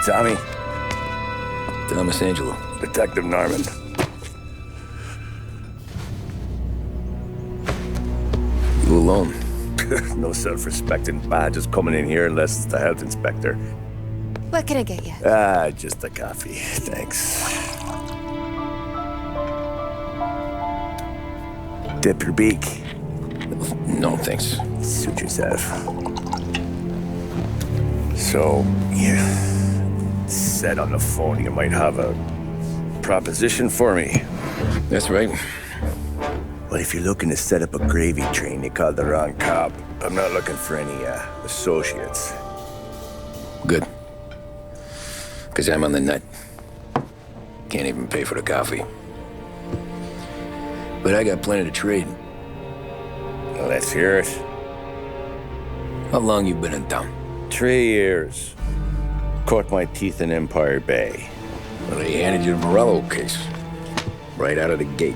Tommy? Thomas Angelo. Detective Norman. You alone? No self-respecting badges coming in here unless it's the health inspector. What can I get you? Just a coffee. Thanks. Dip your beak. No, thanks. Suit yourself. So, you said on the phone you might have a proposition for me. That's right. Well, if you're looking to set up a gravy train, you called the wrong cop. I'm not looking for any, associates. Good. Because I'm on the nut. Can't even pay for the coffee. But I got plenty to trade. Well, let's hear it. How long you been in town? 3 years. Caught my teeth in Empire Bay. Well, they handed you the Morello case. Right out of the gate.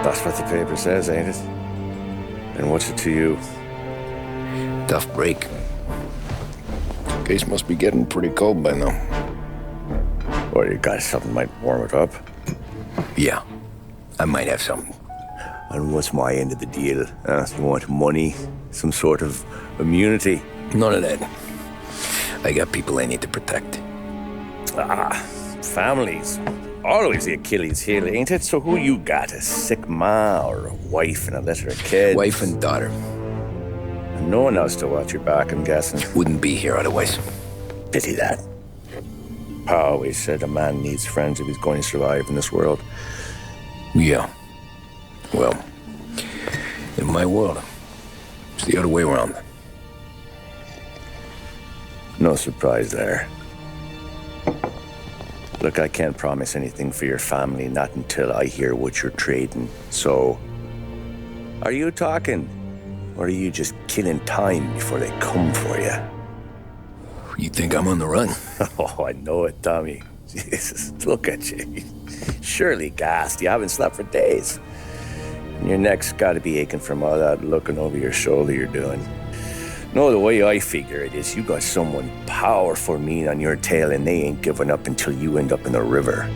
That's what the paper says, ain't it? And what's it to you? Tough break. Case must be getting pretty cold by now. Or you got something might warm it up? Yeah, I might have something. And what's my end of the deal? You want money? Some sort of immunity? None of that. I got people I need to protect. Families. Always the Achilles heel, ain't it? So who you got? A sick ma or a wife and a litter of kids? Wife and daughter. And no one else to watch your back, I'm guessing. Wouldn't be here otherwise. Pity that. Pa always said a man needs friends if he's going to survive in this world. Yeah. Well, in my world, it's the other way around. No surprise there. Look, I can't promise anything for your family, not until I hear what you're trading. So, are you talking? Or are you just killing time before they come for you? You think I'm on the run? Oh, I know it, Tommy. Jesus, look at you. Surely gassed. You haven't slept for days. And your neck's got to be aching from all that looking over your shoulder you're doing. No, the way I figure it is you got someone powerful mean on your tail and they ain't giving up until you end up in the river.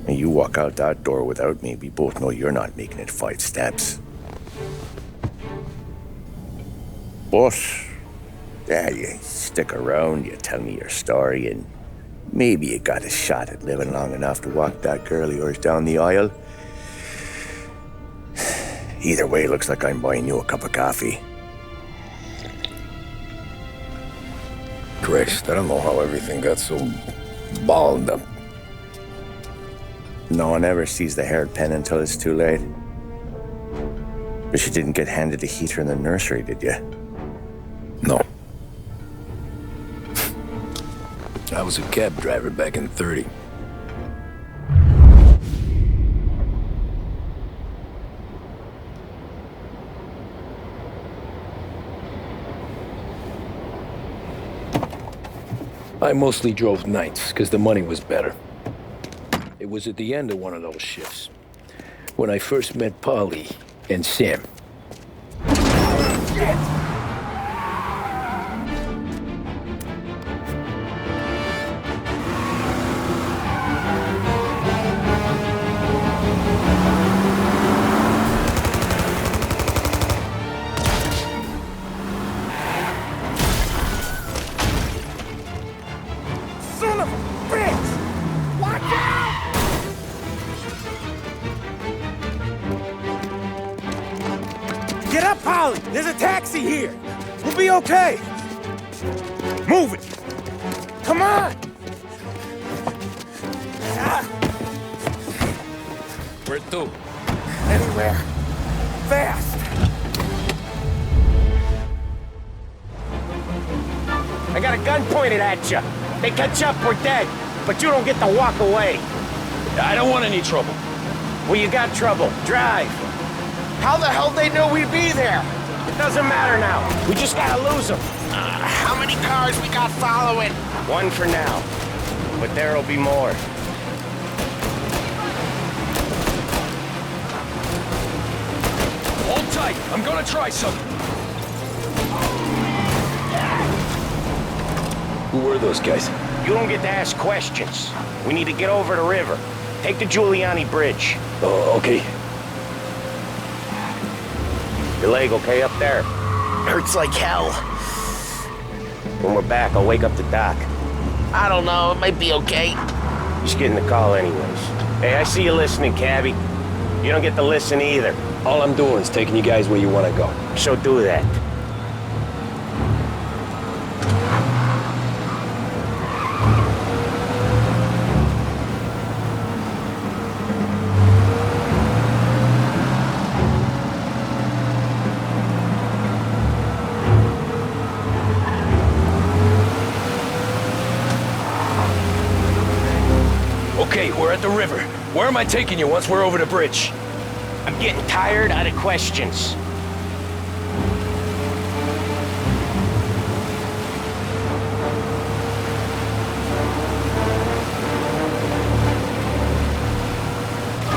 And you walk out that door without me, we both know you're not making it 5 steps. But, yeah, you stick around, you tell me your story, and maybe you got a shot at living long enough to walk that girl of yours down the aisle. Either way, looks like I'm buying you a cup of coffee. Christ, I don't know how everything got so balled up. No one ever sees the haired pen until it's too late. But you didn't get handed a heater in the nursery, did you? No. I was a cab driver back in '30. I mostly drove nights, because the money was better. It was at the end of one of those shifts, when I first met Polly and Sam. Shit! Son of a bitch! Watch out! Get up, Polly! There's a taxi here! We'll be okay! Move it! Come on! Where to? Anywhere. Fast! I got a gun pointed at you. They catch up, we're dead. But you don't get to walk away. I don't want any trouble. Well, you got trouble. Drive. How the hell they knew we'd be there? It doesn't matter now. We just gotta lose them. How many cars we got following? One for now. But there'll be more. Hold tight. I'm gonna try something. Who were those guys? You don't get to ask questions. We need to get over the river. Take the Giuliani Bridge. Oh, okay. Your leg okay up there? Hurts like hell. When we're back, I'll wake up the doc. I don't know, it might be okay. Just getting the call anyways. Hey, I see you listening, cabbie. You don't get to listen either. All I'm doing is taking you guys where you want to go. So do that. Okay, we're at the river. Where am I taking you once we're over the bridge? I'm getting tired out of questions.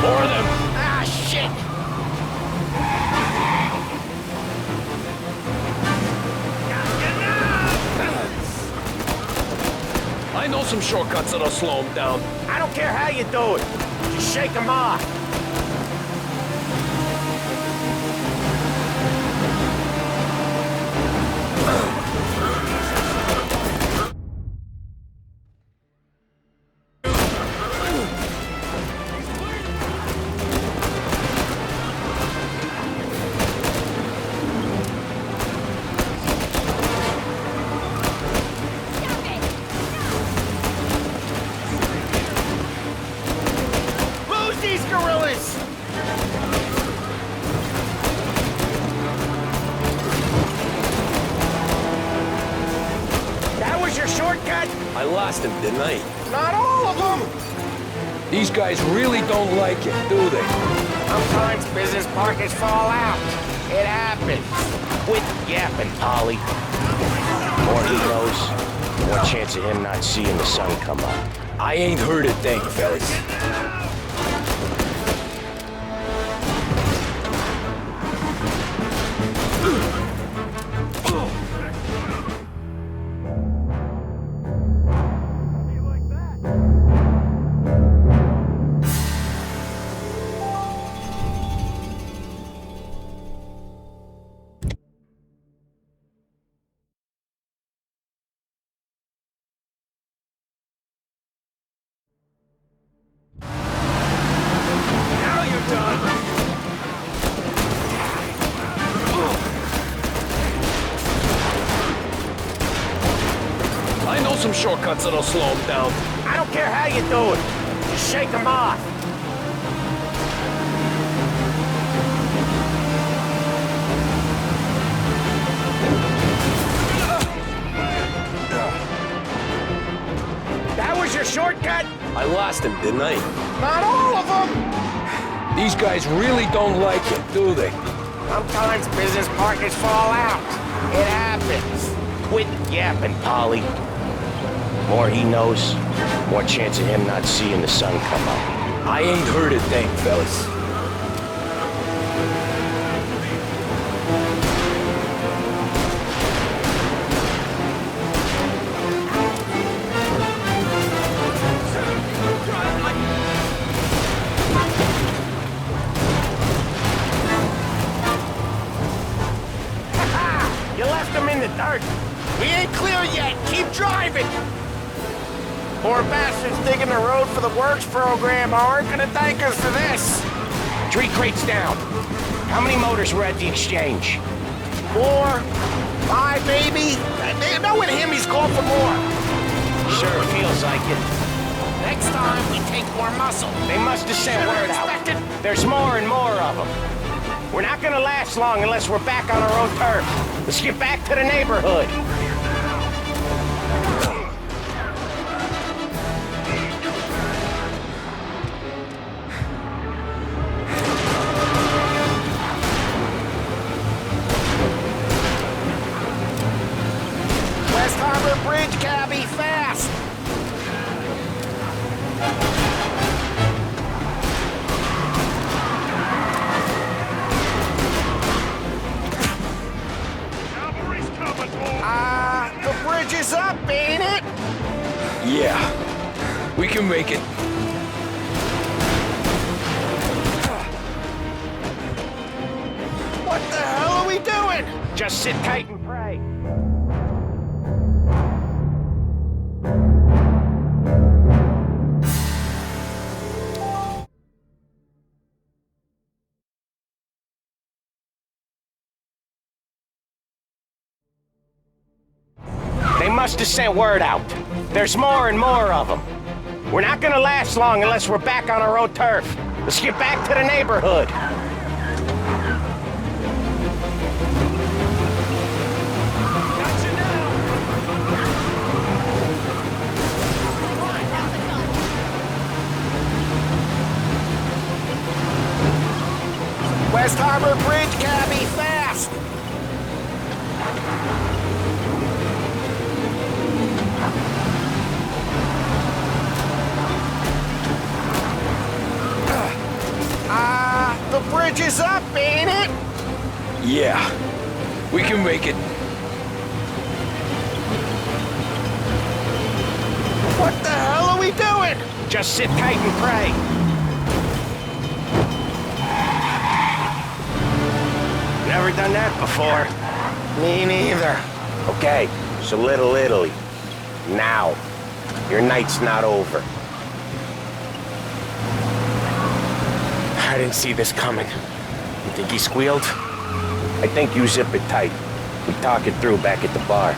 More of them. Ah, shit! I know some shortcuts that'll slow them down. I don't care how you do it. Just shake them off. Lose these gorillas! That was your shortcut? I lost him, didn't I? Not all of them! These guys really don't like it, do they? Sometimes business partners fall out. It happens. Quit yapping, Polly. More he knows, more chance of him not seeing the sun come up. I ain't heard a thing, fellas. Now you're done. I know some shortcuts that'll slow them down. I don't care how you do it. Just shake them off. That was your shortcut? I lost him, didn't I? Not all of them! These guys really don't like it, do they? Sometimes business partners fall out. It happens. Quit yapping, Polly. More he knows, more chance of him not seeing the sun come up. I ain't heard a thing, fellas. You left him in the dirt. We ain't clear yet! Keep driving! Poor bastards digging the road for the works program aren't gonna thank us for this! 3 crates down. How many motors were at the exchange? 4, 5 maybe? Knowing him, he's called for more! Sure feels like it. Next time, we take more muscle. They must have sent Should've word out. expected. There's more and more of them. We're not gonna last long unless we're back on our own turf. Let's get back to the neighborhood. West Harbor Bridge, cabbie, fast! Yeah, we can make it. What the hell are we doing? Just sit tight and pray. They must have sent word out. There's more and more of them. We're not gonna last long unless we're back on our own turf. Let's get back to the neighborhood. Gotcha now. West Harbor Bridge, cabby, fast! The bridge is up, ain't it? Yeah, we can make it. What the hell are we doing? Just sit tight and pray. Never done that before. Me neither. Okay, so Little Italy. Now. Your night's not over. I didn't see this coming. You think he squealed? I think you zip it tight. We talk it through back at the bar.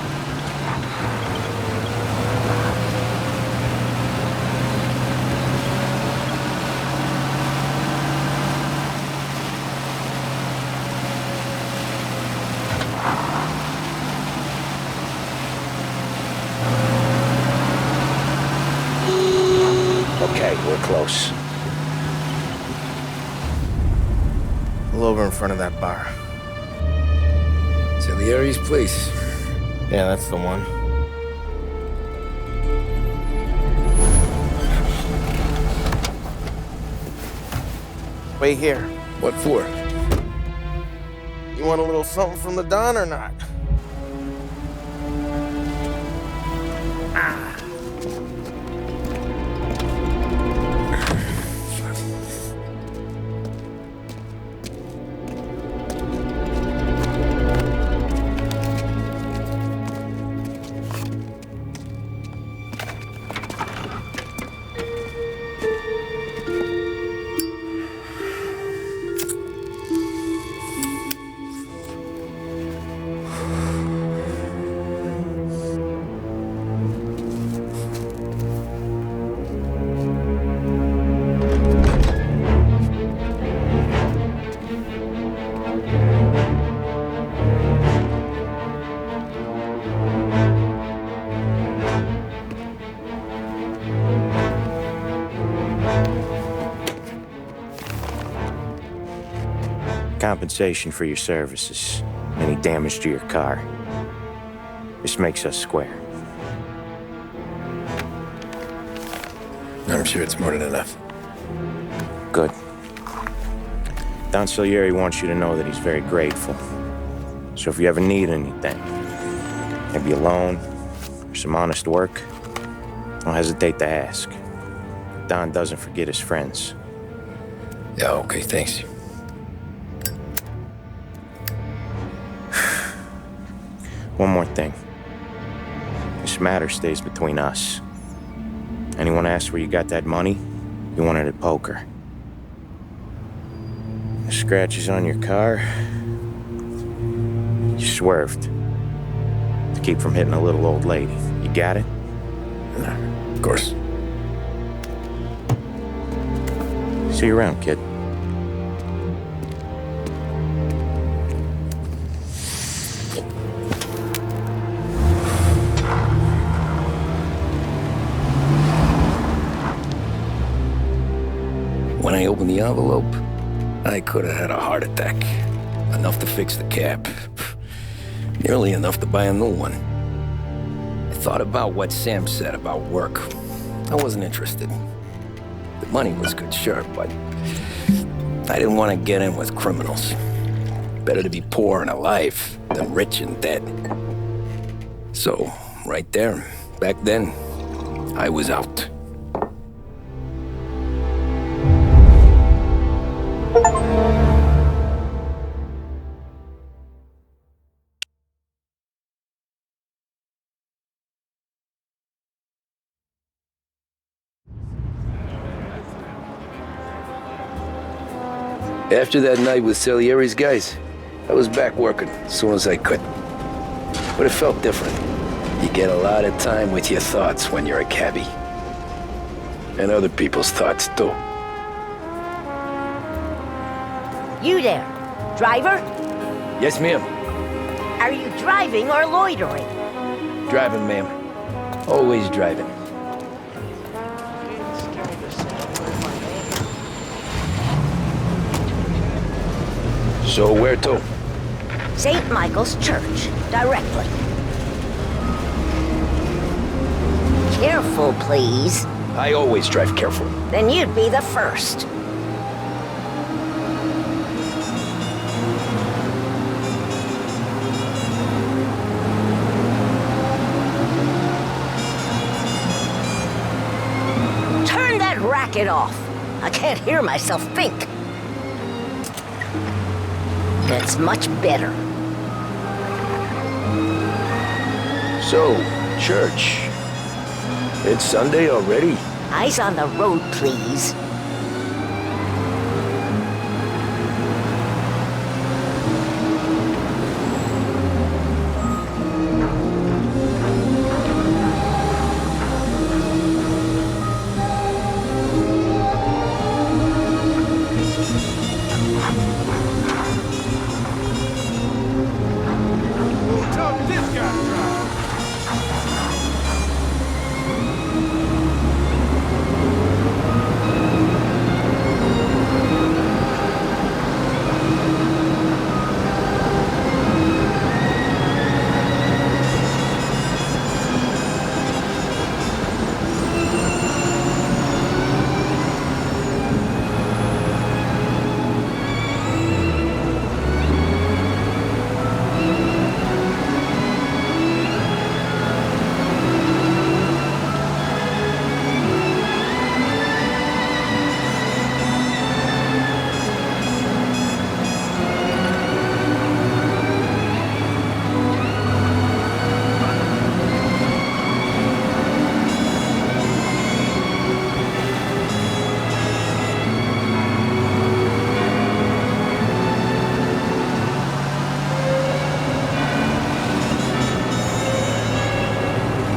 Okay, we're close. Pull over in front of that bar. Salieri's place. Yeah, that's the one. Wait here. What for? You want a little something from the Don or not? Compensation for your services. Any damage to your car. This makes us square. I'm sure it's more than enough. Good. Don Salieri wants you to know that he's very grateful. So if you ever need anything, maybe a loan or some honest work, don't hesitate to ask. Don doesn't forget his friends. Yeah, okay, thanks. One more thing. This matter stays between us. Anyone asks where you got that money, you want it at poker. The scratches on your car, you swerved. To keep from hitting a little old lady. You got it? Of course. See you around, kid. When I opened the envelope, I could have had a heart attack. Enough to fix the cap. Nearly enough to buy a new one. I thought about what Sam said about work. I wasn't interested. The money was good, sure, but I didn't want to get in with criminals. Better to be poor and alive than rich and dead. So, right there, back then, I was out. After that night with Salieri's guys, I was back working as soon as I could. But it felt different. You get a lot of time with your thoughts when you're a cabbie. And other people's thoughts, too. You there, driver? Yes, ma'am. Are you driving or loitering? Driving, ma'am. Always driving. So where to? St. Michael's Church, directly. Careful, please. I always drive careful. Then you'd be the first. Turn that racket off. I can't hear myself think. That's much better. So, church. It's Sunday already? Eyes on the road, please.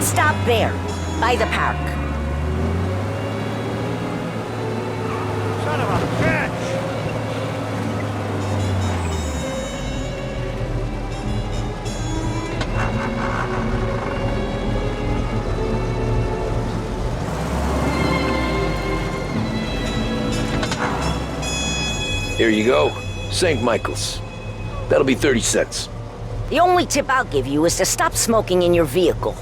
Stop there, by the park. Son of a bitch! Here you go. St. Michael's. That'll be 30 cents. The only tip I'll give you is to stop smoking in your vehicle.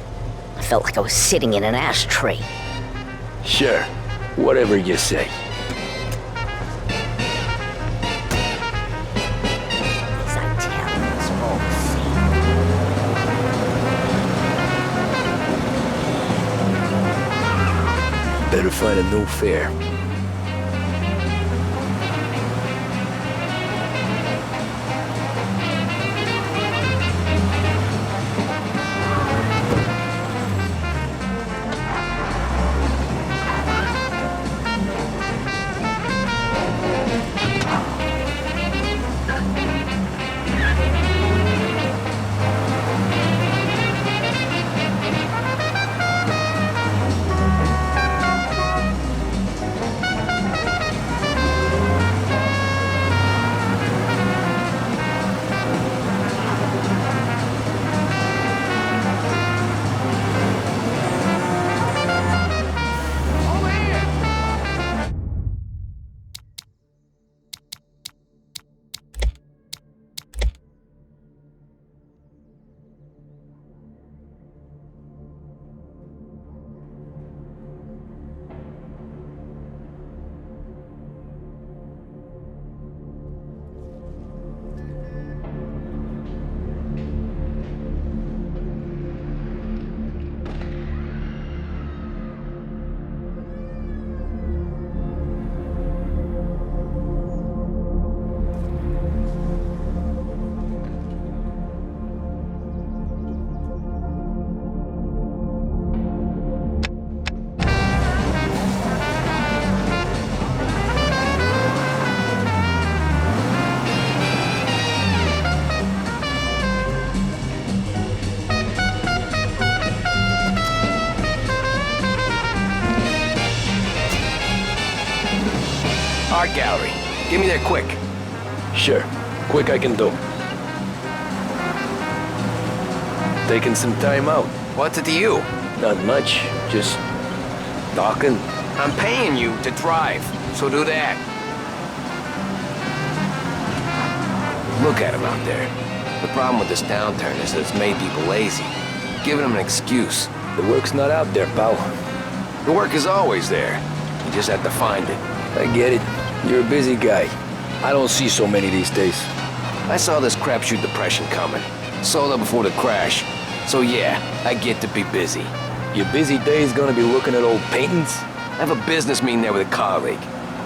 I felt like I was sitting in an ashtray. Sure. Whatever you say. As I tell us all the same. Better find a new fare. art gallery. Get me there quick. Sure. Quick I can do. Taking some time out. What's it to you? Not much. Just talking. I'm paying you to drive, so do that. Look at him out there. The problem with this downturn is that it's made people lazy. Giving them an excuse. The work's not out there, pal. The work is always there. You just have to find it. I get it. You're a busy guy. I don't see so many these days. I saw this crapshoot depression coming. Sold up before the crash. So yeah, I get to be busy. Your busy day's gonna be looking at old paintings? I have a business meeting there with a colleague.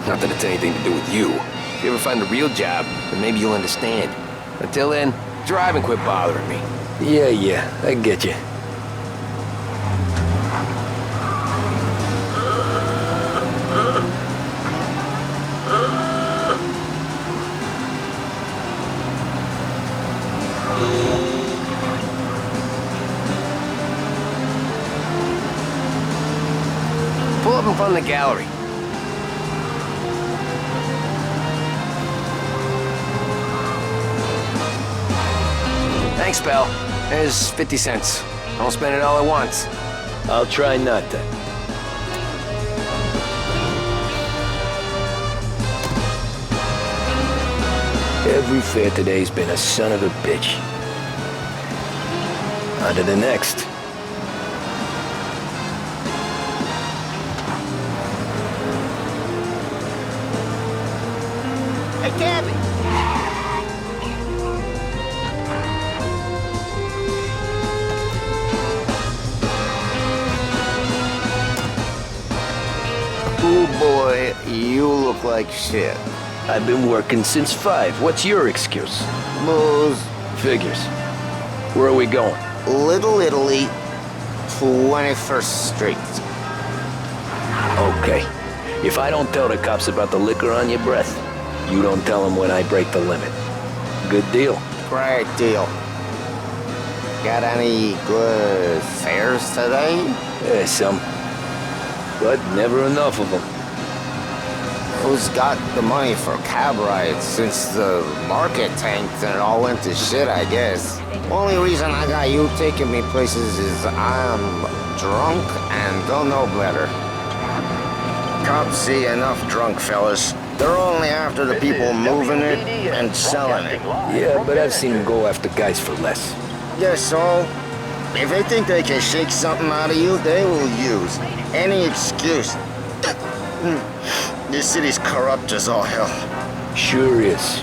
Not that it's anything to do with you. If you ever find a real job, then maybe you'll understand. Until then, drive and quit bothering me. Yeah, I get you. Pull up in front of the gallery. Thanks, pal. There's 50 cents. Don't spend it all at once. I'll try not to. Every fare today's been a son of a bitch. On to the next. Hey, Gabby! Ooh, boy, you look like shit. I've been working since 5. What's your excuse? Booze. Figures. Where are we going? Little Italy, 21st Street. Okay. If I don't tell the cops about the liquor on your breath, you don't tell them when I break the limit. Good deal. Great deal. Got any good fares today? Yeah, some. But never enough of them. Who's got the money for cab rides since the market tanked and it all went to shit, I guess? Only reason I got you taking me places is I'm drunk and don't know better. Cops see enough drunk fellas. They're only after the people moving it and selling it. Yeah, but I've seen them go after guys for less. Yes, so if they think they can shake something out of you, they will use any excuse. This city's corrupt as all hell. Sure is.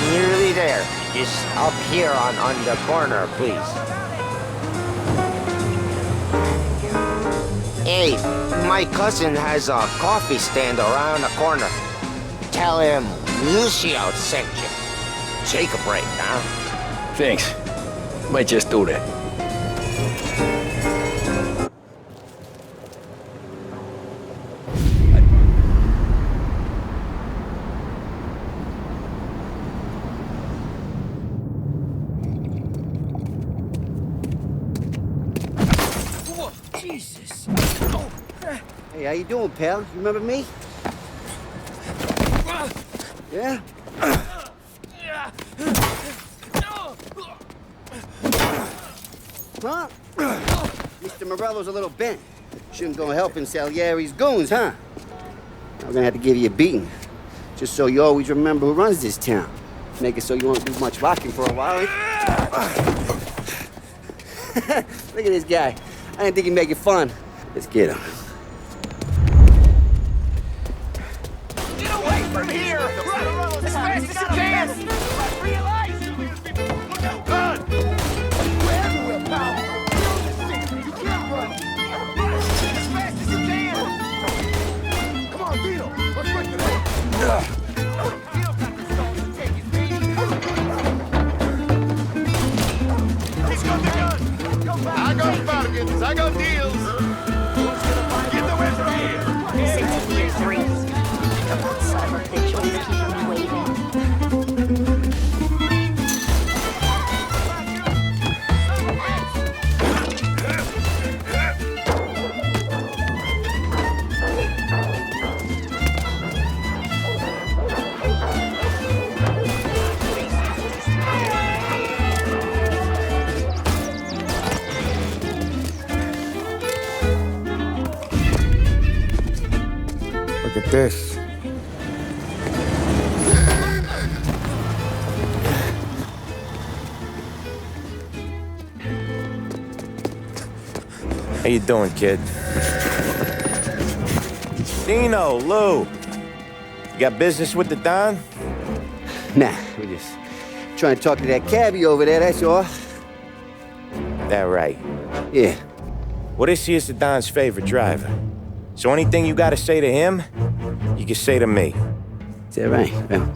Nearly there. Just up here on the corner, please. Hey, my cousin has a coffee stand around the corner. Tell him Lucio sent you. Take a break, huh? Thanks. Might just do that. Jesus. Hey, how you doing, pal? You remember me? Yeah? Huh? Mr. Morello's a little bent. Shouldn't go helping Salieri's goons, huh? I'm gonna have to give you a beating. Just so you always remember who runs this town. Make it so you won't do much rocking for a while. Look at this guy. I didn't think he'd make it fun. Let's get him. Get away from here! Run! As fast as you can! Realize! Run! We're everywhere, pal! You can't run! As fast as you can! Come on, Vito! Let's break it up! Vito got the stones to take his beat! He's got the gun! I got bargains, I got deals! Get the way from here! Since year 3. Come on, son of a bitch, let's keep him waiting. Look at this. How you doing, kid? Dino, Lou. You got business with the Don? Nah, we just trying to talk to that cabbie over there, that's all. That right. Yeah. Well, this here's the Don's favorite driver. So anything you gotta say to him, you can say to me. Is that right? Well,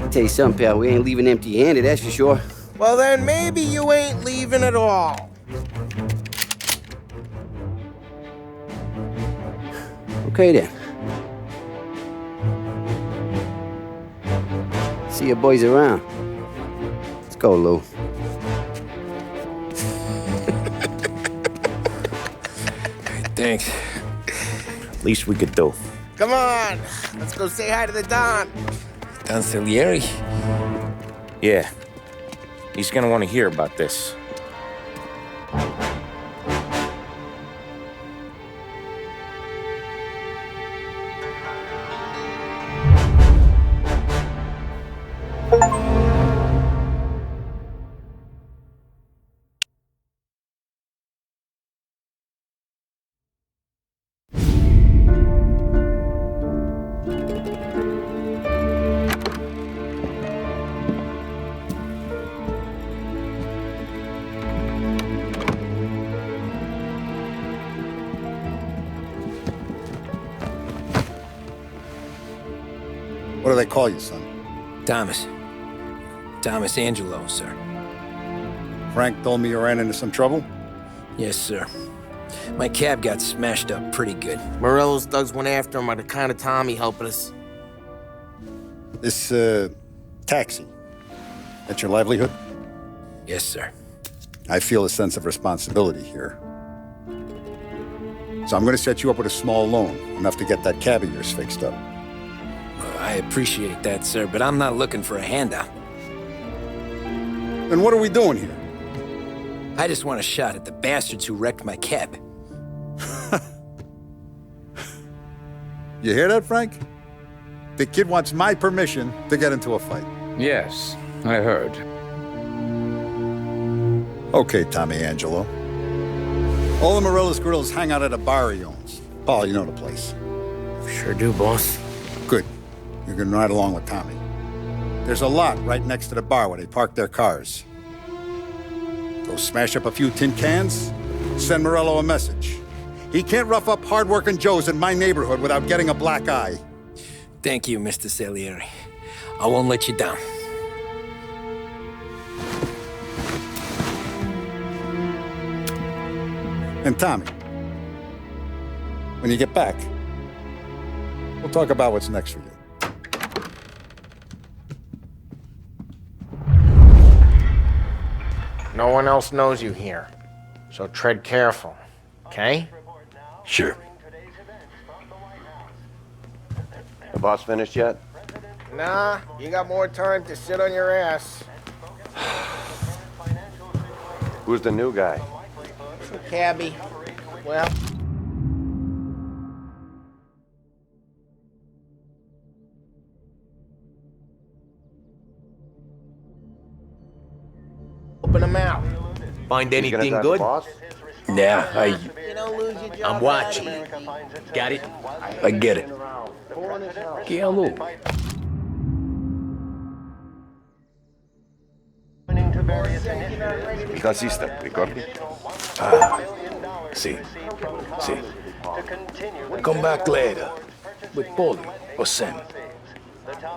I'll tell you something, pal. We ain't leaving empty-handed, that's for sure. Well, then maybe you ain't leaving at all. Okay, then. See your boys around. Let's go, Lou. Thanks. Least we could do. Come on, let's go say hi to the Don. Don Salieri? Yeah. He's gonna want to hear about this. What do they call you, son? Thomas. Thomas Angelo, sir. Frank told me you ran into some trouble? Yes, sir. My cab got smashed up pretty good. Morello's thugs went after him on account of Tommy helping us. This, taxi. That's your livelihood? Yes, sir. I feel a sense of responsibility here. So I'm gonna set you up with a small loan, enough to get that cab of yours fixed up. I appreciate that, sir, but I'm not looking for a handout. Then what are we doing here? I just want a shot at the bastards who wrecked my cab. You hear that, Frank? The kid wants my permission to get into a fight. Yes, I heard. Okay, Tommy Angelo. All the Morello's grills hang out at a bar he owns. Paul, you know the place. Sure do, boss. Good. You can ride along with Tommy. There's a lot right next to the bar where they park their cars. Go smash up a few tin cans, send Morello a message. He can't rough up hard-working Joes in my neighborhood without getting a black eye. Thank you, Mr. Salieri. I won't let you down. And Tommy, when you get back, we'll talk about what's next for you. No one else knows you here, so tread careful, okay? Sure. The boss finished yet? Nah, you got more time to sit on your ass. Who's the new guy? Some cabbie. Well, Find anything good? Yeah, I'm watching. Got it? I get it. ¿Qué hago? Casista, ricordi? See. Come back later. With Polly or Sam.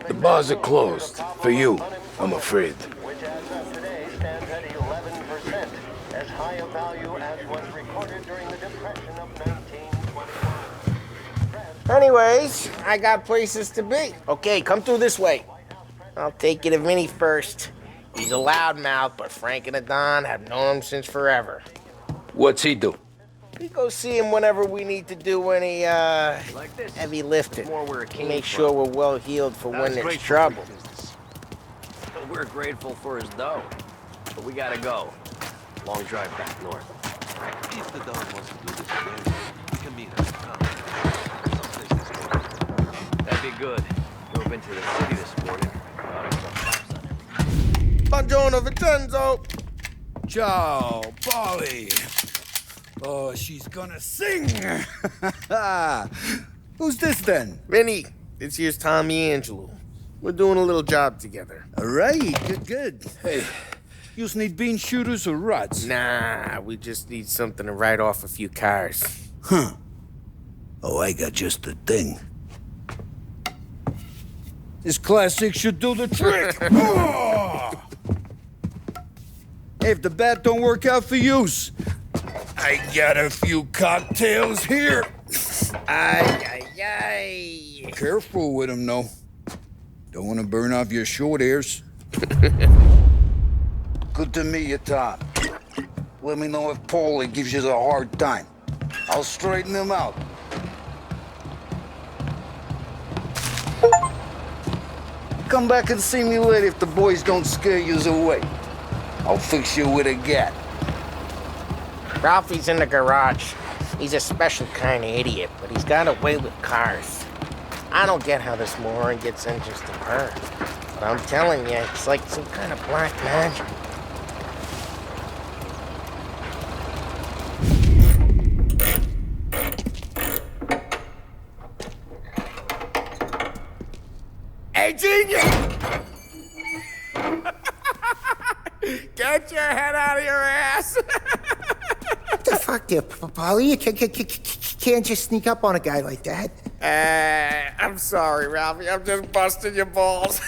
The bars are closed. For you, I'm afraid. Anyways, I got places to be. Okay, come through this way. I'll take you to Vinny first. He's a loudmouth, but Frank and the Don have known him since forever. What's he do? We go see him whenever we need to do any, heavy lifting. Make sure we're well healed for when there's trouble. We're grateful for his dough, but we gotta go. Long drive back north. If the dog wants to do this again, we can meet her. That'd be good. Drove into the city this morning. Buongiorno, Vincenzo! Ciao, Polly. Oh, she's gonna sing. Who's this then? Vinny, this here's Tommy Angelo. We're doing a little job together. All right, good. Hey, you need bean shooters or rods? Nah, we just need something to write off a few cars. Huh. Oh, I got just the thing. This classic should do the trick. Oh! Hey, if the bat don't work out for yous, I got a few cocktails here. Ay. Careful with them, though. Don't want to burn off your short hairs. Good to meet you, Tom. Let me know if Paulie gives you a hard time. I'll straighten him out. Come back and see me later if the boys don't scare yous away. I'll fix you with a gat. Ralphie's in the garage. He's a special kind of idiot, but he's got a way with cars. I don't get how this moron gets in just to her. But I'm telling you, it's like some kind of black magic. Hey, genius! Get your head out of your ass! What the fuck there, Polly? You can't just sneak up on a guy like that. I'm sorry, Ralphie. I'm just busting your balls.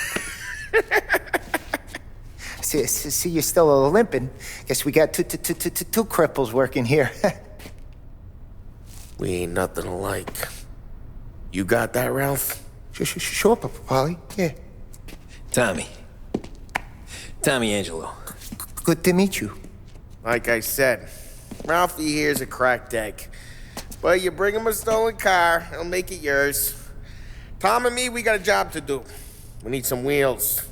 See, you're still limping. Guess we got two cripples working here. We ain't nothing alike. You got that, Ralph? Sure, Polly. Yeah. Tommy Angelo. Good to meet you. Like I said, Ralphie here's a cracked egg. But you bring him a stolen car, he'll make it yours. Tom and me, we got a job to do. We need some wheels.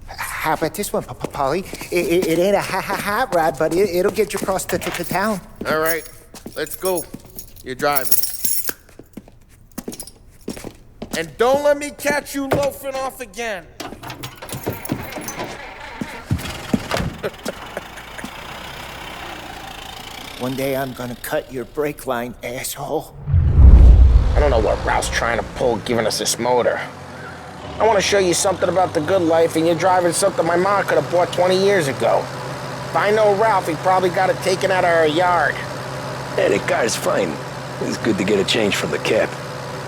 How about this one, Polly? It ain't a hot rod, but it'll get you across to town. All right, let's go. You're driving. And don't let me catch you loafing off again. One day I'm gonna cut your brake line, asshole. I don't know what Ralph's trying to pull giving us this motor. I want to show you something about the good life, and you're driving something my mom could have bought 20 years ago. If I know Ralph, he probably got it taken out of our yard. Hey, the car's fine. It's good to get a change from the cab.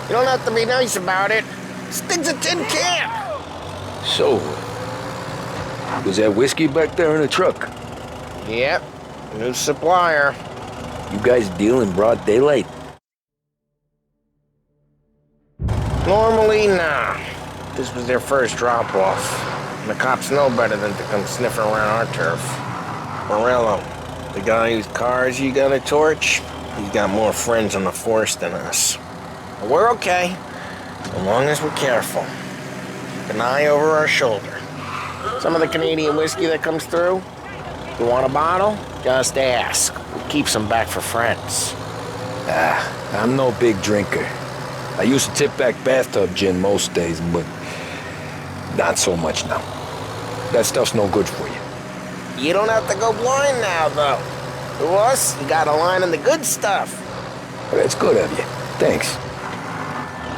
You don't have to be nice about it. This thing's a tin can. So, was that whiskey back there in the truck? Yep, new supplier. You guys deal in broad daylight? Normally, nah. This was their first drop-off. And the cops know better than to come sniffing around our turf. Morello, the guy whose cars you got a torch, he's got more friends on the force than us. But we're okay, as long as we're careful. Keep an eye over our shoulder. Some of the Canadian whiskey that comes through, if you want a bottle, just ask. We'll keep some back for friends. I'm no big drinker. I used to tip back bathtub gin most days, but not so much now. That stuff's no good for you. You don't have to go blind now, though. To us, you got a line on the good stuff. Well, that's good of you. Thanks.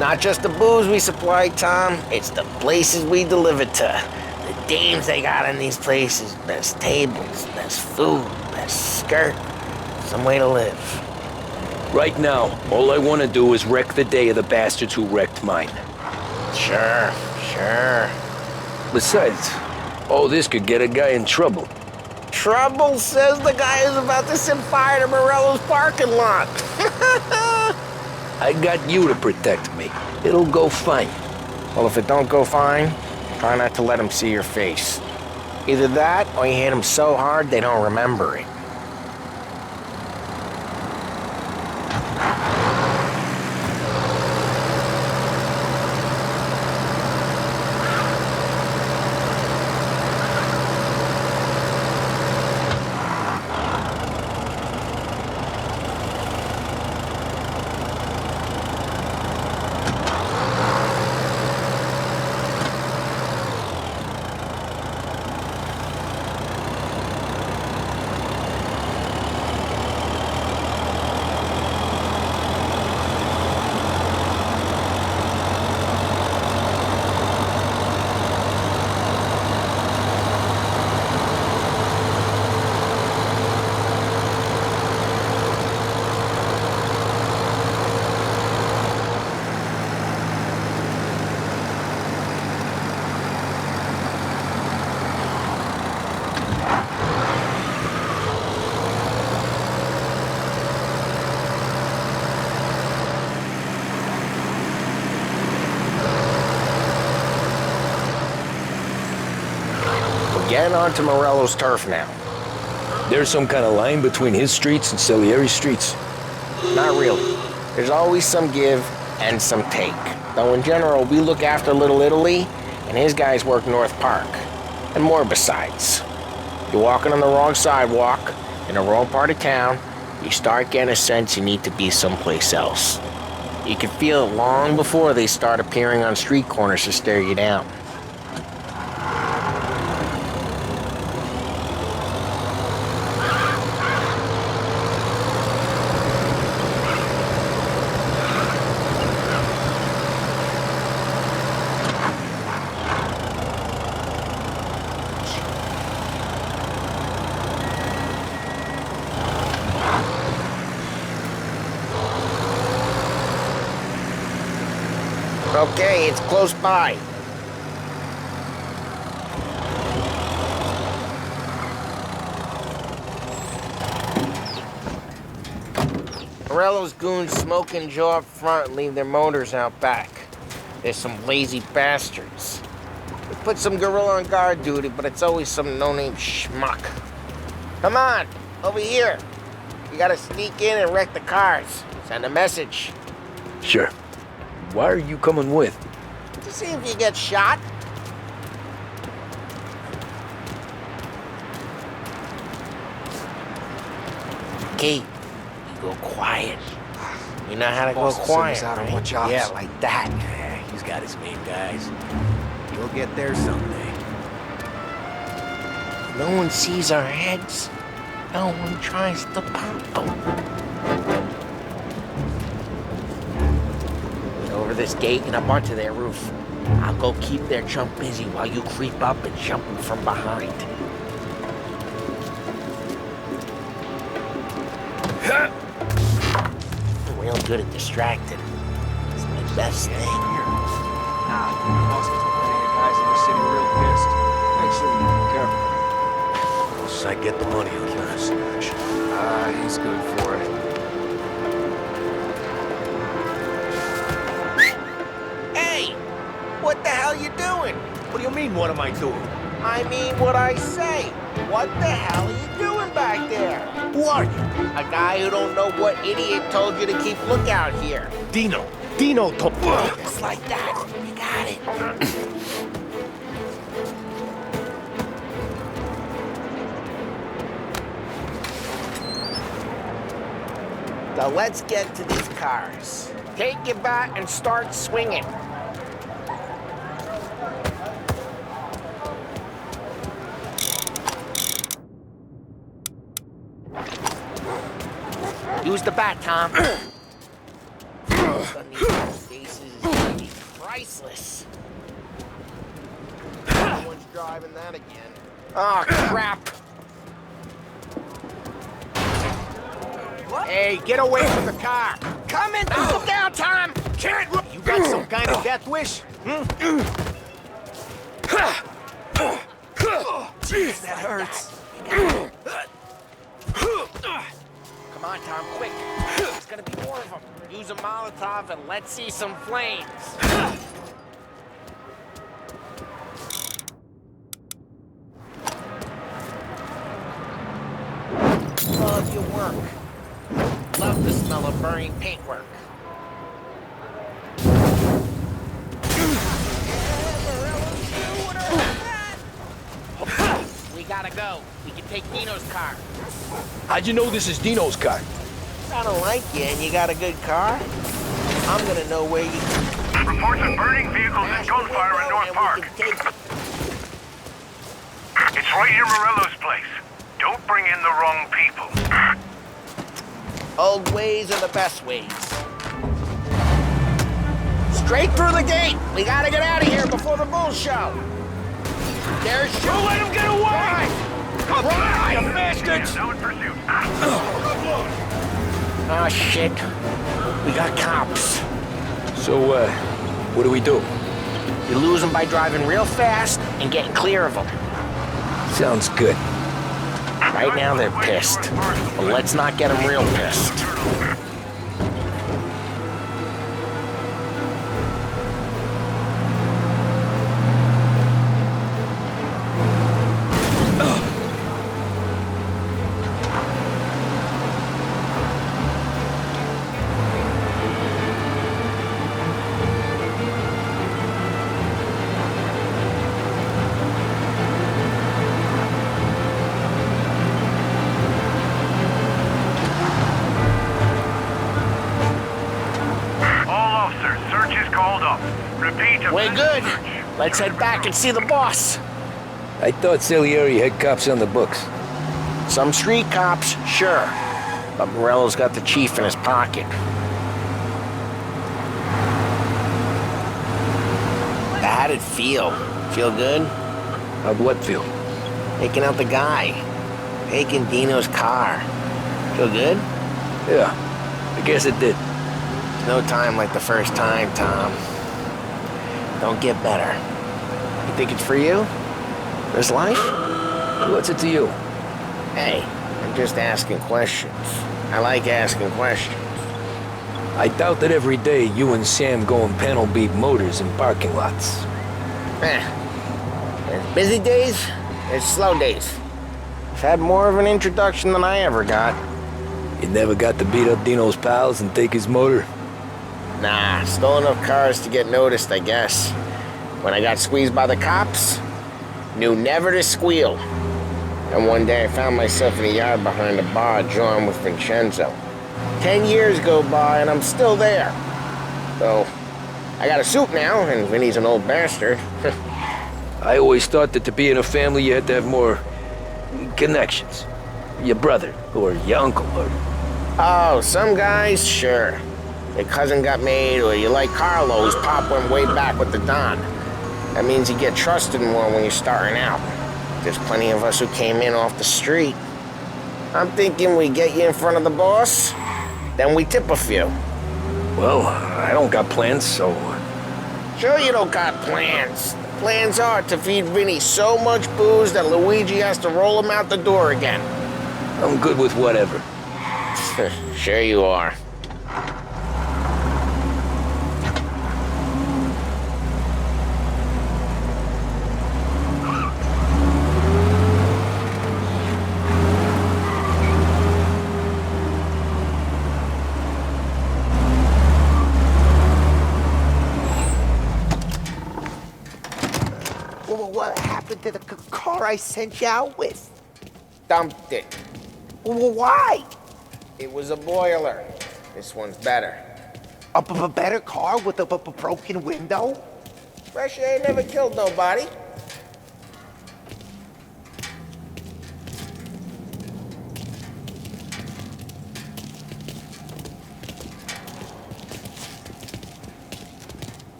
Not just the booze we supply, Tom. It's the places we deliver to. The dames they got in these places. Best tables, best food, best skirt. Some way to live. Right now, all I want to do is wreck the day of the bastards who wrecked mine. Sure. Besides, all this could get a guy in trouble. Trouble, says the guy who's about to set fire to Morello's parking lot. I got you to protect me. It'll go fine. Well, if it don't go fine, try not to let them see your face. Either that, or you hit them so hard they don't remember it. Getting onto Morello's turf now. There's some kind of line between his streets and Salieri's streets? Not really. There's always some give and some take. Though in general, we look after Little Italy, and his guys work North Park. And more besides. You're walking on the wrong sidewalk, in the wrong part of town, you start getting a sense you need to be someplace else. You can feel it long before they start appearing on street corners to stare you down. Okay, it's close by. Morello's goons smoke and jaw up front and leave their motors out back. There's some lazy bastards. We put some gorilla on guard duty, but it's always some no-name schmuck. Come on, over here. You gotta sneak in and wreck the cars. Send a message. Sure. Why are you coming with? To see if you get shot. Okay, you go quiet. You know how to go quiet, right? Watch out. Yeah, like that. Yeah, he's got his main guys. You'll get there someday. No one sees our heads. No one tries to pop them. Over this gate and up onto their roof. I'll go keep their chump busy while you creep up and jump them from behind. I'm real good at distracting. It's my best thing. Boss has been putting your guys in the city real pissed. Make sure you be careful. Once I get the money, I'll give us some action. He's good for it. Hey! What the hell you doing? What do you mean, what am I doing? I mean what I say. What the hell are you doing back there? Who are you? A guy who don't know what idiot told you to keep lookout here. Dino. Dino told... Just like that. You got it. So let's get to these cars. Take your bat and start swinging. Use the bat, Tom. Faces is gonna be priceless. No one's driving that again. Oh, crap. What? Hey, get away from the car. Coming! Look down, Tom! Can't look! You got some kind of death wish? Jeez, that hurts. Come on, Tom, quick. There's gonna be more of them. Use a Molotov and let's see some flames. Love your work. Love the smell of burning paintwork. We gotta go. We can take Dino's car. How'd you know this is Dino's car? I don't like you and you got a good car. I'm gonna know where you... Reports of burning vehicles and gunfire in North Park. It's right near Morello's place. Don't bring in the wrong people. Old ways are the best ways. Straight through the gate. We gotta get out of here before the bull show. There's... Don't let him get away! Right, you bastards! Now in pursuit. Oh, shit. We got cops. So, what do we do? You lose them by driving real fast and getting clear of them. Sounds good. Right now they're pissed. But let's not get them real pissed. We're good. Let's head back and see the boss. I thought Salieri had cops on the books. Some street cops, sure. But Morello's got the chief in his pocket. How'd it feel? Feel good? How'd what feel? Taking out the guy. Taking Dino's car. Feel good? Yeah, I guess it did. No time like the first time, Tom. Don't get better. You think it's for you? This life? What's it to you? Hey, I'm just asking questions. I like asking questions. I doubt that every day you and Sam go and panel beat motors in parking lots. There's busy days, there's slow days. I've had more of an introduction than I ever got. You never got to beat up Dino's pals and take his motor? Nah, stole enough cars to get noticed, I guess. When I got squeezed by the cops, knew never to squeal. And one day I found myself in the yard behind a bar drawn with Vincenzo. 10 years go by and I'm still there. So, I got a suit now, and Vinny's an old bastard. I always thought that to be in a family you had to have more connections. Your brother, or your uncle, or... Oh, some guys, sure. Your cousin got made, or you like Carlos, Pop went way back with the Don. That means you get trusted more when you're starting out. There's plenty of us who came in off the street. I'm thinking we get you in front of the boss, then we tip a few. Well, I don't got plans, so... Sure you don't got plans. The plans are to feed Vinny so much booze that Luigi has to roll him out the door again. I'm good with whatever. Sure you are. What happened to the car I sent you out with? Dumped it. Why? It was a boiler. This one's better. A better car with a broken window? Fresh air never killed nobody.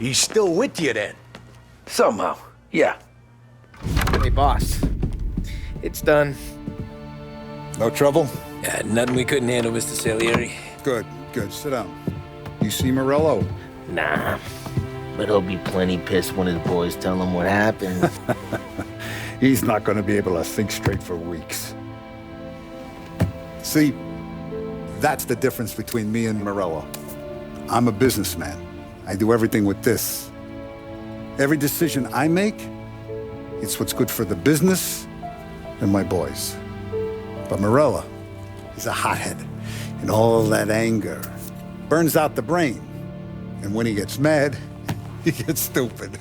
He's still with you then? Somehow, yeah. Hey, boss. It's done. No trouble? Yeah, nothing we couldn't handle, Mr. Salieri. Good, good. Sit down. You see Morello? Nah. But he'll be plenty pissed when his boys tell him what happened. He's not going to be able to think straight for weeks. See, that's the difference between me and Morello. I'm a businessman. I do everything with this. Every decision I make, it's what's good for the business and my boys. But Morello, he's a hothead. And all that anger burns out the brain. And when he gets mad, he gets stupid.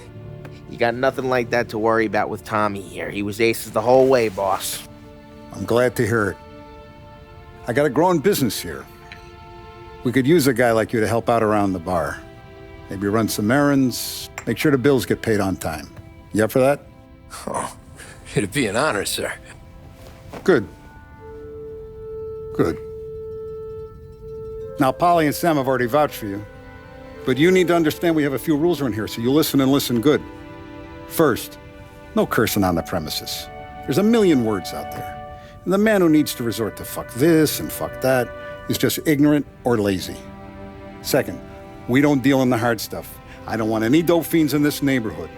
You got nothing like that to worry about with Tommy here. He was aces the whole way, boss. I'm glad to hear it. I got a growing business here. We could use a guy like you to help out around the bar. Maybe run some errands, make sure the bills get paid on time. You up for that? Oh, it'd be an honor, sir. Good. Good. Now, Polly and Sam have already vouched for you. But you need to understand we have a few rules around here, so you listen and listen good. First, no cursing on the premises. There's a million words out there. And the man who needs to resort to fuck this and fuck that is just ignorant or lazy. Second, we don't deal in the hard stuff. I don't want any dope fiends in this neighborhood.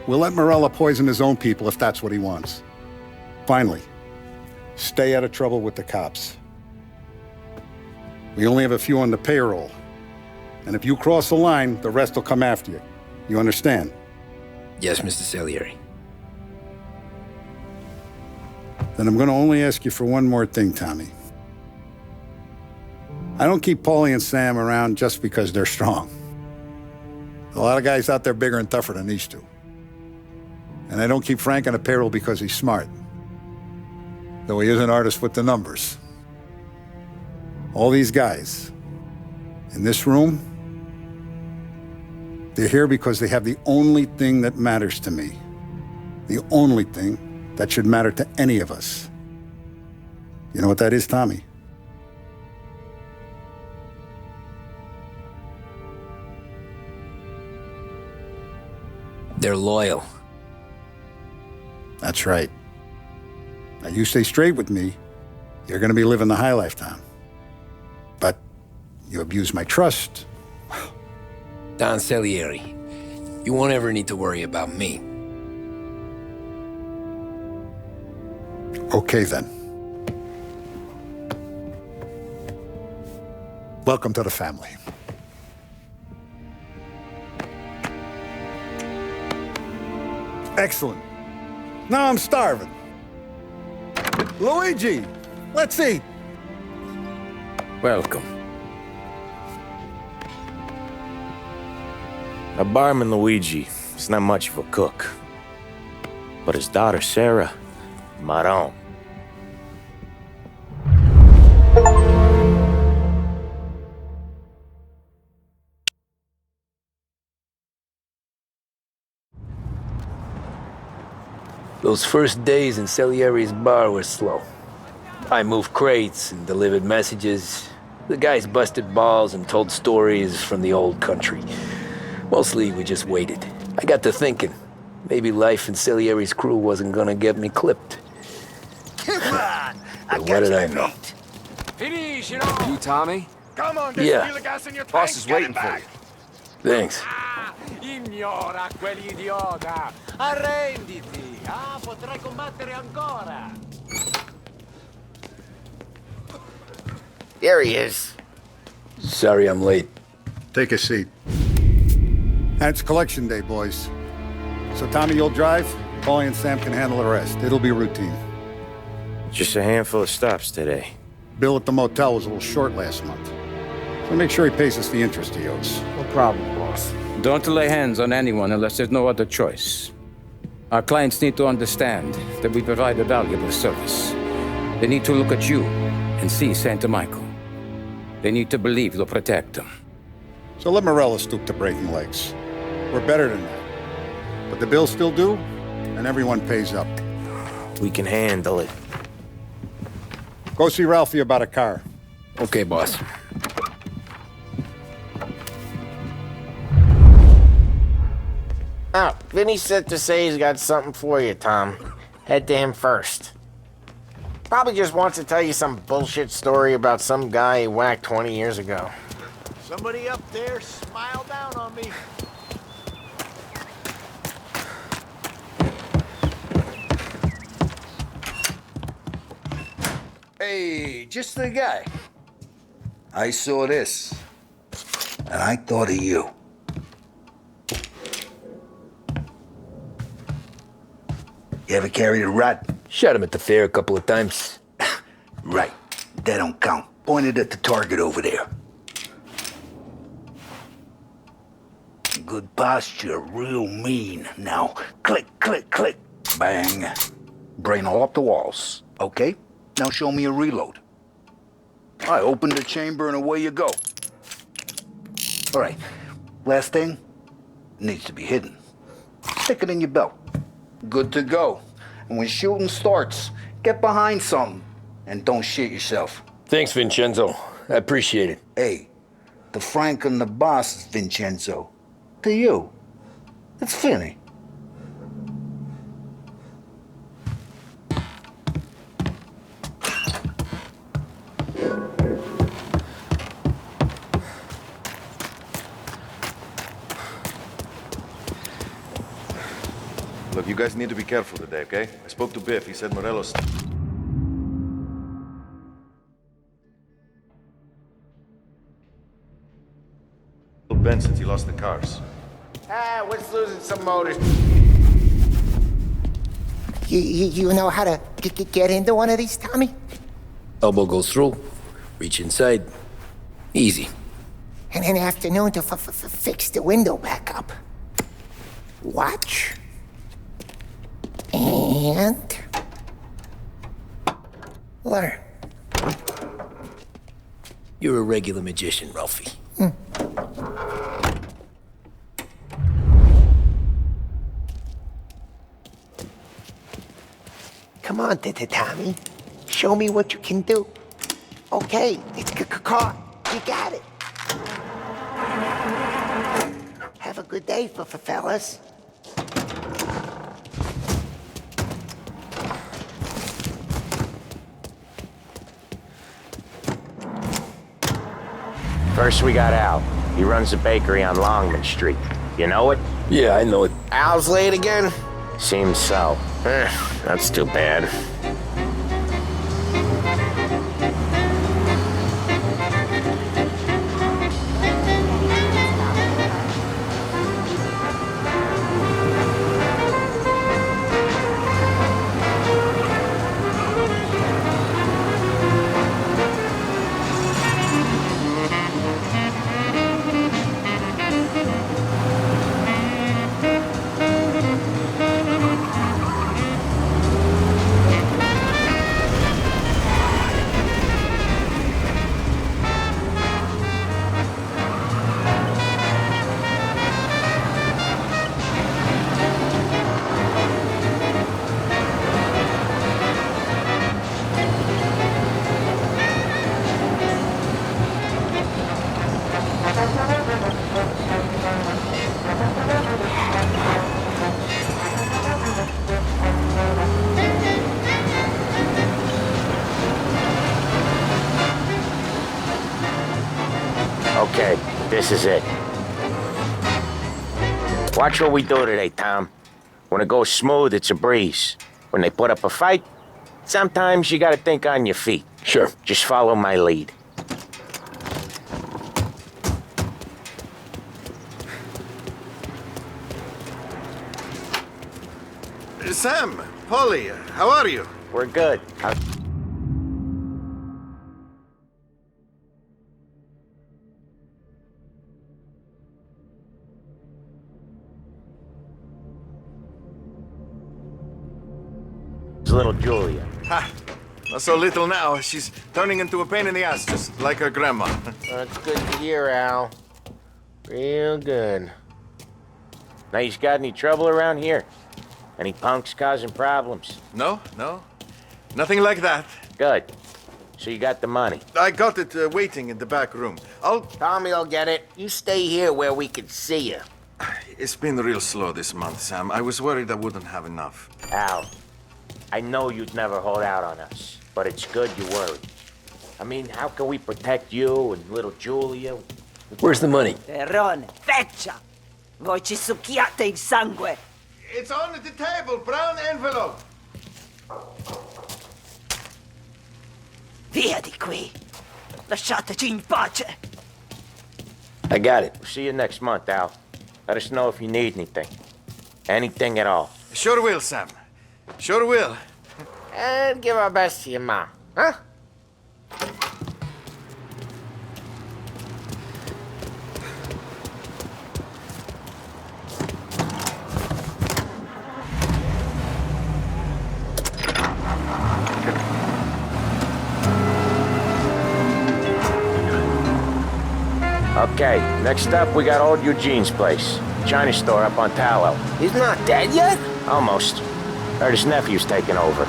We'll let Morello poison his own people if that's what he wants. Finally, stay out of trouble with the cops. We only have a few on the payroll. And if you cross the line, the rest will come after you. You understand? Yes, Mr. Salieri. Then I'm going to only ask you for one more thing, Tommy. I don't keep Paulie and Sam around just because they're strong. A lot of guys out there bigger and tougher than these two. And I don't keep Frank on the payroll because he's smart. Though he is an artist with the numbers. All these guys in this room, they're here because they have the only thing that matters to me. The only thing that should matter to any of us. You know what that is, Tommy? They're loyal. That's right. Now you stay straight with me, you're gonna be living the high life, Tom. But you abuse my trust. Don Salieri, you won't ever need to worry about me. Okay, then. Welcome to the family. Excellent. Now I'm starving. Luigi, let's eat. Welcome. Now, barman Luigi is not much of a cook. But his daughter, Sarah, Maron. Those first days in Salieri's bar were slow. I moved crates and delivered messages. The guys busted balls and told stories from the old country. Mostly, we just waited. I got to thinking, maybe life in Salieri's crew wasn't gonna get me clipped. Come on! But what did I know? Finish it You, Tommy? Come on, Yeah. feel the gas in your Boss tank. is Get waiting it for back. you. Thanks. Ignora quell'idiota! Arrenditi! Potrai combattere ancora! There he is. Sorry I'm late. Take a seat. And it's collection day, boys. So Tommy, you'll drive. Paulie and Sam can handle the rest. It'll be routine. Just a handful of stops today. Bill at the motel was a little short last month. So make sure he pays us the interest he owes. No problem, boss. Don't lay hands on anyone unless there's no other choice. Our clients need to understand that we provide a valuable service. They need to look at you and see Santa Michael. They need to believe you'll protect them. So let Morello stoop to breaking legs. We're better than that. But the bills still due, and everyone pays up. We can handle it. Go see Ralphie about a car. Okay, boss. Vinny said to say he's got something for you, Tom. Head to him first. Probably just wants to tell you some bullshit story about some guy he whacked 20 years ago. Somebody up there smile down on me. Hey, just the guy. I saw this, and I thought of you. You ever carried a rat? Shot him at the fair a couple of times. Right. That don't count. Pointed at the target over there. Good posture, real mean. Now, click, click, click. Bang. Brain all up the walls. Okay? Now show me a reload. I open the chamber and away you go. All right. Last thing. Needs to be hidden. Stick it in your belt. Good to go. And when shooting starts, get behind something and don't shit yourself. Thanks, Vincenzo. I appreciate it. Hey, the Frank and the boss is Vincenzo. To you, it's Finny. Look, you guys need to be careful today, okay? I spoke to Biff. He said Morelos... bent since he lost the cars. What's losing some motors? You know how to get into one of these, Tommy? Elbow goes through, reach inside. Easy. And an afternoon to fix the window back up. Watch. And... learn. You're a regular magician, Ralphie. Come on, Tommy. Show me what you can do. Okay, it's caught. You got it. Have a good day, fellas. First we got Al. He runs a bakery on Longman Street. You know it? Yeah, I know it. Al's late again? Seems so. That's too bad. Okay, this is it. Watch what we do today, Tom. When it goes smooth, it's a breeze. When they put up a fight, sometimes you gotta think on your feet. Sure. Just follow my lead. Sam, Polly, how are you? We're good. Little Julia. Ha! Not so little now. She's turning into a pain in the ass, just like her grandma. That's good to hear, Al. Real good. Now, you got any trouble around here? Any punks causing problems? No. Nothing like that. Good. So you got the money? I got it waiting in the back room. Tommy will get it. You stay here where we can see you. It's been real slow this month, Sam. I was worried I wouldn't have enough. Al, I know you'd never hold out on us, but it's good you worried. I mean, how can we protect you and little Julia? Where's the money? Terrone, feccia! Voi ci succhiate il sangue! It's on the table, brown envelope. Via di qui! Lasciateci in pace! I got it. See you next month, Al. Let us know if you need anything. Anything at all. Sure will, Sam. Sure will. And give our best to your mom, huh? Okay, next up we got old Eugene's place. China store up on Tallow. He's not dead yet? Almost. Heard his nephew's taking over.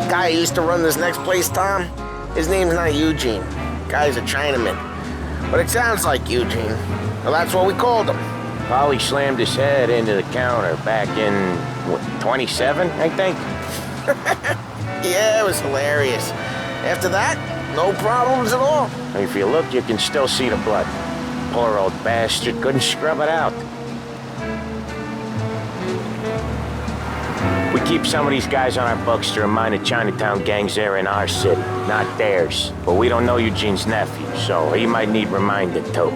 Guy who used to run this next place, Tom? His name's not Eugene. Guy's a Chinaman. But it sounds like Eugene. Well, that's what we called him. Polly slammed his head into the counter back in, what, 27, I think? Yeah, it was hilarious. After that, no problems at all. If you look, you can still see the blood. Poor old bastard couldn't scrub it out. We keep some of these guys on our books to remind the Chinatown gangs they're in our city, not theirs. But we don't know Eugene's nephew, so he might need reminded too.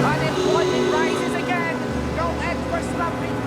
Unemployment rises again. Go ahead for stuffing.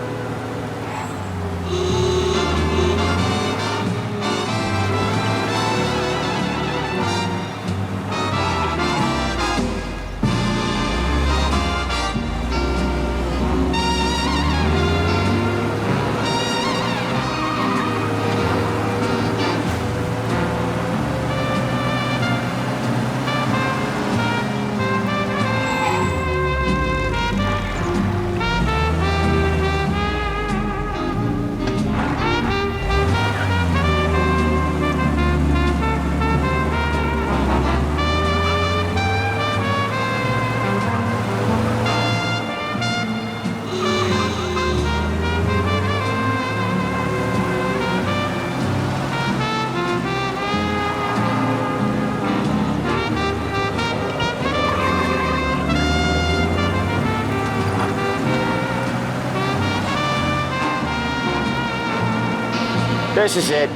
This is it.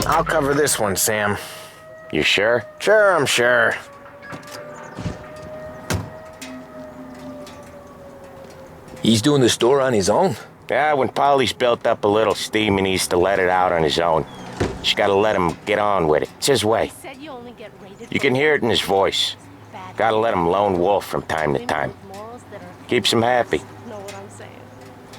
I'll cover this one, Sam. You sure? Sure, I'm sure. He's doing the store on his own? Yeah, when Polly's built up a little steam, he needs to let it out on his own. Just gotta let him get on with it. It's his way. You can hear it in his voice. Gotta let him lone wolf from time to time. Keeps him happy. Know what I'm saying?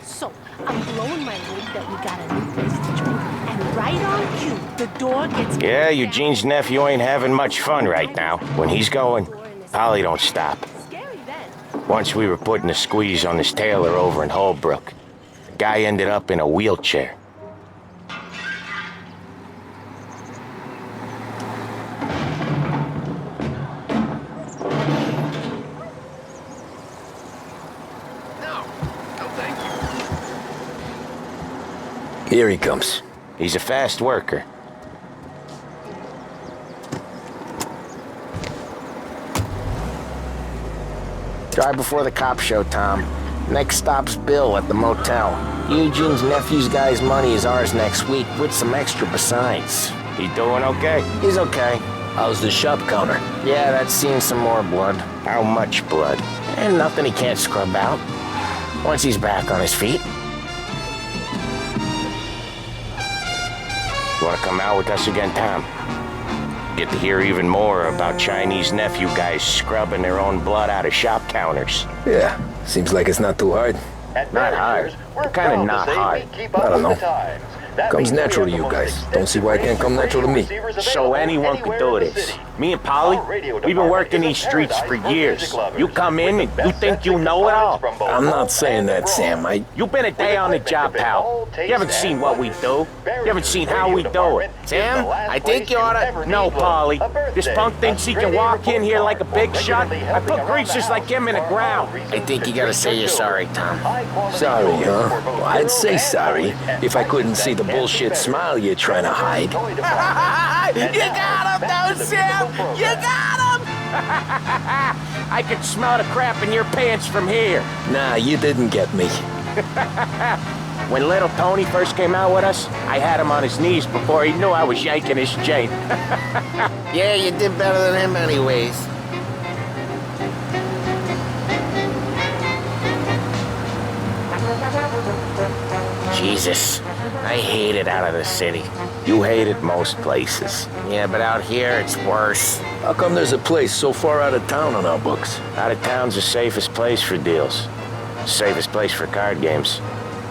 So, I'm blowing my lid that we got a new place to drink, and right on cue, the door gets... Yeah, Eugene's nephew ain't having much fun right now. When he's going, Polly don't stop. Once we were putting a squeeze on this tailor over in Holbrook. The guy ended up in a wheelchair. Here he comes. He's a fast worker. Drive before the cops show, Tom. Next stop's Bill at the motel. Eugene's nephew's guy's money is ours next week, with some extra besides. He doing okay? He's okay. How's the shop counter? Yeah, that's seen some more blood. How much blood? And nothing he can't scrub out. Once he's back on his feet. You want to come out with us again, Tom? Get to hear even more about Chinese nephew guys scrubbing their own blood out of shop counters. Yeah, seems like it's not too hard. Not hard. Kind of not hard. I don't know. Comes natural to you guys. Don't see why it can't come natural to me. So anyone could do this. Me and Polly, we've been working these streets for years. You come in and you think you know it all. I'm not saying that, Sam. You've been a day on the job, pal. You haven't seen what we do. You haven't seen how we do it. Sam, I think you oughta... No, Polly. This punk thinks he can walk in here like a big shot. I put greasers like him in the ground. I think you gotta say you're sorry, Tom. Sorry, huh? Well, I'd say sorry if I couldn't see the bullshit smile you're trying to hide. You got him, though, Sam! You got him! I could smell the crap in your pants from here. Nah, you didn't get me. When little Tony first came out with us, I had him on his knees before he knew I was yanking his chain. Yeah, you did better than him anyways. Jesus, I hate it out of the city. You hate it most places. Yeah, but out here, it's worse. How come there's a place so far out of town on our books? Out of town's the safest place for deals. The safest place for card games.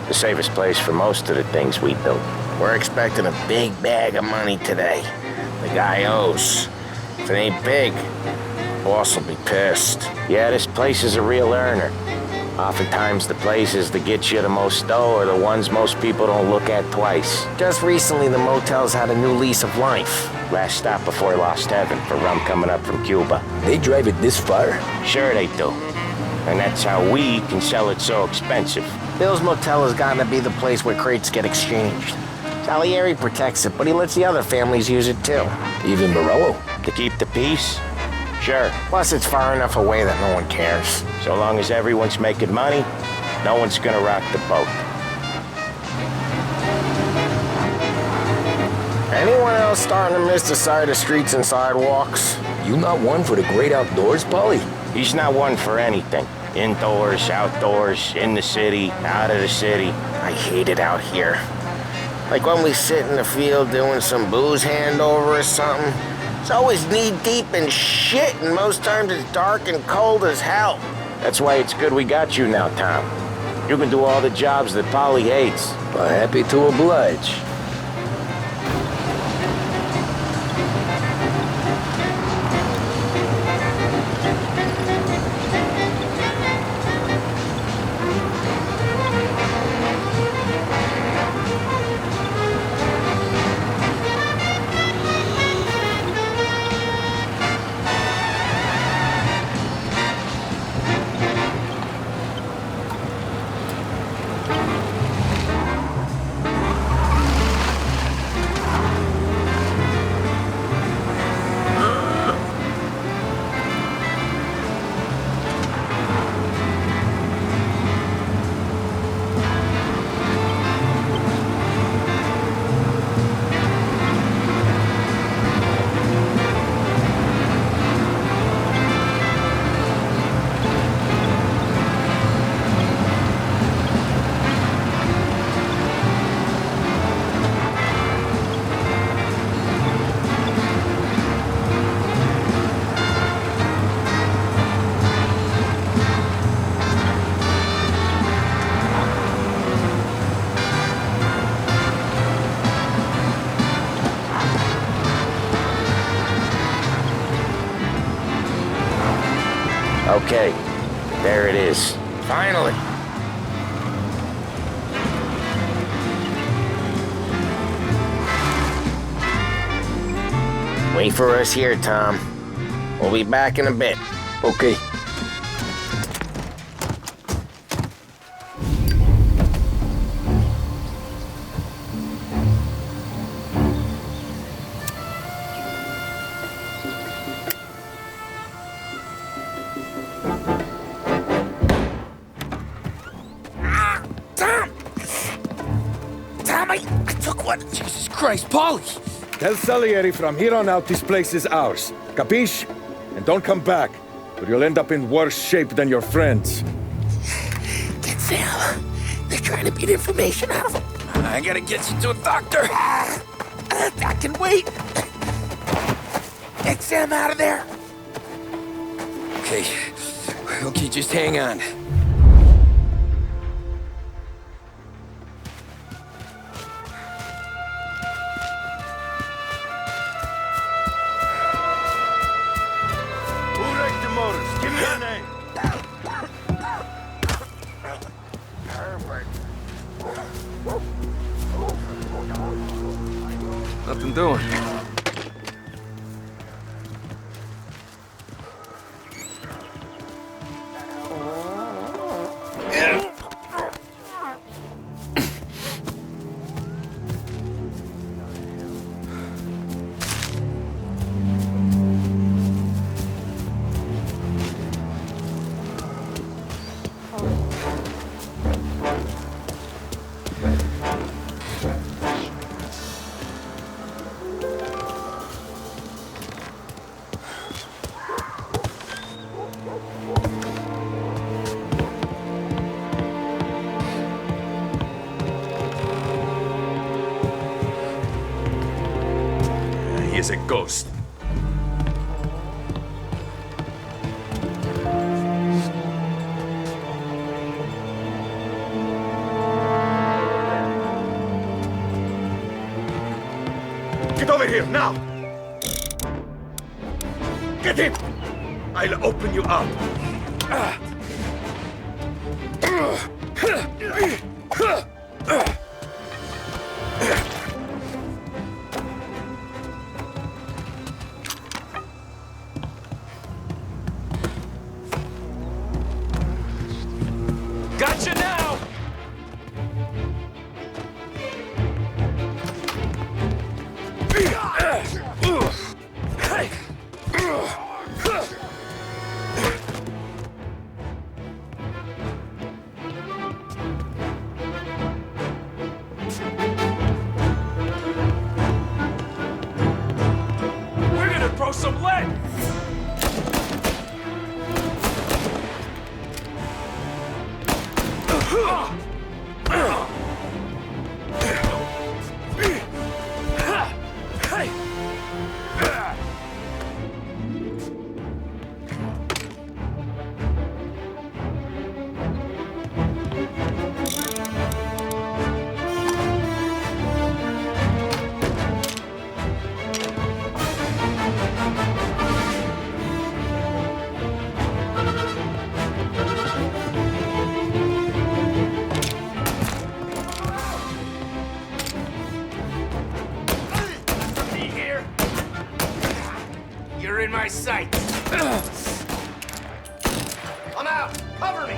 The safest place for most of the things we do. We're expecting a big bag of money today. The guy owes. If it ain't big, boss will be pissed. Yeah, this place is a real earner. Oftentimes the places that get you the most dough are the ones most people don't look at twice. Just recently, the motel's had a new lease of life. Last stop before Lost Heaven for rum coming up from Cuba. They drive it this far? Sure they do. And that's how we can sell it so expensive. Bill's Motel has gotten to be the place where crates get exchanged. Salieri protects it, but he lets the other families use it too. Even Morello? To keep the peace? Sure. Plus, it's far enough away that no one cares. So long as everyone's making money, no one's gonna rock the boat. Anyone else starting to miss the sight of streets and sidewalks? You not one for the great outdoors, Polly? He's not one for anything. Indoors, outdoors, in the city, out of the city. I hate it out here. Like when we sit in the field doing some booze handover or something. It's always knee-deep in shit, and most times it's dark and cold as hell. That's why it's good we got you now, Tom. You can do all the jobs that Polly hates. Well, happy to oblige. Okay, there it is. Finally. Wait for us here, Tom. We'll be back in a bit. Okay. Jesus Christ, Polly! Tell Salieri from here on out this place is ours. Capiche? And don't come back, or you'll end up in worse shape than your friends. Get Sam. They're trying to beat information out of him. I gotta get you to a doctor. I can wait. Get Sam out of there. Okay, just hang on. Nothing doing. He's a ghost. Get over here, now! Get him! I'll open you up. Gotcha now! We're gonna throw some lead! You're in my sight. I'm out. Cover me.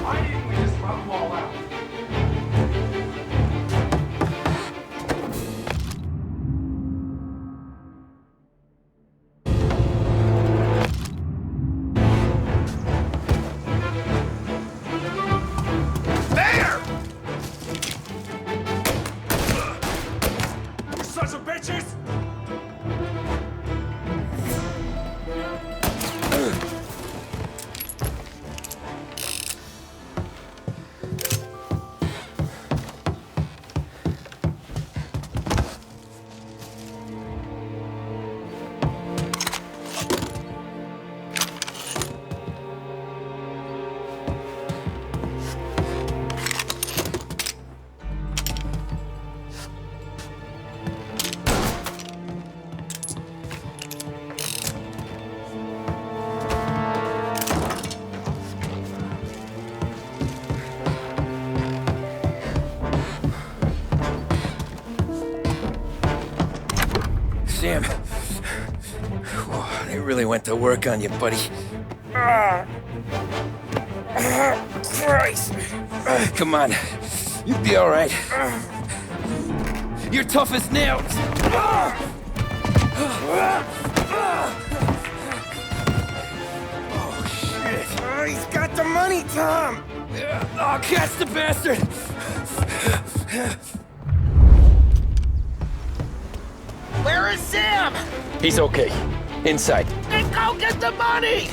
Why didn't we just run them all out? Sons of bitches! Sam. They really went to work on you, buddy. Christ. Come on. You'll be all right. You're tough as nails. Oh, shit. He's got the money, Tom. Oh, catch the bastard. Where is Sam? He's okay. Inside. Then go get the money!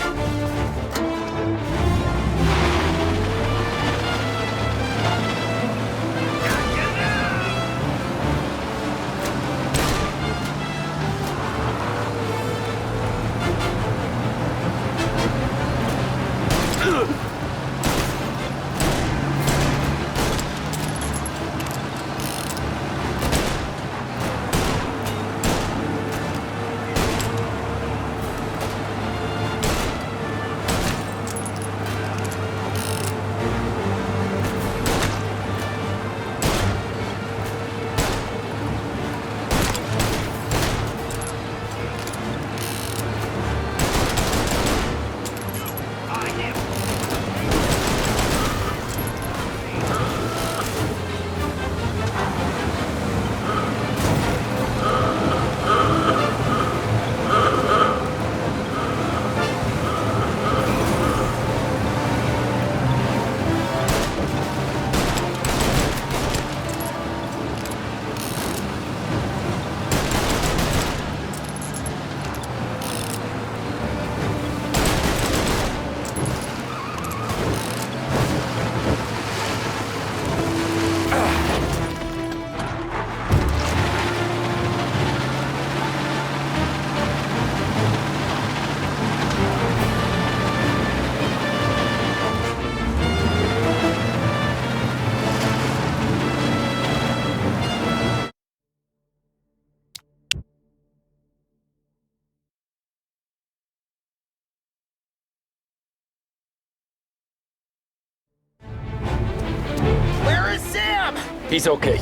He's okay.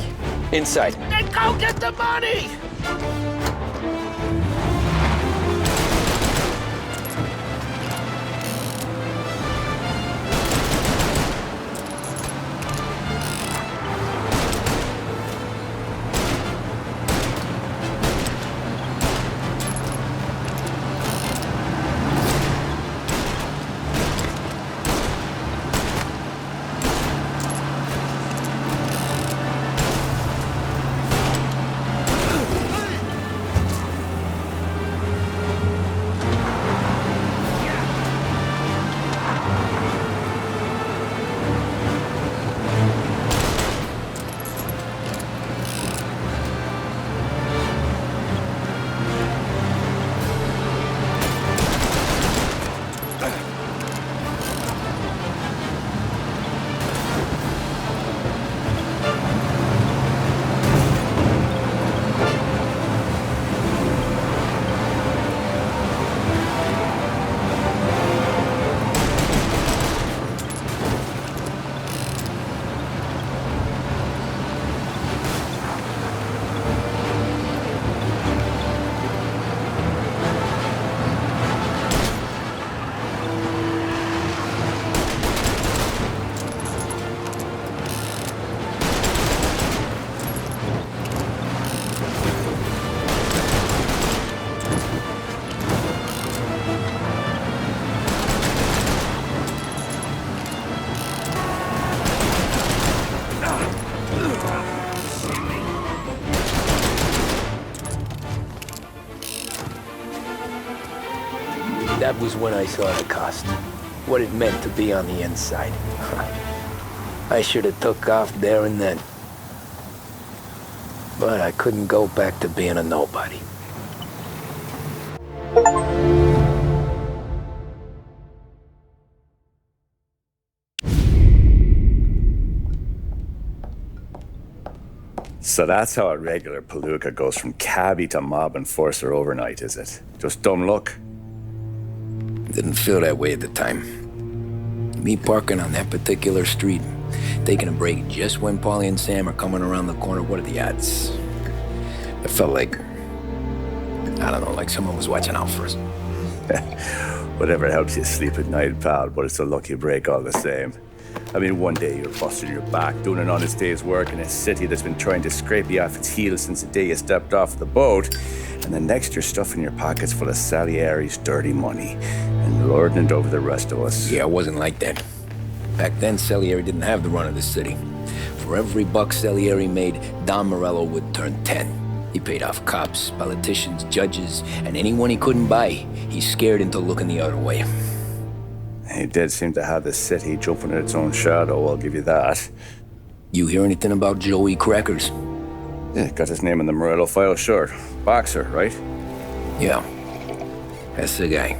Inside. Then go get the money! That was when I saw the cost. What it meant to be on the inside. I should have took off there and then. But I couldn't go back to being a nobody. So that's how a regular palooka goes from cabbie to mob enforcer overnight, is it? Just dumb luck? Didn't feel that way at the time. Me parking on that particular street, taking a break just when Paulie and Sam are coming around the corner, what are the odds? It felt like, I don't know, like someone was watching out for us. Whatever helps you sleep at night, pal, but it's a lucky break all the same. I mean, one day you're busting your back, doing an honest day's work in a city that's been trying to scrape you off its heels since the day you stepped off the boat, and the next you're stuffing your pockets full of Salieri's dirty money and lording it over the rest of us. Yeah, it wasn't like that. Back then, Salieri didn't have the run of the city. For every buck Salieri made, Don Morello would turn 10. He paid off cops, politicians, judges, and anyone he couldn't buy, he scared into looking the other way. He did seem to have the city jumping at its own shadow, I'll give you that. You hear anything about Joey Crackers? Yeah, got his name in the Morello file, sure. Boxer, right? Yeah, that's the guy.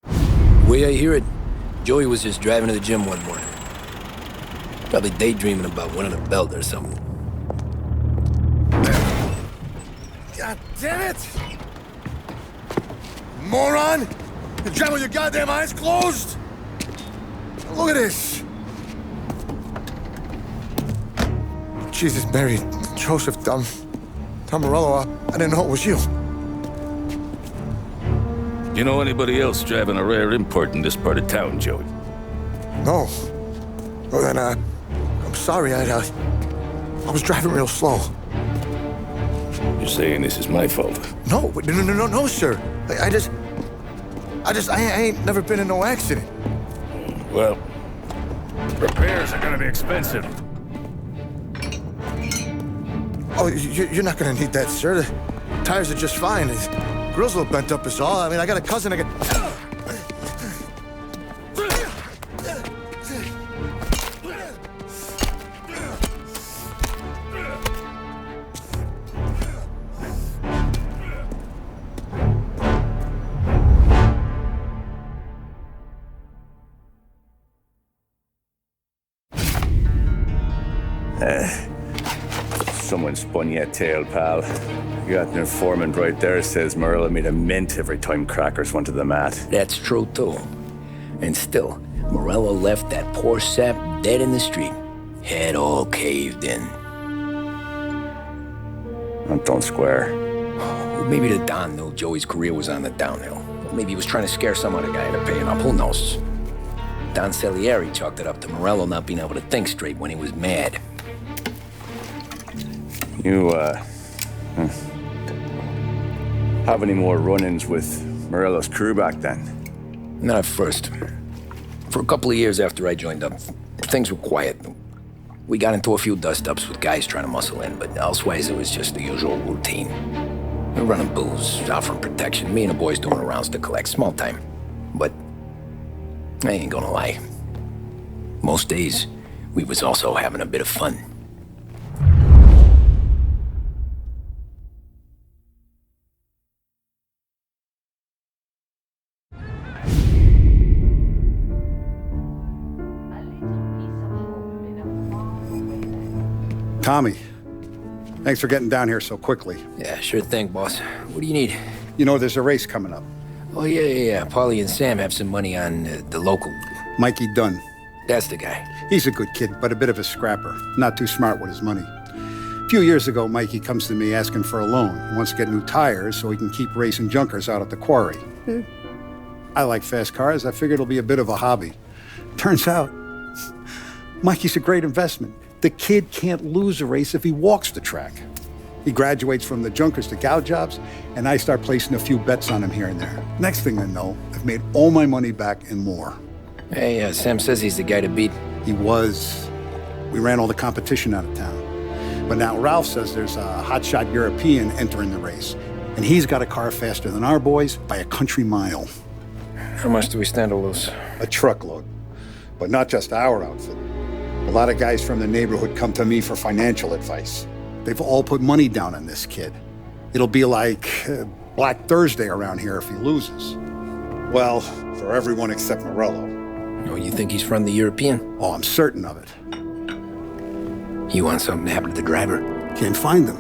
The way I hear it, Joey was just driving to the gym one morning. Probably daydreaming about winning a belt or something. God damn it! Moron! You drive with your goddamn eyes closed? Look at this! Jesus, Mary, Joseph, Tom Morello, I didn't know it was you. You know anybody else driving a rare import in this part of town, Joey? No. Well then, I'm sorry, I was driving real slow. You're saying this is my fault? No, sir. I ain't never been in no accident. Well, repairs are gonna be expensive. Oh, you're not gonna need that, sir. The tires are just fine. His grill's a little bent up is all. I mean, I got a cousin I can... Someone spun you a tail, pal. You got an informant right there says Morello made a mint every time crackers went to the mat. That's true, too. And still, Morello left that poor sap dead in the street. Head all caved in. That don't square. Well, maybe the Don knew Joey's career was on the downhill. Or maybe he was trying to scare some other guy into paying up. Who knows? Don Salieri chalked it up to Morello not being able to think straight when he was mad. You, have any more run-ins with Morello's crew back then? Not at first. For a couple of years after I joined up, things were quiet. We got into a few dust-ups with guys trying to muscle in, but elsewise it was just the usual routine. We were running booze, offering protection, me and the boys doing rounds to collect, small time. But I ain't gonna lie. Most days, we was also having a bit of fun. Tommy, thanks for getting down here so quickly. Yeah, sure thing, boss. What do you need? You know, there's a race coming up. Oh, yeah. Paulie and Sam have some money on the local. Mikey Dunn. That's the guy. He's a good kid, but a bit of a scrapper. Not too smart with his money. A few years ago, Mikey comes to me asking for a loan. He wants to get new tires so he can keep racing junkers out at the quarry. I like fast cars. I figured it'll be a bit of a hobby. Turns out, Mikey's a great investment. The kid can't lose a race if he walks the track. He graduates from the junkers to gal jobs, and I start placing a few bets on him here and there. Next thing I know, I've made all my money back and more. Hey, Sam says he's the guy to beat. He was. We ran all the competition out of town. But now Ralph says there's a hotshot European entering the race, and he's got a car faster than our boys by a country mile. How much do we stand to lose? A truckload. But not just our outfit. A lot of guys from the neighborhood come to me for financial advice. They've all put money down on this kid. It'll be like Black Thursday around here if he loses. Well, for everyone except Morello. Oh, you think he's from the European? Oh, I'm certain of it. You want something to happen to the driver? Can't find him.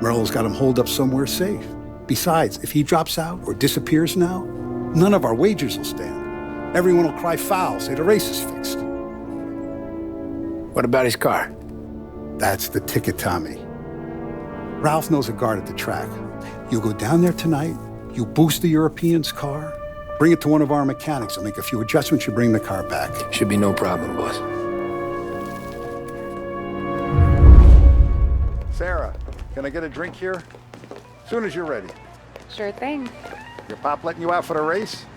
Morello's got him holed up somewhere safe. Besides, if he drops out or disappears now, none of our wagers will stand. Everyone will cry foul, say the race is fixed. What about his car? That's the ticket, Tommy. Ralph knows a guard at the track. You go down there tonight, you boost the European's car, bring it to one of our mechanics, and make a few adjustments, you bring the car back. Should be no problem, boss. Sarah, can I get a drink here? Soon as you're ready. Sure thing. Your pop letting you out for the race?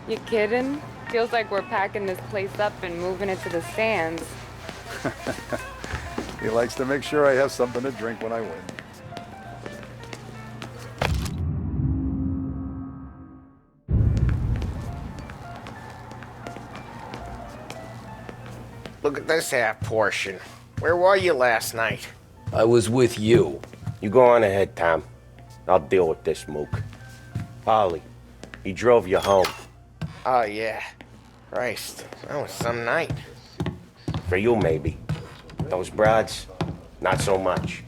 You kidding? Feels like we're packing this place up and moving it to the stands. He likes to make sure I have something to drink when I win. Look at this half portion. Where were you last night? I was with you. You go on ahead, Tom. I'll deal with this mook. Polly, he drove you home. Oh, yeah. Christ, that was some night. For you, maybe. Those broads, not so much.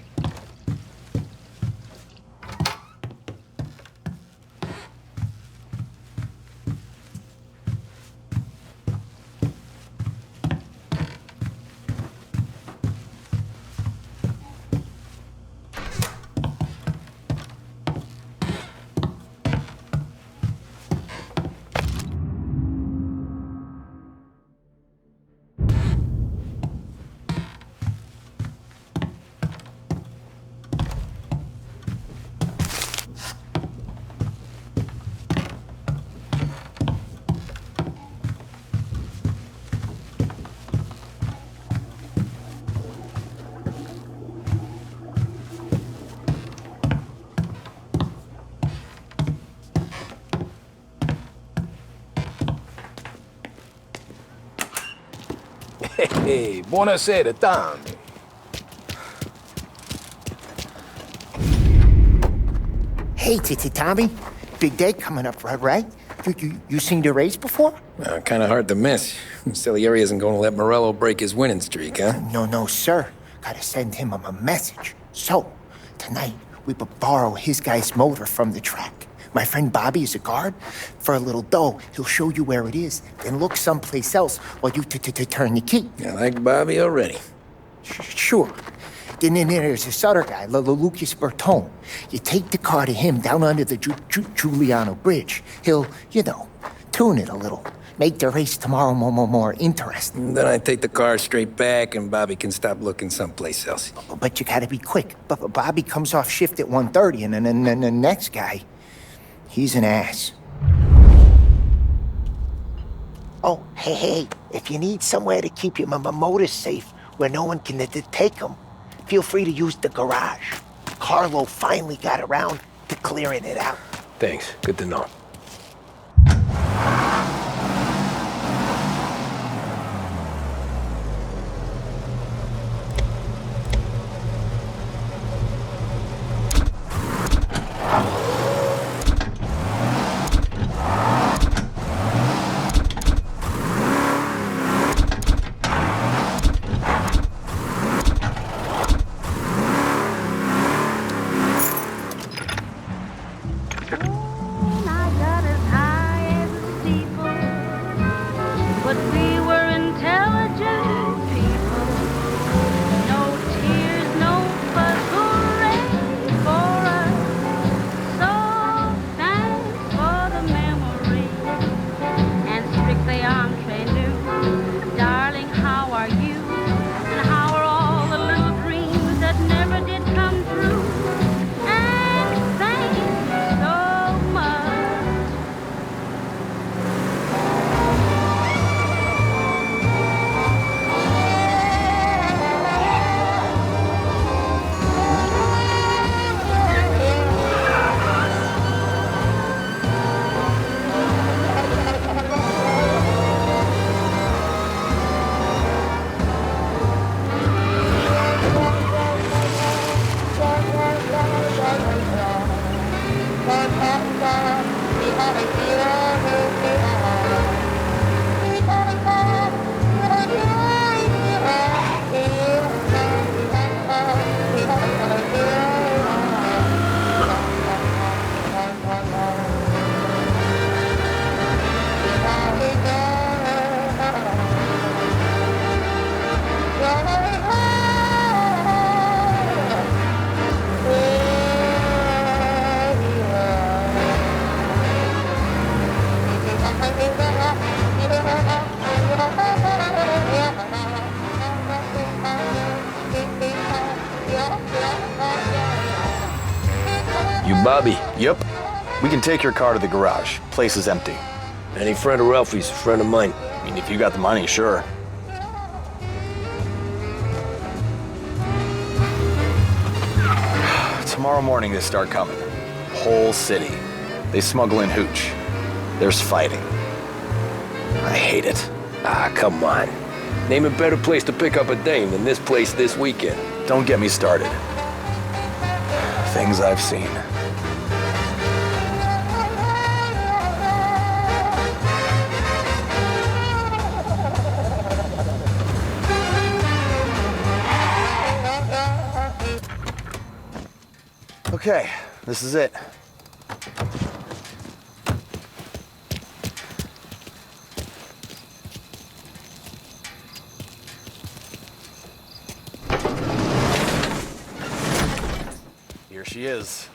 Hey, buonasera, Tommy. Hey, Tommy. Big day coming up, right? You seen the race before? Kind of hard to miss. Salieri isn't going to let Morello break his winning streak, huh? No, sir. Gotta send him a message. So, tonight, We borrow his guy's motor from the track. My friend Bobby is a guard. For a little dough, he'll show you where it is, then look someplace else while you turn the key. I like Bobby already. Sure. Then there's this other guy, Lucas Bertone. You take the car to him down under the Giuliano Bridge. He'll, tune it a little. Make the race tomorrow more interesting. Then I take the car straight back and Bobby can stop looking someplace else. But you gotta be quick. Bobby comes off shift at 1:30, and then the next guy, he's an ass. Oh, hey, if you need somewhere to keep your motor safe where no one can take them, feel free to use the garage. Carlo finally got around to clearing it out. Thanks. Good to know. Bobby. Yep. We can take your car to the garage. Place is empty. Any friend of Ralphie's, a friend of mine. I mean, if you got the money, sure. Tomorrow morning they start coming. Whole city. They smuggle in hooch. There's fighting. I hate it. Ah, come on. Name a better place to pick up a dame than this place this weekend. Don't get me started. Things I've seen. Okay, this is it. Here she is.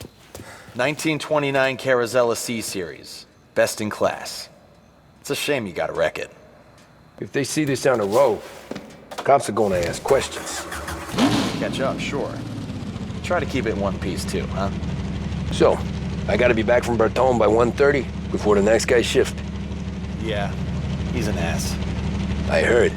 1929 Carazella C Series. Best in class. It's a shame you gotta wreck it. If they see this on the road, cops are gonna ask questions. Catch up, sure. Try to keep it in one piece too, huh? So, I gotta be back from Bertone by 1:30 before the next guy's shift. Yeah, he's an ass. I heard.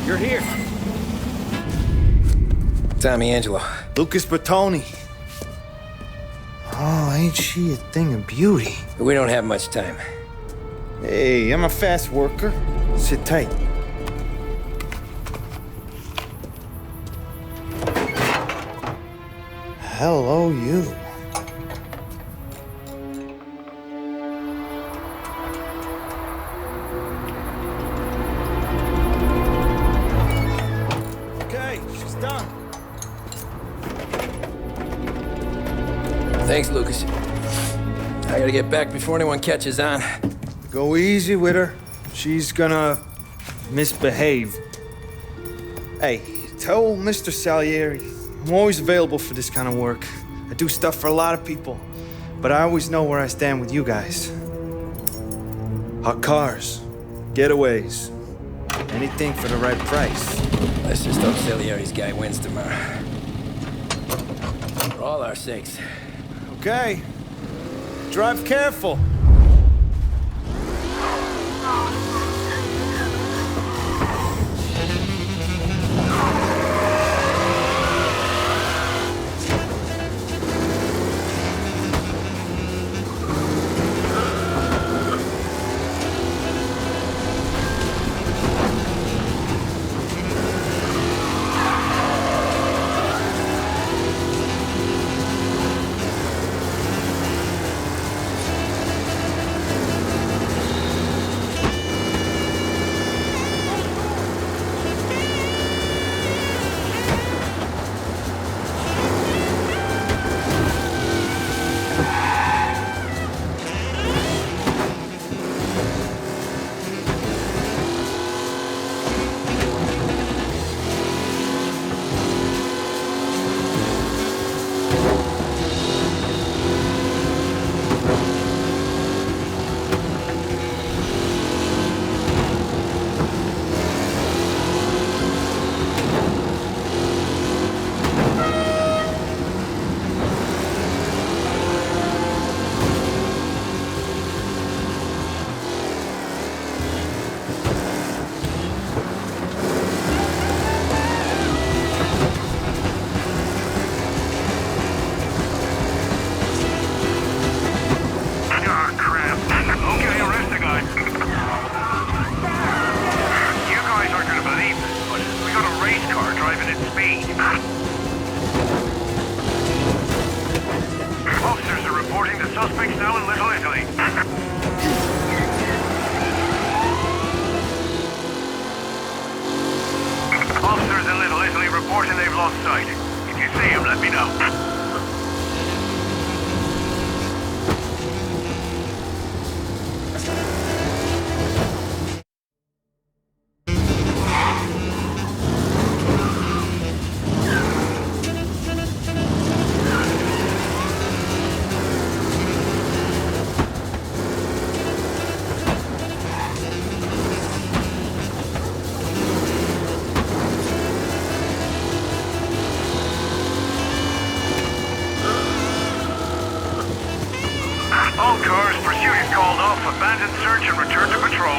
You're here. Tommy Angelo. Lucas Bertoni. Oh, ain't she a thing of beauty? We don't have much time. Hey, I'm a fast worker. Sit tight. Hello, you. Okay, she's done. Thanks, Lucas. I gotta get back before anyone catches on. Go easy with her. She's gonna misbehave. Hey, tell Mr. Salieri I'm always available for this kind of work. I do stuff for a lot of people, but I always know where I stand with you guys. Hot cars, getaways, anything for the right price. Let's just hope Salieri's guy wins tomorrow. For all our sakes. Okay. Drive careful. abandon search and return to patrols.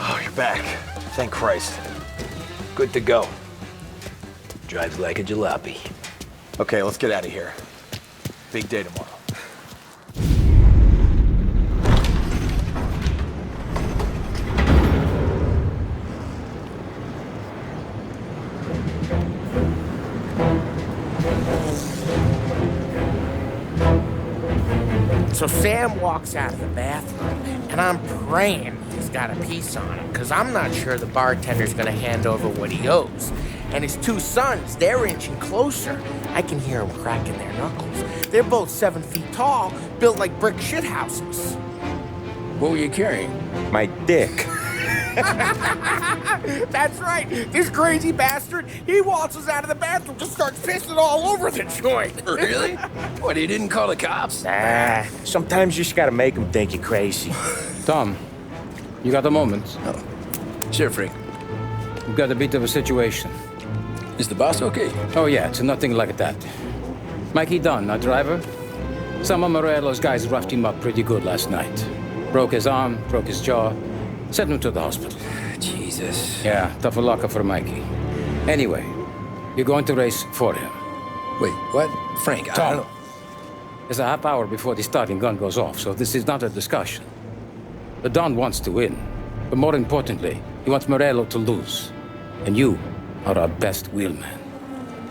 Oh, you're back. Thank Christ. Good to go. Drives like a jalopy. Okay, let's get out of here. Big day tomorrow. So Sam walks out of the bathroom, and I'm praying he's got a piece on him, because I'm not sure the bartender's gonna hand over what he owes. And his two sons, they're inching closer. I can hear them cracking their knuckles. They're both 7 feet tall, built like brick shithouses. What were you carrying? My dick. That's right. This crazy bastard, he waltzes out of the bathroom, just starts pissing all over the joint. Really? What, he didn't call the cops? Nah, sometimes you just gotta make them think you're crazy. Tom, you got a moment? Oh. Sure, Frank. We've got a bit of a situation. Is the boss okay? Oh yeah, it's nothing like that. Mikey Dunn, our driver. Some of Morello's guys roughed him up pretty good last night. Broke his arm, broke his jaw. Sent him to the hospital. Jesus. Yeah, tough luck for Mikey. Anyway, you're going to race for him. Wait, what? Frank, I don't know. There's a half hour before the starting gun goes off, so this is not a discussion. The Don wants to win, but more importantly, he wants Morello to lose. And you are our best wheelman.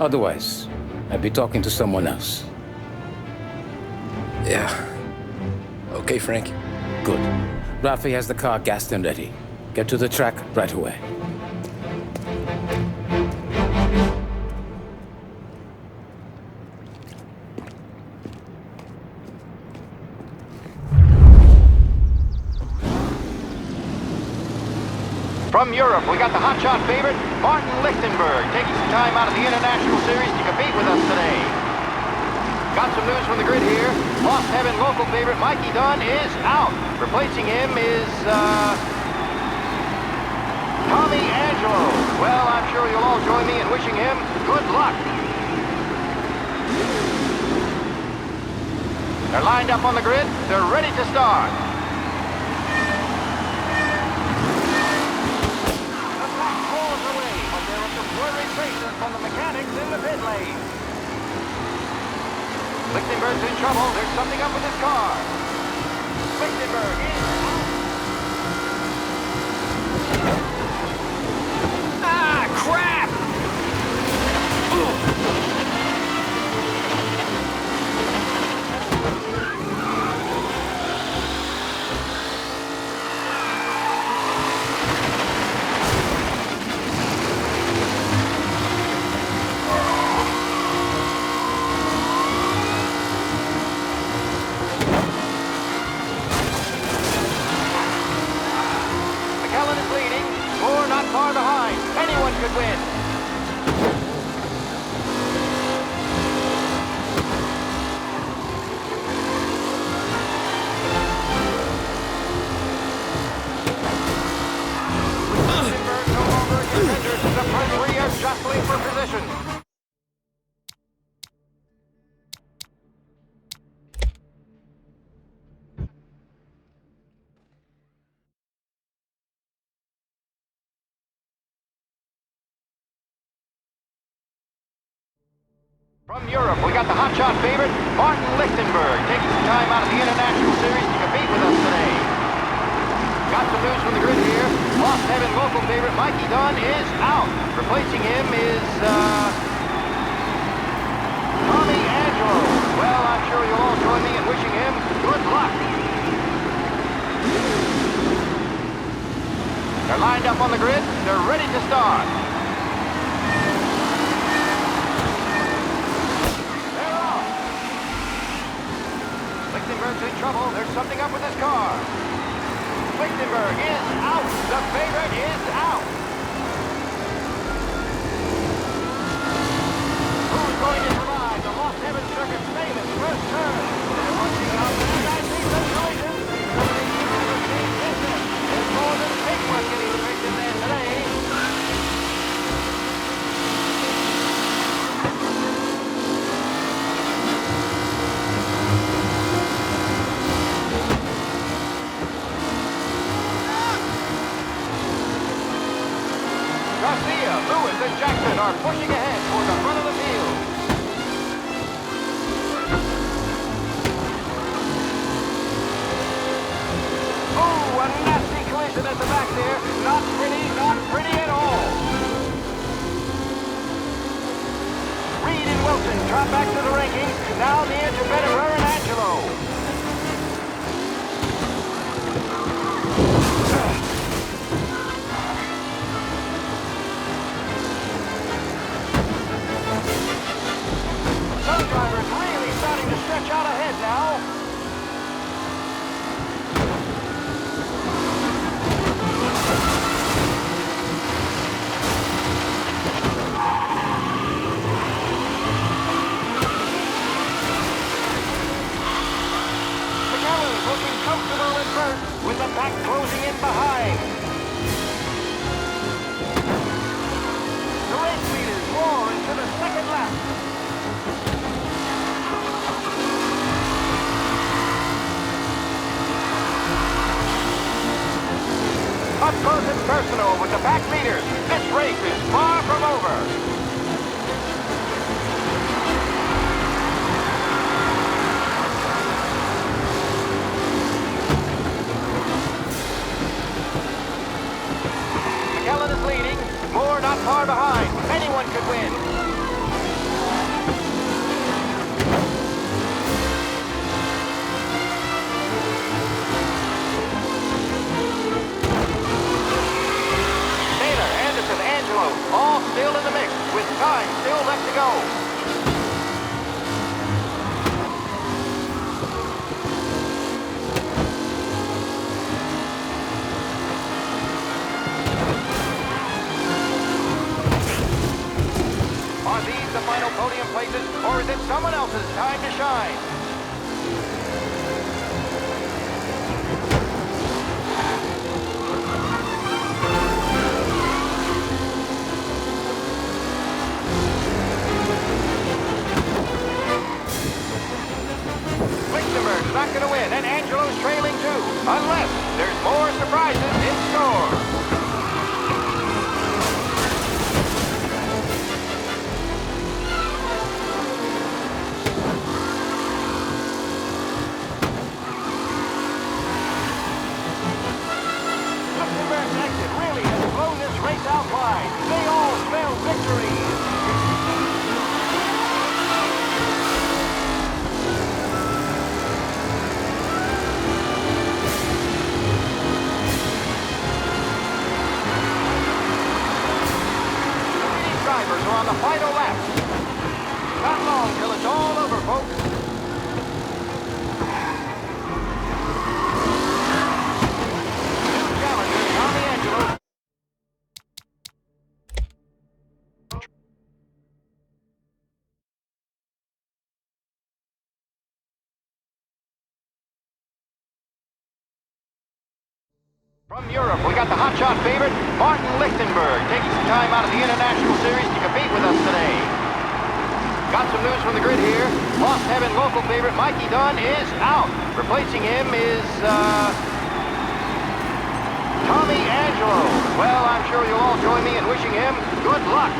Otherwise, I'd be talking to someone else. Yeah. Okay, Frank. Good. Rafi has the car gassed and ready. Get to the track right away. From Europe, we got the hotshot favorite, Martin Lichtenberg, taking some time out of the International Series to compete with us today. Got some news from the grid here. Lost Heaven local favorite Mikey Dunn is out. Replacing him is, Tommy Angelo. Well, I'm sure you'll all join me in wishing him good luck. They're lined up on the grid. They're ready to start. The track rolls away, but there are some worried faces from the mechanics in the pit lane. Lichtenberg's in trouble. There's something up with his car. Lichtenberg is out. Ah, crap! Far behind. Anyone could win. Lichtenberg no longer contenders. The front three are jostling for position. From Europe, we got the hotshot favorite, Martin Lichtenberg, taking some time out of the International Series to compete with us today. Got some news from the grid here. Lost Heaven local favorite Mikey Dunn is out. Replacing him is, Tommy Angelo. Well, I'm sure you'll all join me in wishing him good luck. They're lined up on the grid. They're ready to start. and Jackson are pushing ahead toward the front of the field. Oh, a nasty collision at the back there. Not pretty at all. Reed and Wilson drop back to the rankings. Now near to Betterer and Angelo. Some drivers really starting to stretch out ahead now. Comfortable at first, with the pack closing in behind. The race leaders roar into the second lap. Up close and personal with the pack leaders. This race is far from over. Leading, Moore not far behind. Anyone could win. Taylor, Anderson, Angelo, all still in the mix, with time still left to go. Are these the final podium places, or is it someone else's time to shine? Lichtenberg's not going to win, and Angelo's trailing too, unless there's more surprises in store. Outline. They all spell victory. These drivers are on the final lap. Not long till it's all over, folks. New challenger, Tommy Angelo. From Europe, we got the hotshot favorite, Martin Lichtenberg, taking some time out of the International Series to compete with us today. Got some news from the grid here. Lost Heaven local favorite Mikey Dunn is out. Replacing him is, Tommy Angelo. Well, I'm sure you'll all join me in wishing him good luck.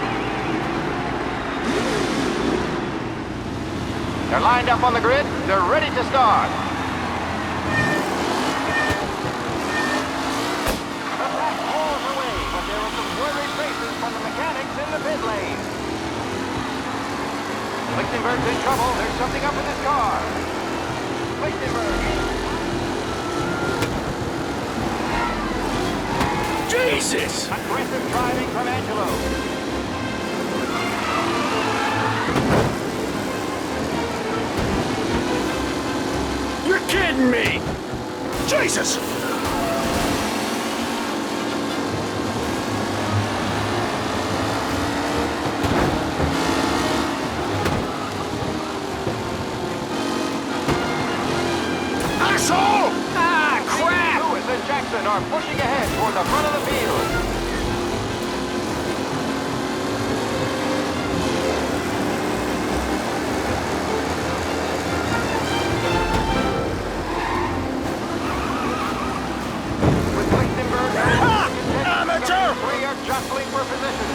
They're lined up on the grid. They're ready to start. From the mechanics in the pit lane. Lichtenberg's in trouble. There's something up with his car. Lichtenberg. Jesus! Aggressive driving from Angelo. You're kidding me! Jesus! Jackson are pushing ahead toward the front of the field. With Lichtenberg, amateur! Three are jostling for position.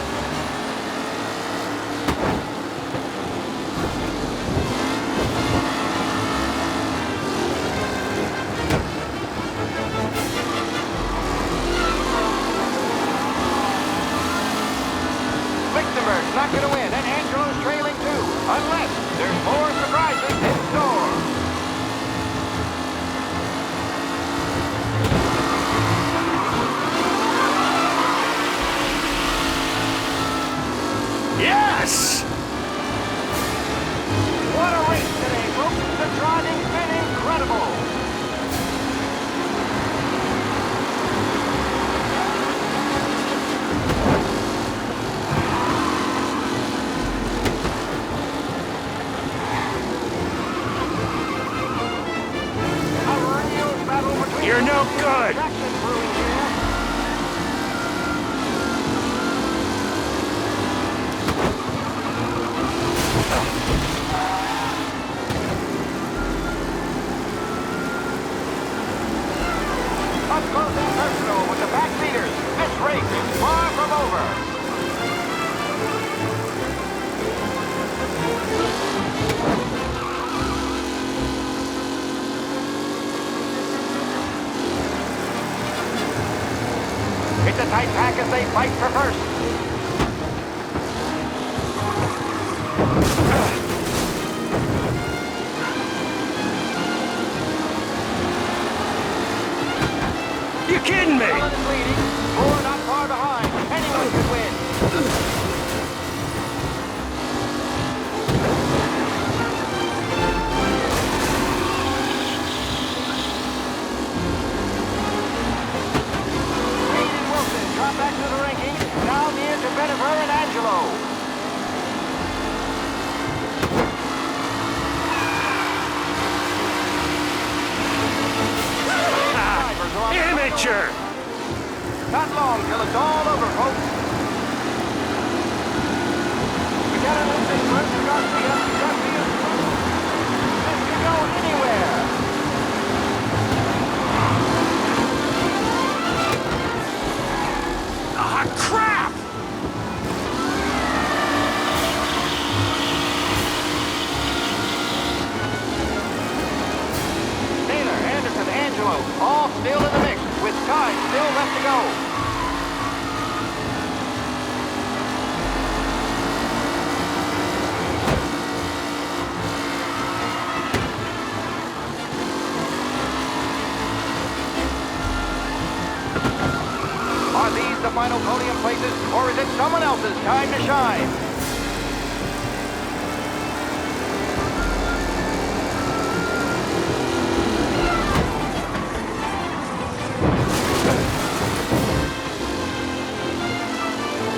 not going to win, and Angelo's trailing too, unless there's more surprises in store. Yes! What a race today, folks. The driving's been incredible. You're no good! Up close and personal with the backseaters. This race is far from over. It's a tight pack as they fight for first. You kidding me? Cullen is leading. Moore not far behind. Anyone could win. Reed and Wilson drop back to the rankings. Now near to Benifer and Angelo. Amateur! Not long till it's all over, folks. We got an instant first to Garcia. This could go anywhere. Ah, crap! Taylor, Anderson, Angelo, all still in the mix, with time still left to go. Are these the final podium places, or is it someone else's time to shine?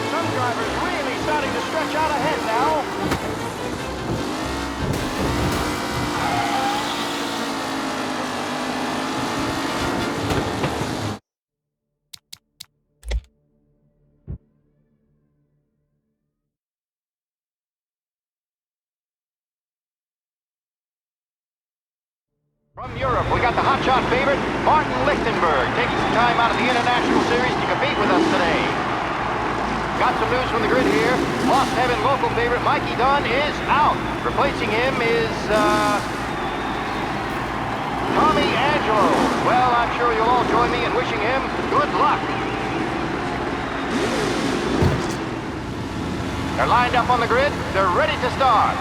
Some drivers really starting to stretch out ahead now. From Europe, we got the hotshot favorite, Martin Lichtenberg, taking some time out of the International Series to compete with us today. Got some news from the grid here. Lost Heaven local favorite Mikey Dunn is out. Replacing him is, Tommy Angelo. Well, I'm sure you'll all join me in wishing him good luck. They're lined up on the grid. They're ready to start.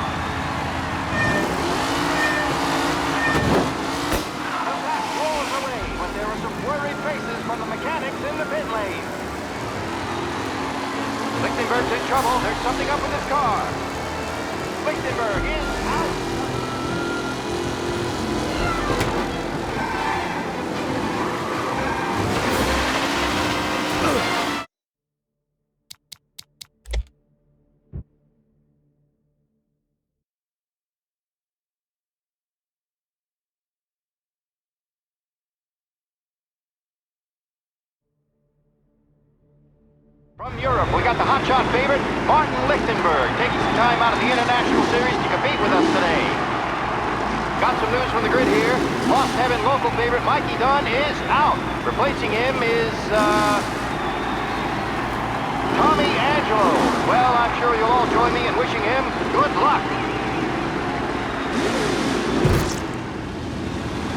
There are some worried faces from the mechanics in the pit lane. Lichtenberg's in trouble. There's something up with his car. Lichtenberg is out. From Europe, we got the hotshot favorite, Martin Lichtenberg, taking some time out of the International Series to compete with us today. Got some news from the grid here. Lost Heaven local favorite Mikey Dunn is out. Replacing him is, Tommy Angelo. Well, I'm sure you'll all join me in wishing him good luck.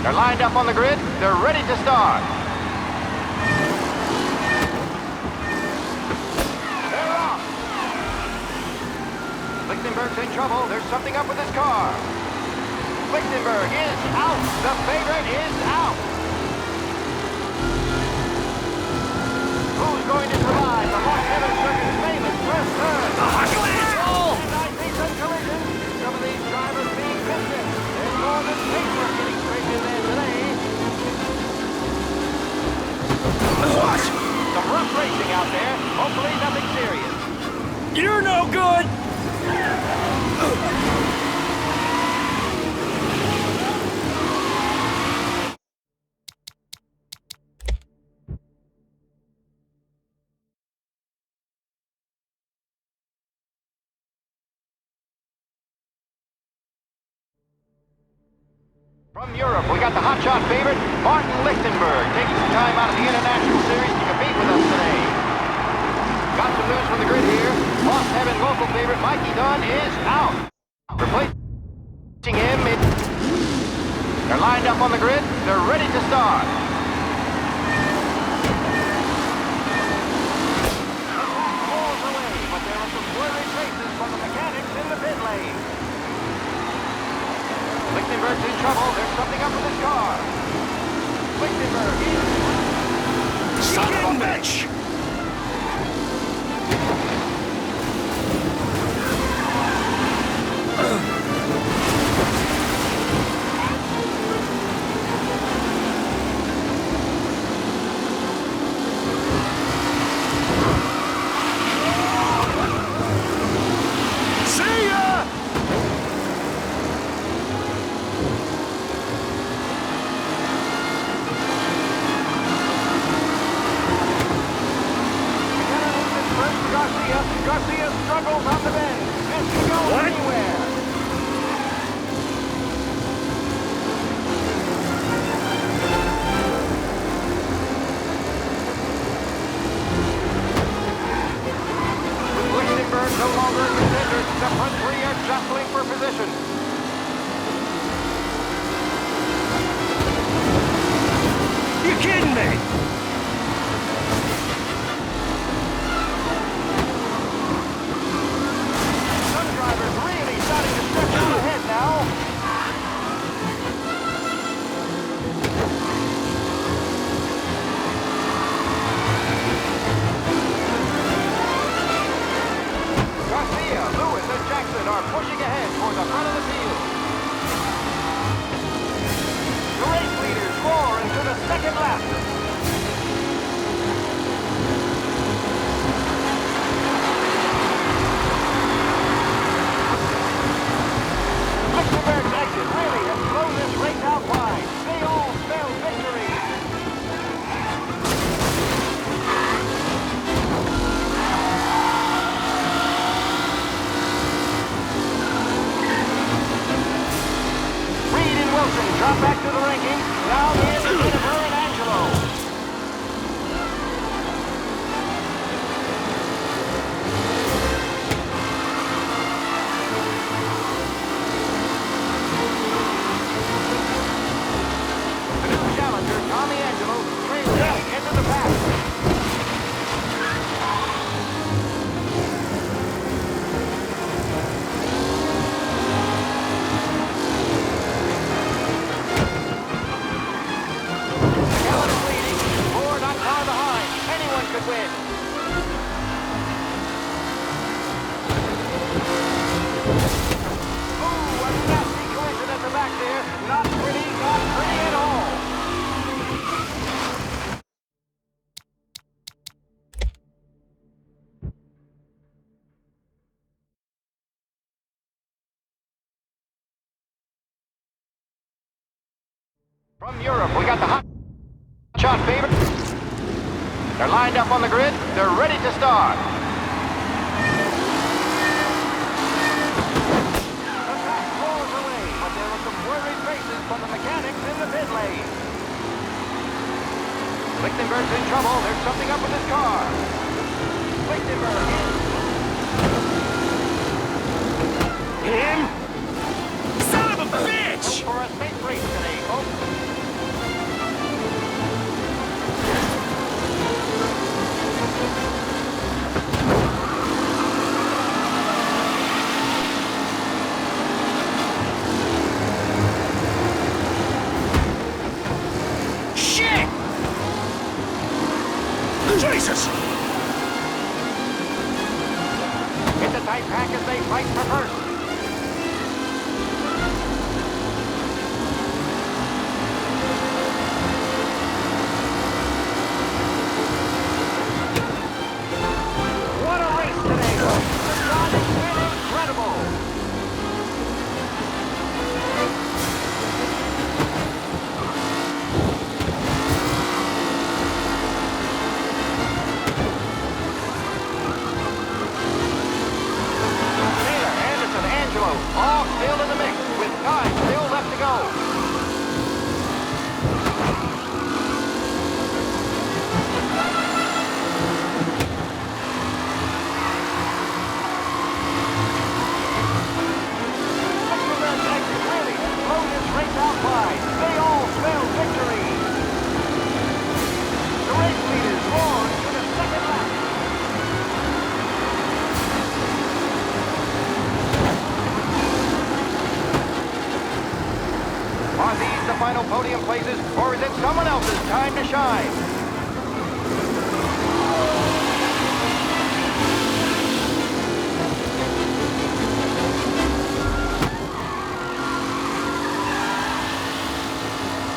They're lined up on the grid. They're ready to start. Lichtenberg's in trouble. There's something up with his car. Lichtenberg is out. The favorite is out. Who's going to survive the Lost Heaven Circuit's famous first turn? And I see some collisions. Some of these drivers being business. There's more than paper getting straight in there today. What? Some rough racing out there. Hopefully nothing serious. You're no good! From Europe, we got the hotshot favorite, Martin Lichtenberg, taking some time out of the International Series to compete with us today. Got some news from the grid here. Lost Heaven local favorite Mikey Dunn is out. Replacing him, they're lined up on the grid. They're ready to start. Falls away, but there are some blurry traces from the mechanics in the pit lane. Lichtenberg's in trouble. There's something up with his car. Lichtenberg is... Son of a bitch! See ya! Garcia struggles on the bend. This can go anywhere. With Lichtenberg no longer a contender, the front three are jostling for position. You kidding me? Are pushing ahead toward the front of the field. The race leaders roar into the second lap. Lichtenberg's exit really has blown this race out wide. They all spell victory. Wilson drop back to the rankings. Now here's Jennifer and Angelo. The new challenger, Tommy Angelo, trails back into the pack. Could win. Ooh, a nasty collision at the back there. Not pretty at all. From Europe, we got the hot shot favorite. They're lined up on the grid. They're ready to start. The track rolls away, but there are some worried faces from the mechanics in the pit lane. Lichtenberg's in trouble. There's something up with his car. Lichtenberg is... Him? Son of a bitch! For a safe race today, folks. fight for first. What a race today! The run has been incredible! All still in the mix, with time still left to go. Really blow this race out wide. They all spell victory. The race leaders roar to the second lap. Are these the final podium places, or is it someone else's time to shine?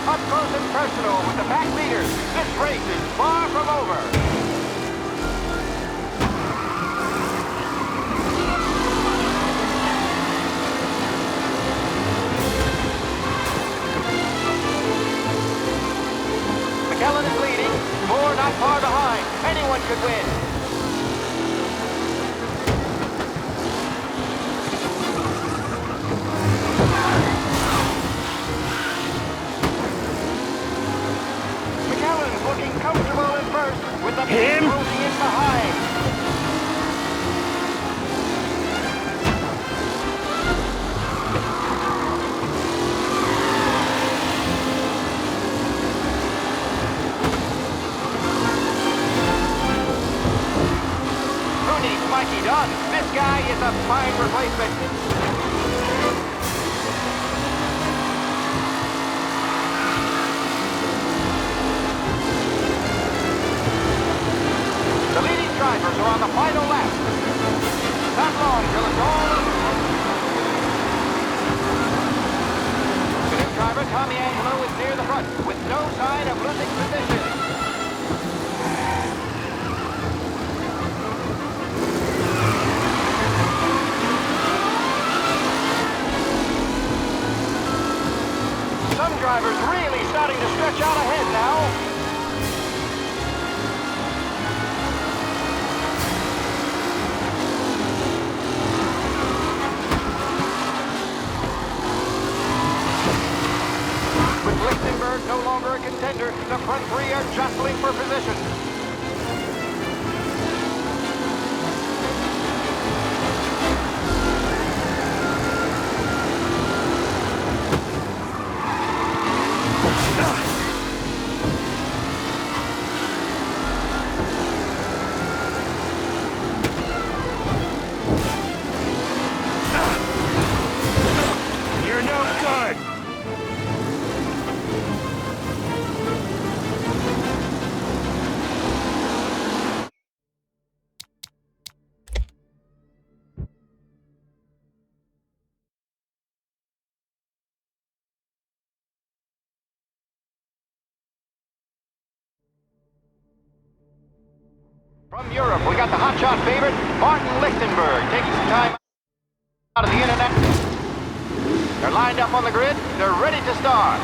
Up close and personal with the pack leaders, this race is far from over. Kellen is leading. Moore not far behind. Anyone could win. McKellen's looking comfortable in first, with the pace closing in behind. Mikey done. This guy is a fine replacement. The leading drivers are on the final lap. Not long till it's all over. The new driver, Tommy Angelo, is near the front with no sign of losing position. Some drivers really starting to stretch out ahead now. With Lichtenberg no longer a contender, the front three are jostling for position. You're no good! From Europe, we got the hotshot favorite, Martin Lichtenberg, taking some time out of the internet. They're lined up on the grid. They're ready to start.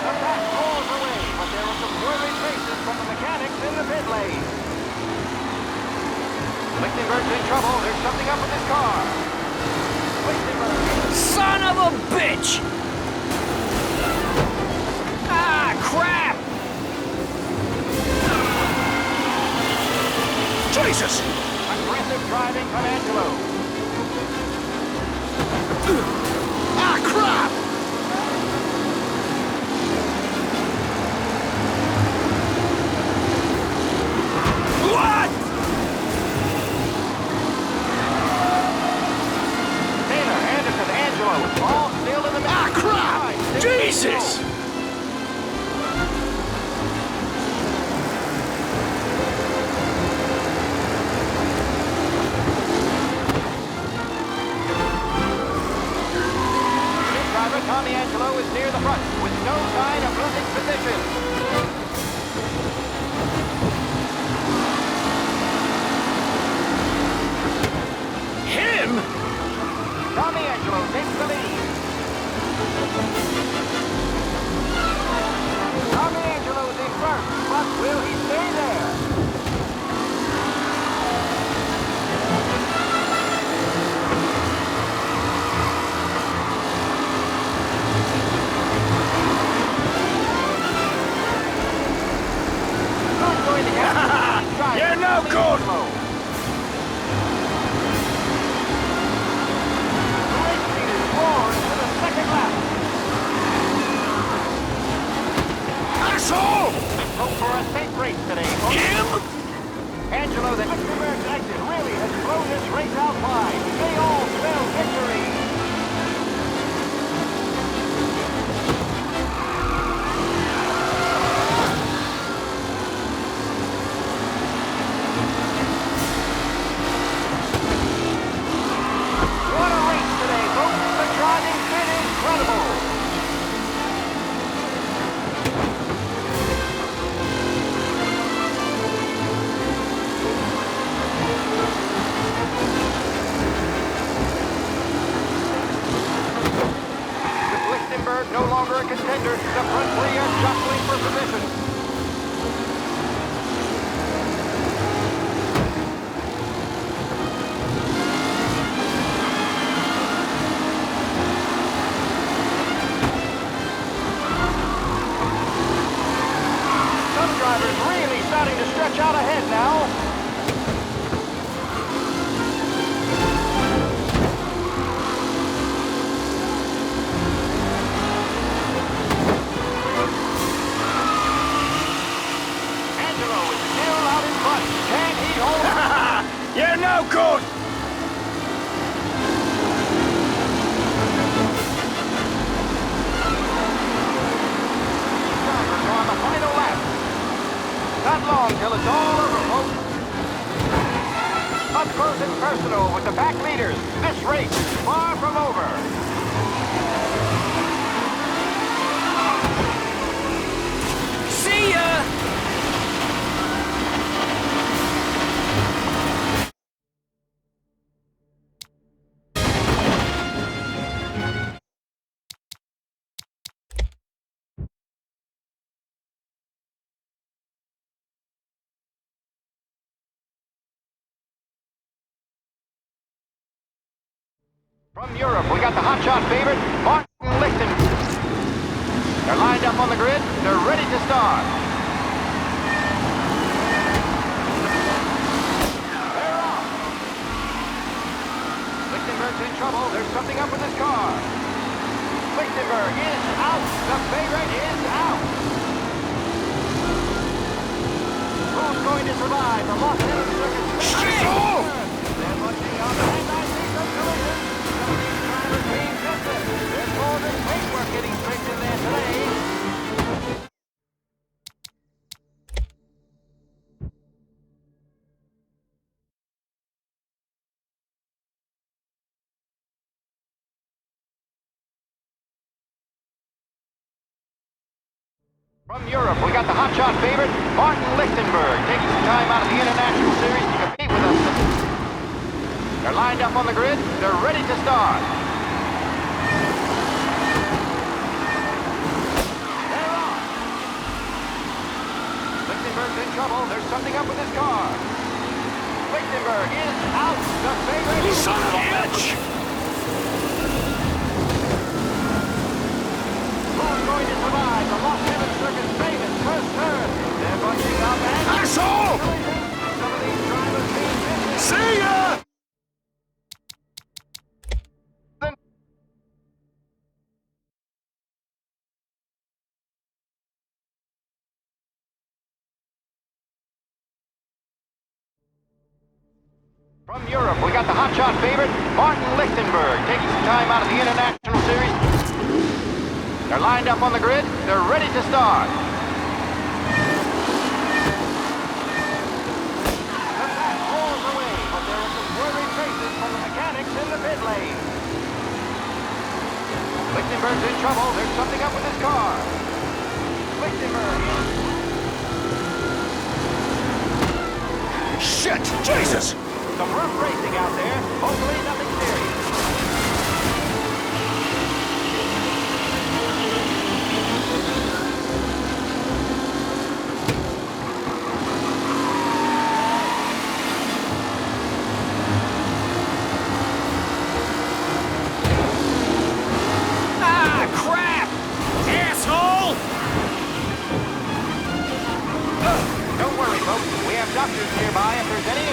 The pack rolls away, but there were some worried faces from the mechanics in the pit lane. Lichtenberg's in trouble. There's something up with his car. Lichtenberg. Son of a bitch! Ah, crap! Jesus! Aggressive driving from Angelo. Ah, crap! What? Taylor, Anderson, Angelo, all still in the middle. Ah, crap! Jesus! boatload. The race lead is roaring to the second lap. Asshole! Hope for a safe race today, folks. Angelo, the Lichtenberg's exit really has blown this race out wide. They all spell victory. What a race today, folks. The driving's been incredible. No longer a contender, the front three are jostling for position. Some drivers really starting to stretch out ahead now. You're no good! Drivers are on the final lap. Not long till it's all over, folks. Up close and personal with the pack leaders. This race is far from over. See ya! From Europe, we got the hotshot favorite, Martin Lichten. They're lined up on the grid. They're ready to start. They're off. Lichtenberg's in trouble. There's something up with his car. Lichtenberg is out. The favorite is out. Who's going to survive the Los Angeles Circuit? Shit! They're munching on the midnight piece of collision. There's more than paintwork getting straight in there today. From Europe, we got the hotshot favorite, Martin Lichtenberg, taking some time out of the International Series to compete with us. They're lined up on the grid. They're ready to start. Lichtenberg's in trouble. There's something up with his car. Lichtenberg is out. The favorite is Son of a bitch! Who's going to survive the Los Angeles Circuit's famous first turn? They're bunching up and... Asshole! Some of these drivers being busy. See ya! From Europe, we got the hotshot favorite, Martin Lichtenberg, taking some time out of the International Series. They're lined up on the grid. They're ready to start. The pack rolls away, but there are some worried faces from the mechanics in the pit lane. Lichtenberg's in trouble. There's something up with his car. Lichtenberg is... Shit! Jesus! Some rough racing out there. Hopefully nothing serious. Ah, crap! Asshole! Don't worry, folks. We have doctors nearby if there's any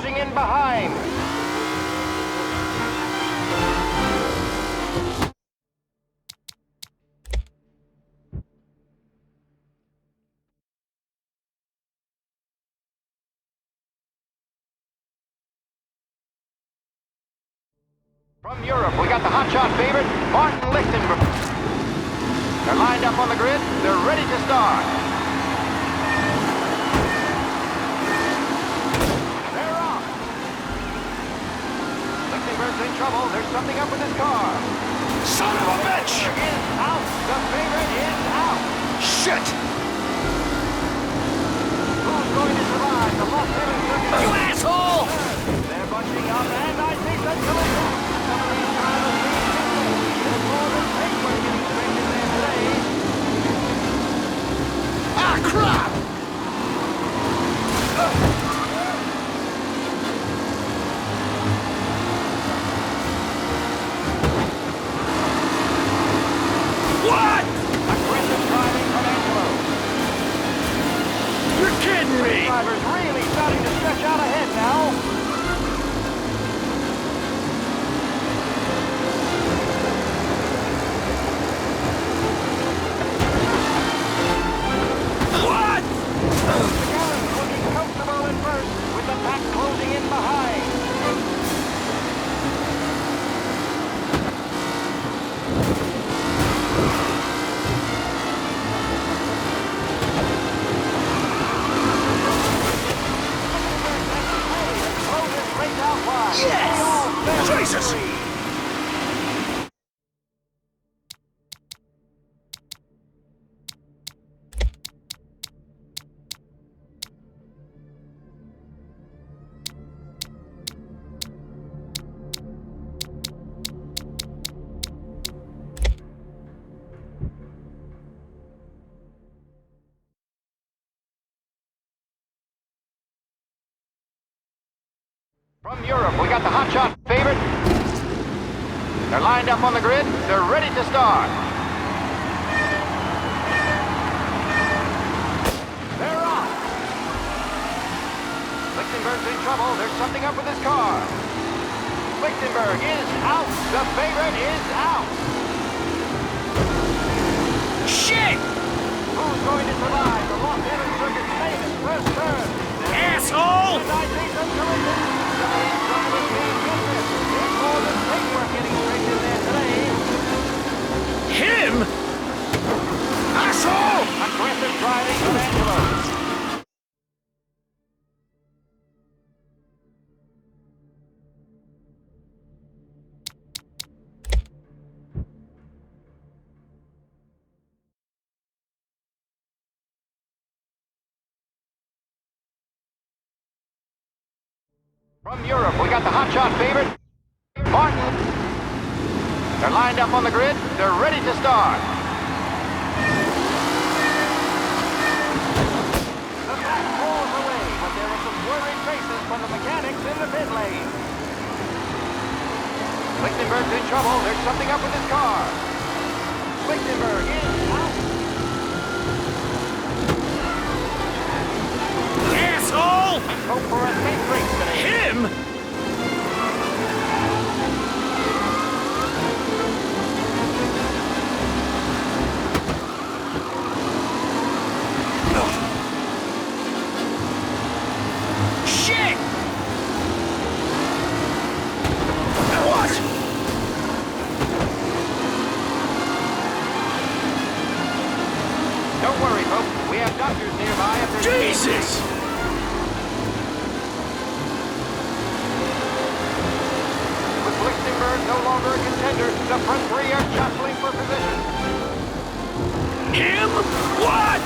closing in behind. From Europe, we got the hotshot favorite, Martin Lichtenberg. They're lined up on the grid. They're ready to start. They're off. Lichtenberg's in trouble. There's something up with his car. Son of a bitch! Is out. The favorite is out. Shit! Who's going to survive the Las Vegas circuit? You asshole! They're bunching up, and I think that's collision. Some of these drivers need to there's more than paper getting straight in there today. Ah, crap! What? Aggressive driving from Angelo. You're kidding me! The driver's really starting to stretch out ahead now. What? McAllen's looking comfortable at first, with the pack closing in behind. Yes! Jesus! From Europe, we got the hotshot favorite. They're lined up on the grid. They're ready to start. They're off. Lichtenberg's in trouble. There's something up with his car. Lichtenberg is out. The favorite is out. Shit! Who's going to survive the Las Vegas circuit's famous first turn? Asshole! And I think some collision. Some of these drivers being useless. There's more than paper getting straight in there today. Him? Asshole! Aggressive driving from Angelo. From Europe, we got the hotshot favorite, Martin. They're lined up on the grid. They're ready to start. The pack pulls away, but there are some worried faces from the mechanics in the pit lane. Lichtenberg's in trouble. There's something up with his car. Lichtenberg is out. Asshole! Hope for a safe race today. Him? Shit! What? Don't worry, folks. We have doctors nearby if there's... Jesus! Lichtenberg no longer a contender. The front three are jostling for position. Him? What?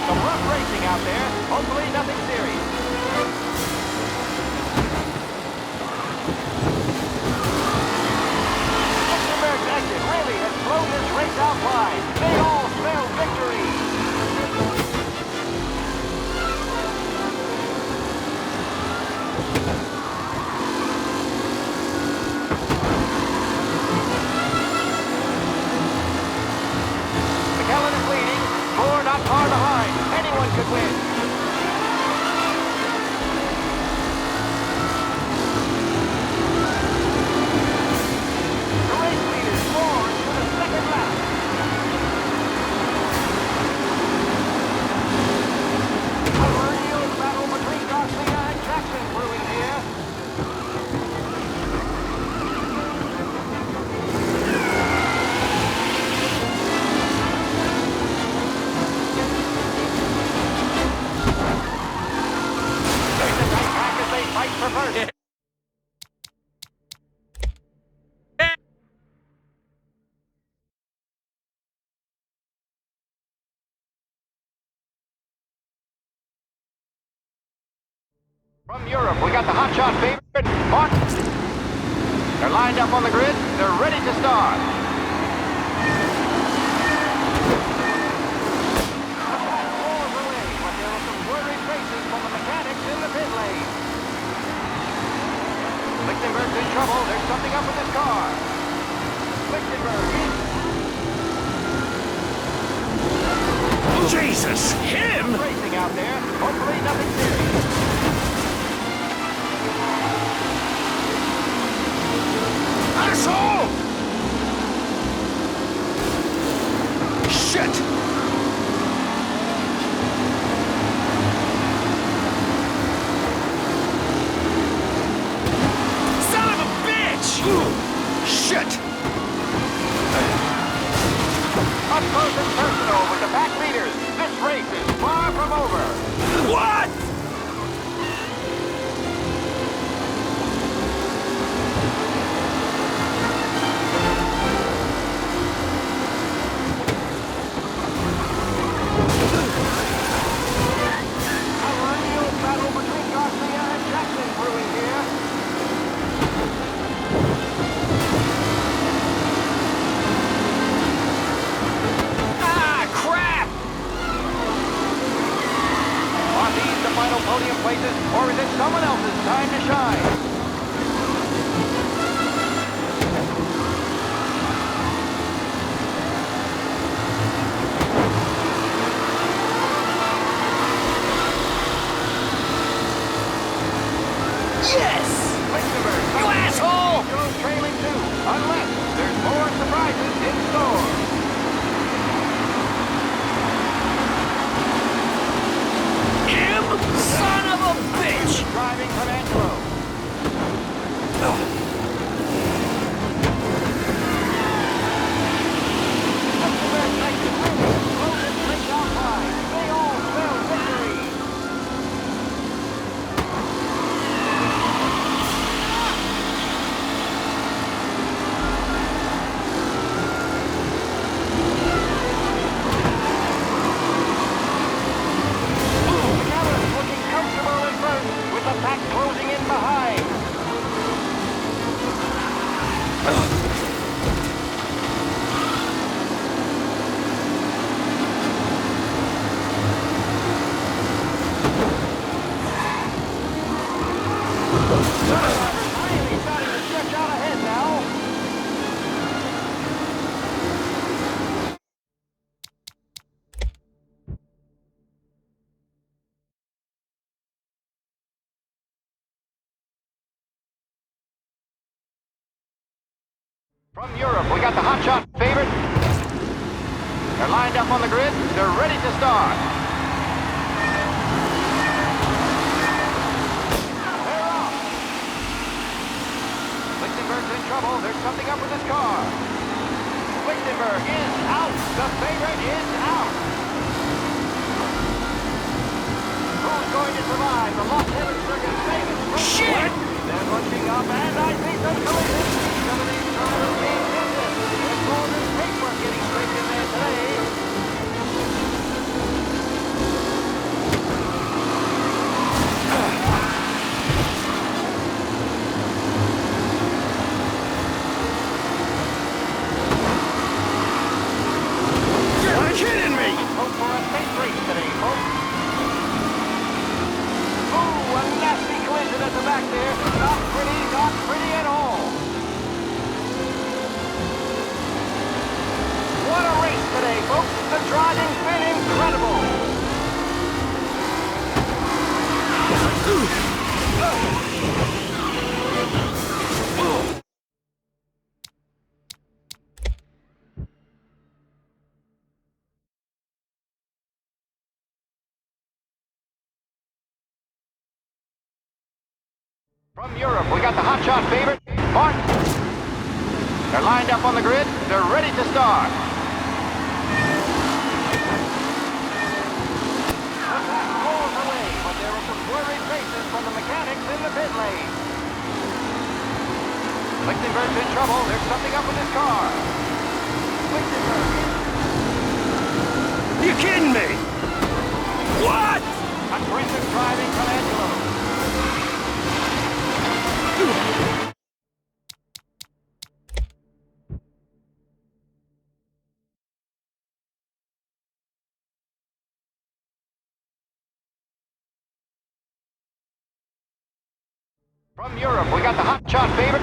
Some rough racing out there. Hopefully nothing serious. Lichtenberg's exit really has blown this race out wide. They all spell victory. McAllen is leading. Four not far behind. Anyone could win. From Europe, we got the hotshot favorite, Martin. They're lined up on the grid. They're ready to start. Roars away, but there are some worried faces from the mechanics in the pit lane. Lichtenberg's in trouble. There's something up with his car. Lichtenberg is... Jesus! Him? Racing out there. Hopefully nothing serious. Asshole! Shit! Son of a bitch! Shit! Up close and personal with the pack leaders. This race is far from over. What? Podium places, or is it someone else's time to shine? Yes! You asshole! You're trailing too, unless there's more surprises in store. Son of a bitch! Driving from Angelo. They all spell victory. With the pack closing in behind. Really starting to stretch out ahead now. From Europe, we got the hotshot favorite. They're lined up on the grid. They're ready to start. They're off. Lichtenberg's in trouble. There's something up with his car. Lichtenberg is out. The favorite is out. Who's going to survive the Los Heaven Circuit famous? Shit! They're bunching up, and I think some collisions. Some of these drivers being tested. There's more than paper getting scraped in there today. You're kidding me! Hope for a safe race today, folks. Ooh, a nasty collision at the back there. Not pretty at all. What a race today, folks. The driving's been incredible. From Europe, we got the hotshot favorite, Martin. They're lined up on the grid. They're ready to start. The pack rolls away, but there are some worried faces from the mechanics in the pit lane. Lichtenberg's in trouble. There's something up with his car. Lichtenberg is... You kidding me? What? Aggressive driving from Angelo. From Europe, we got the hotshot favorite.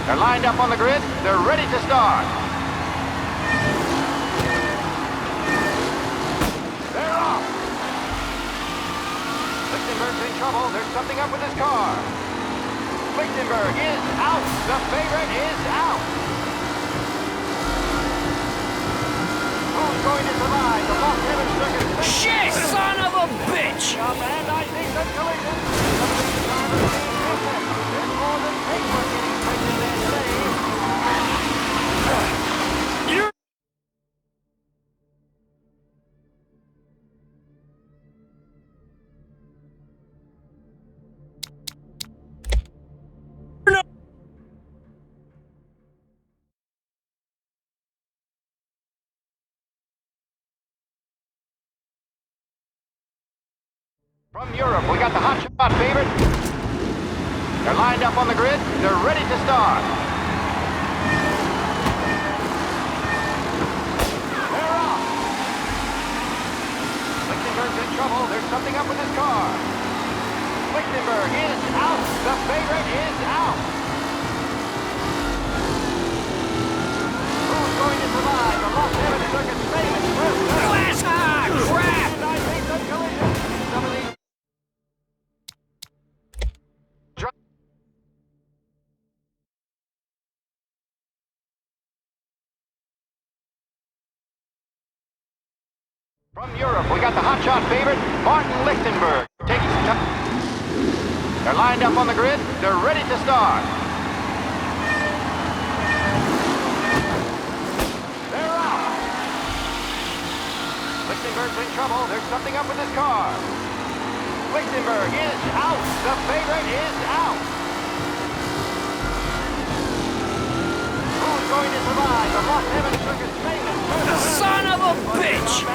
They're lined up on the grid. They're ready to start. They're off. Lichtenberg's in trouble. There's something up with his car. Lichtenberg is out. The favorite is out. Who's going to survive the Lost Heaven Circuit? Shit, son of a bitch! And I think the collision. There's more than paper getting printed there today. From Europe, we got the hotshot favorite. They're lined up on the grid. They're ready to start. They're off. Lichtenberg's in trouble. There's something up with his car. Lichtenberg is out. The favorite is out. Who's going to survive the Lost Heaven Circuit's famous first Glass hard crap! And I think the collision. Some of these From Europe, we got the hotshot favorite, Martin Lichtenberg. Taking some time. They're lined up on the grid. They're ready to start. They're out. Lichtenberg's in trouble. There's something up with his car. Lichtenberg is out. The favorite is out. Who's going to survive the Lost Heaven Circuit's famous Son of a bitch!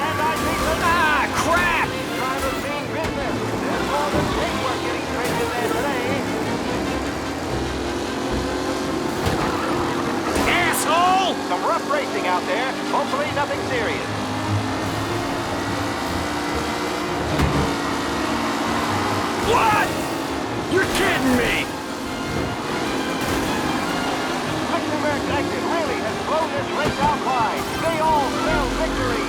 Ah, crap! Drivers mean business. There's more than paperwork getting printed there today. Asshole! Some rough racing out there. Hopefully nothing serious. What? You're kidding me! Lichtenberg's exit really has blown this race out wide. They all spell victory.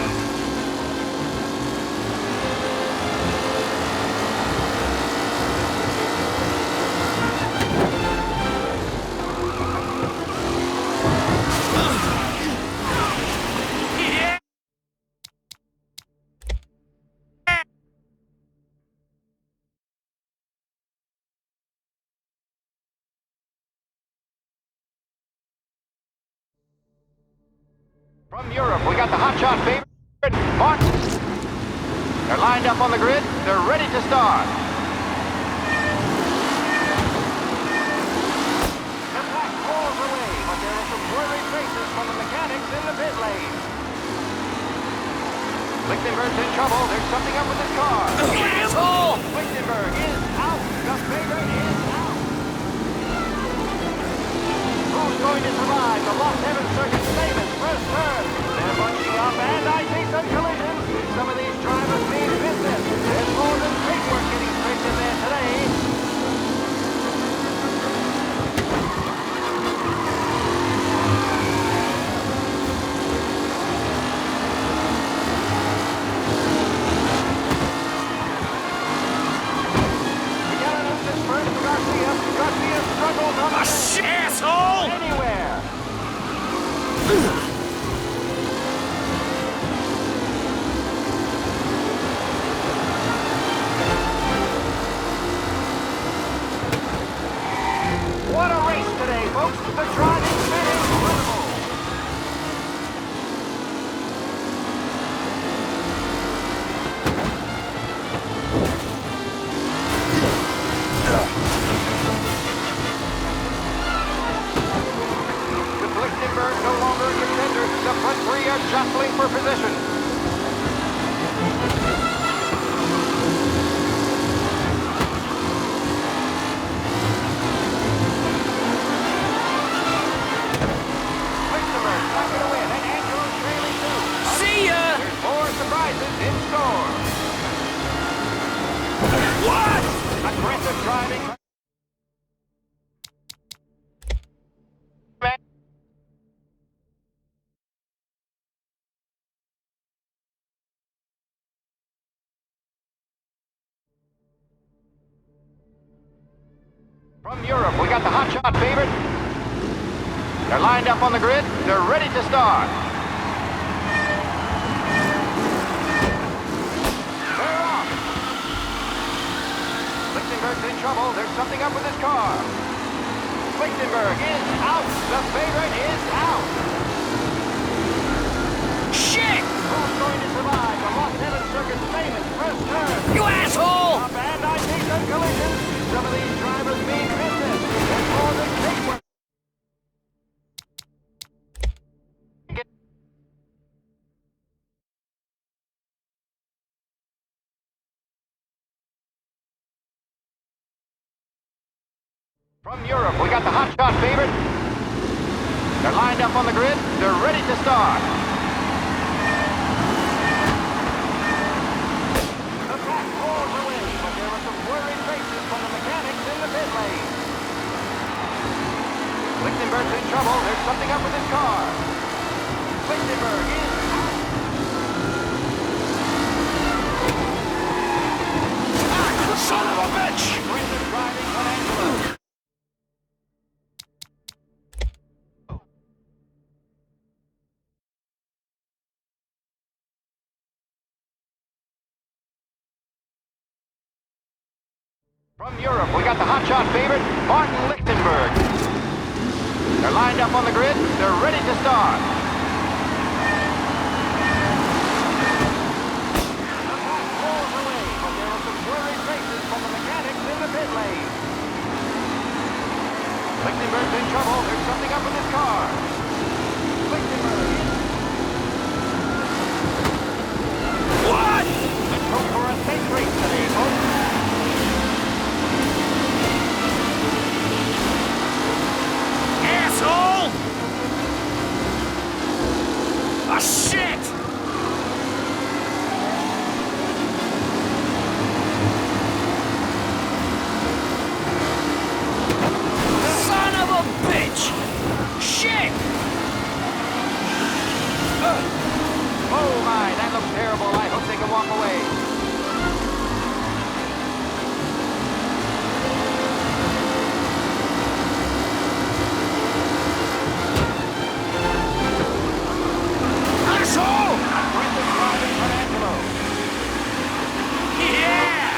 From Europe, we got the hotshot favorite, Martin. They're lined up on the grid. They're ready to start. The black rolls away, but there are some blurry traces from the mechanics in the pit lane. Lichtenberg's in trouble. There's something up with his car. Asshole! Lichtenberg is out. The favorite is out. Who's going to survive the Lost Heaven Circuit's famous first turn? They're bunching up, and I see some collisions. Some of these drivers mean business. There's more than paperwork getting printed there today. We gotta lose this first to Garcia. Garcia struggles on the Asshole! anywhere. What a race today, folks. The driving's been incredible. With Lichtenberg no longer a contender, the front three are jostling for position. Lichtenberg not going to win, and Angelo's trailing too. See ya! There's more surprises in store. What? Aggressive driving. From Europe, we got the hotshot favorite. They're lined up on the grid. They're ready to start. They're off. Lichtenberg's in trouble. There's something up with his car. Lichtenberg is out. The favorite is out. Shit! Who's going to survive the Lost Heaven Circuit's famous first turn? You asshole! Up and I see some collisions. Some of these drivers mean business. There's more than big. From Europe, we got the hotshot favorite. They're lined up on the grid. They're ready to start. The pack rolls away, but there were some worried faces from the mechanics in the pit lane. Lichtenberg's in trouble. There's something up with his car. Lichtenberg is out. Son of a bitch! Aggressive driving from Angelo. From Europe, we got the hotshot favorite, Martin Lichtenberg. They're lined up on the grid. They're ready to start. The pack rolls away, but there are some worried faces from the mechanics in the pit lane. Lichtenberg's in trouble. There's something up with his car. Lichtenberg is... What? Let's hope for a safe race today, folks. Asshole! Ah, shit! Son of a bitch! Shit! Oh my, that looks terrible. I hope they can walk away. Asshole! Aggressive driving from Angelo. Yeah!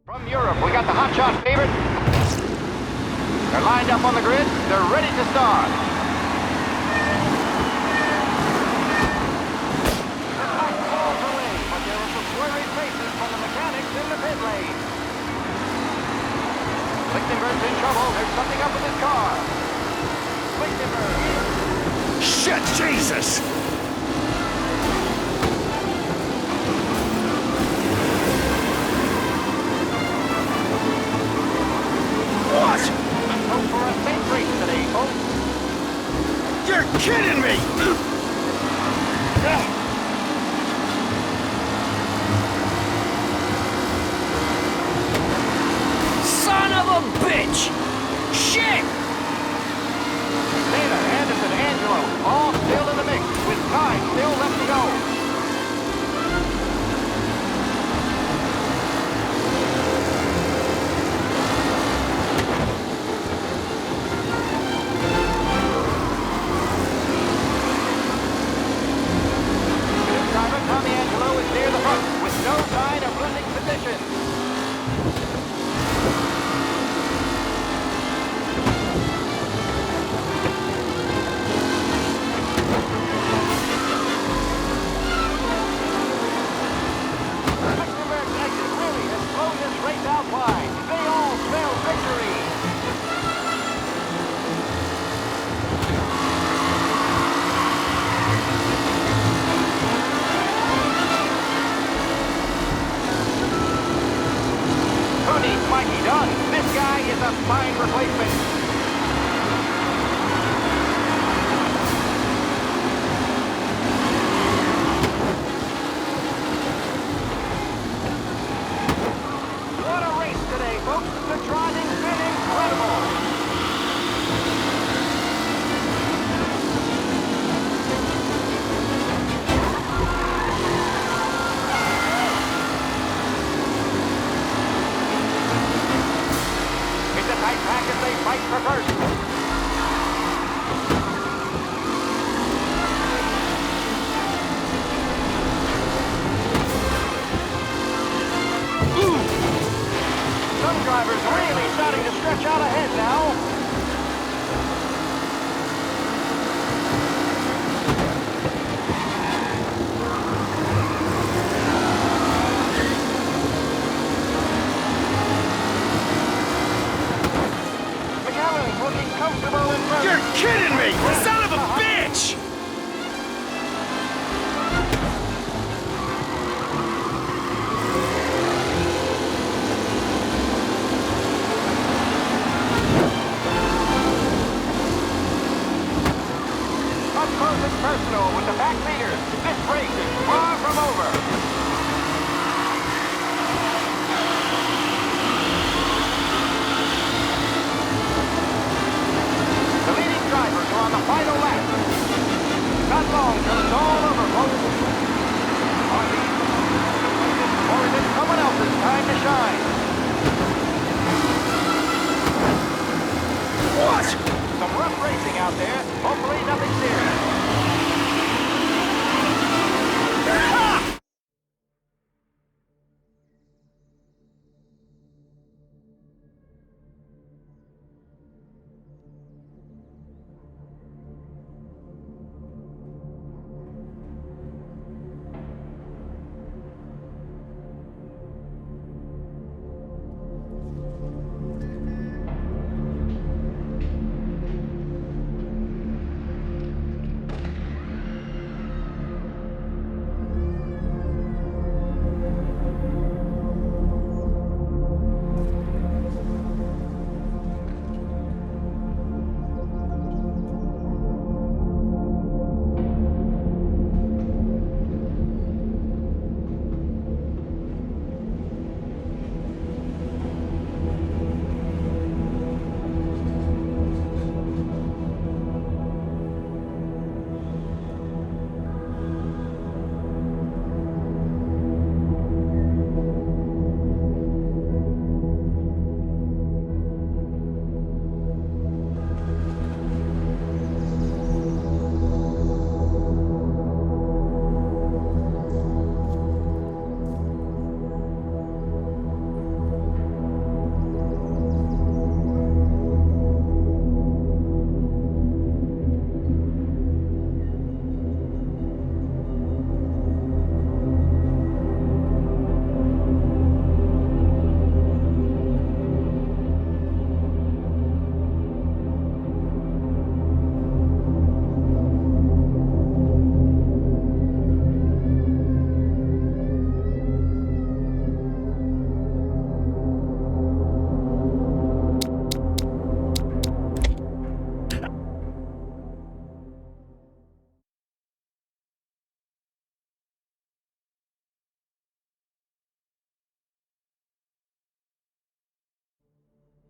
From Europe, we got the hotshot favorite. They're lined up on the grid. They're ready to start. The pack rolls away, but there are some worried faces from the mechanics in the pit lane. Lichtenberg's in trouble. There's something up with his car. Lichtenberg. Shit, Jesus! What? Let's hope for a safe race today, folks. You're kidding me! Son of a bitch! Shit! Taylor, Anderson, Angelo, all still in the mix, with time still left to go. Driver Tommy Angelo is near the front, with no sign of losing position. Lichtenberg's exit really has blown this race out wide. They all smell victory. Who needs Mikey Dunn? This guy is a fine replacement. What a race today, folks. The driving's been incredible. Some drivers really starting to stretch out ahead now. McAllen's looking comfortable in front. You're kidding me! Son of a bitch! Up close and personal with the back leaders. This race is far from over. The leading drivers are on the final lap. Not long till it's all over, folks. Are these or is it someone else's time to shine? What? Some rough racing out there. Hopefully nothing serious.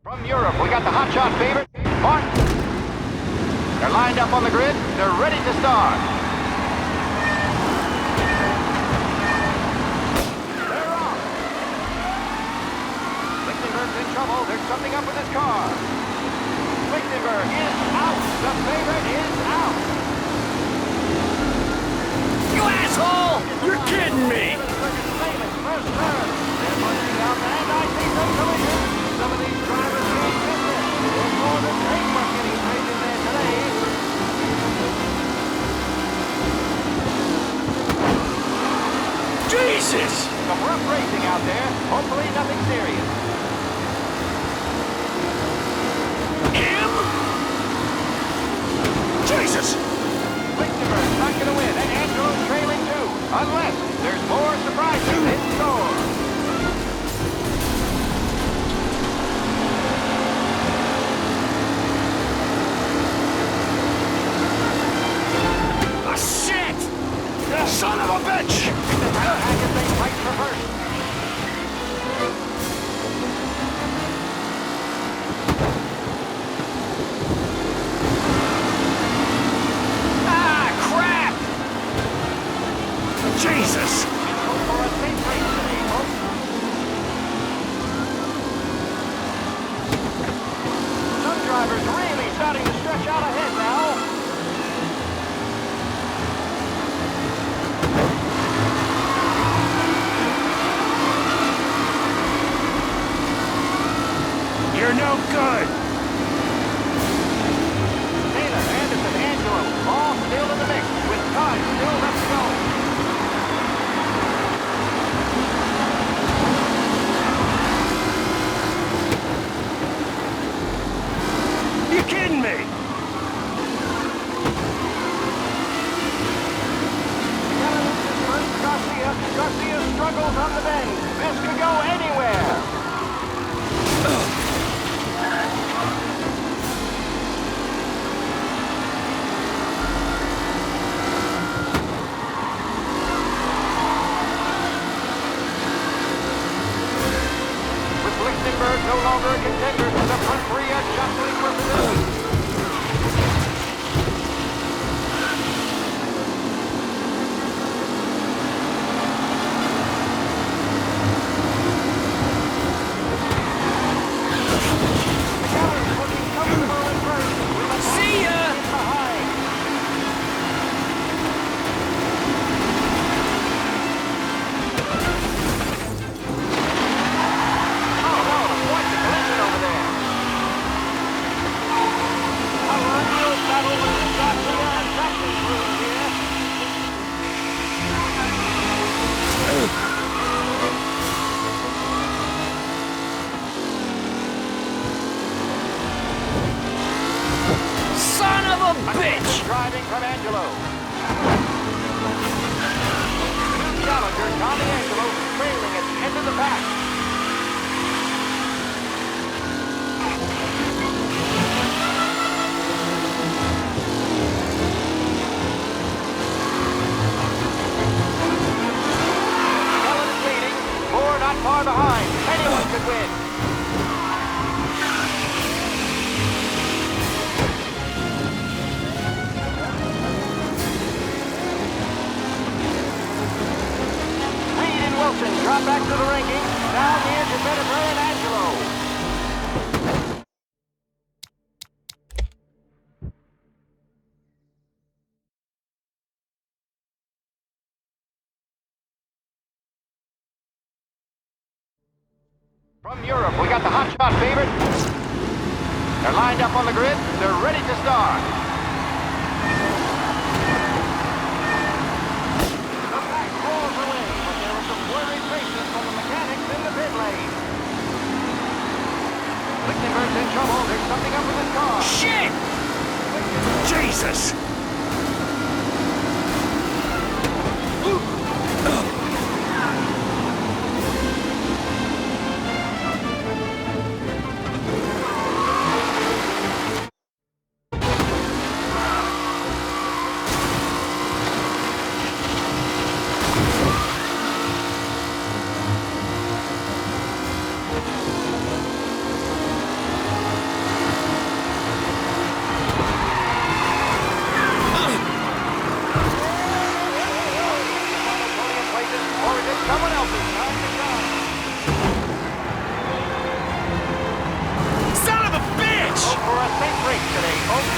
From Europe, we got the hotshot favorite, Martin. They're lined up on the grid. They're ready to start. They're off. Lichtenberg's in trouble. There's something up with his car. Lichtenberg is out. The favorite is out. You asshole! You're kidding me! First turn. They're pushing out, and I see some collisions. Some of these drivers are in business. There's more than paintwork getting painted there today. Jesus! Some rough racing out there. Hopefully nothing serious. Him? Jesus! Lichtenberg's not going to win, and Angelo's trailing too. Unless there's more surprises in store. Son of a bitch! They fight for first. Lichtenberg no longer a contender. The front three are jostling for position. See ya! Son of a bitch! Driving from Angelo. New challenger, Tommy Angelo, trailing at the end of the pack. Cullen is leading. Moore not far behind. Anyone could win. Wilson drop back to the ranking. Down near Definitive and Angelo. From Europe, we got the hotshot favorite. They're lined up on the grid. They're ready to start. The pack rolls away, but there are some worried faces from the mechanics in the pit lane. Lichtenberg's in trouble. There's something up with his car. Shit! Jesus! Someone else's time to shine. Son of a bitch! Go for a safe race today, folks.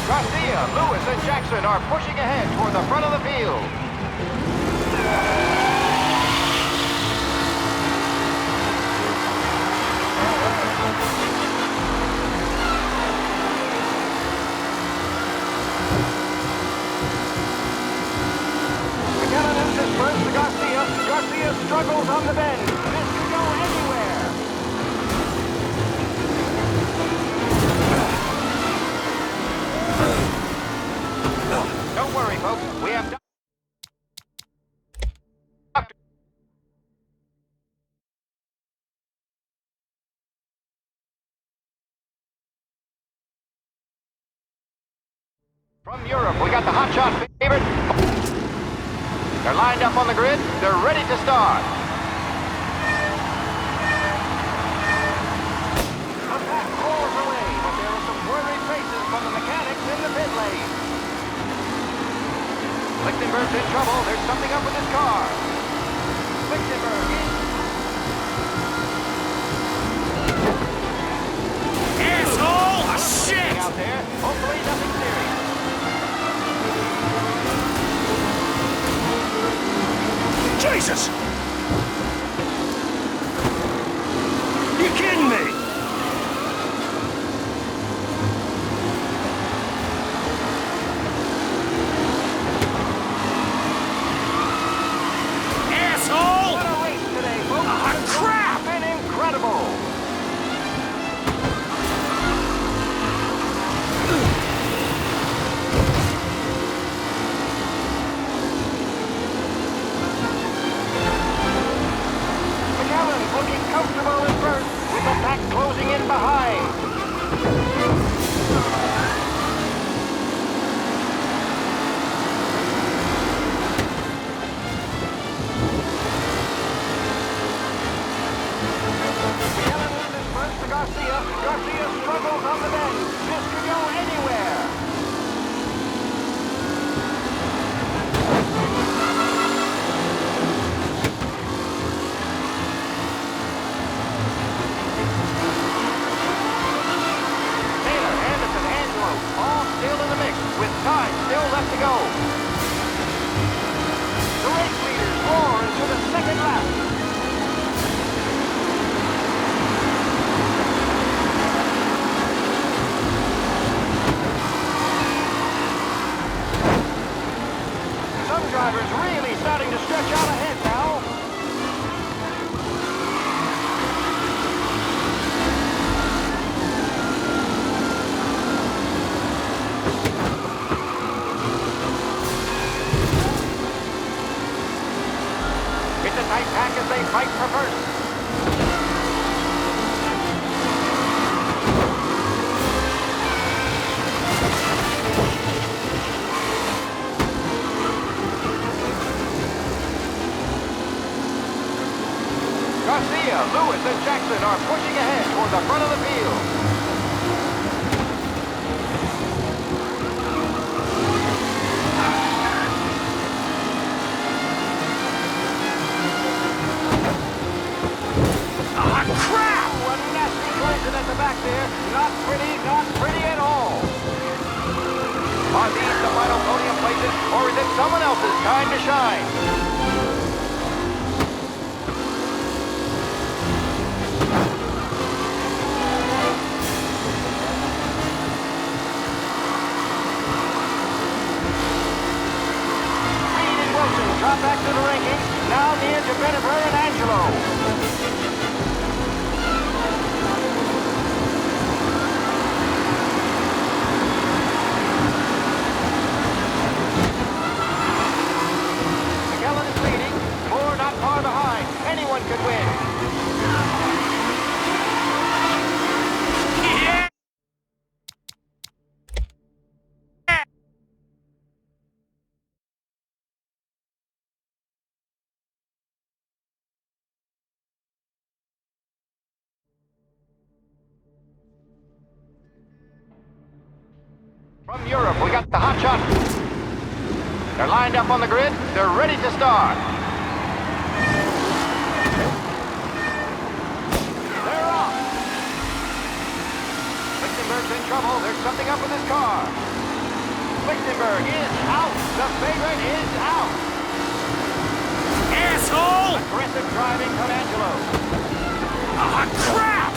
Garcia, Lewis, and Jackson are pushing ahead toward the front of the field. First to Garcia. Garcia struggles on the bend. This could go anywhere. Don't worry, folks. We have done. From Europe, we got the hotshot favorite. They're lined up on the grid. They're ready to start. The pack rolls away, but there are some worried faces from the mechanics in the pit lane. Lichtenberg's in trouble. There's something up with his car. Lichtenberg in. Asshole! Oh, shit! Out there. Hopefully nothing serious. Jesus! You kidding me? Asshole! What a race today, folks. Ah, crap! It's been incredible. left to go. The race leaders roar into the second lap. Some drivers really starting to stretch out ahead now. It's a tight pack as they fight for first. Garcia, Lewis, and Jackson are pushing ahead toward the front of the field. Crap! Ooh, a nasty collision at the back there. Not pretty at all. Are these the final podium places, or is it someone else's time to shine? Drop back to the rankings, now near Definitive and Angelo. McKellen is leading, Moore not far behind. Anyone could win. From Europe, we got the hot shot. They're lined up on the grid. They're ready to start. They're off. Lichtenberg's in trouble. There's something up with his car. Lichtenberg is out. The favorite is out. Asshole! Aggressive driving from Angelo. Ah, crap!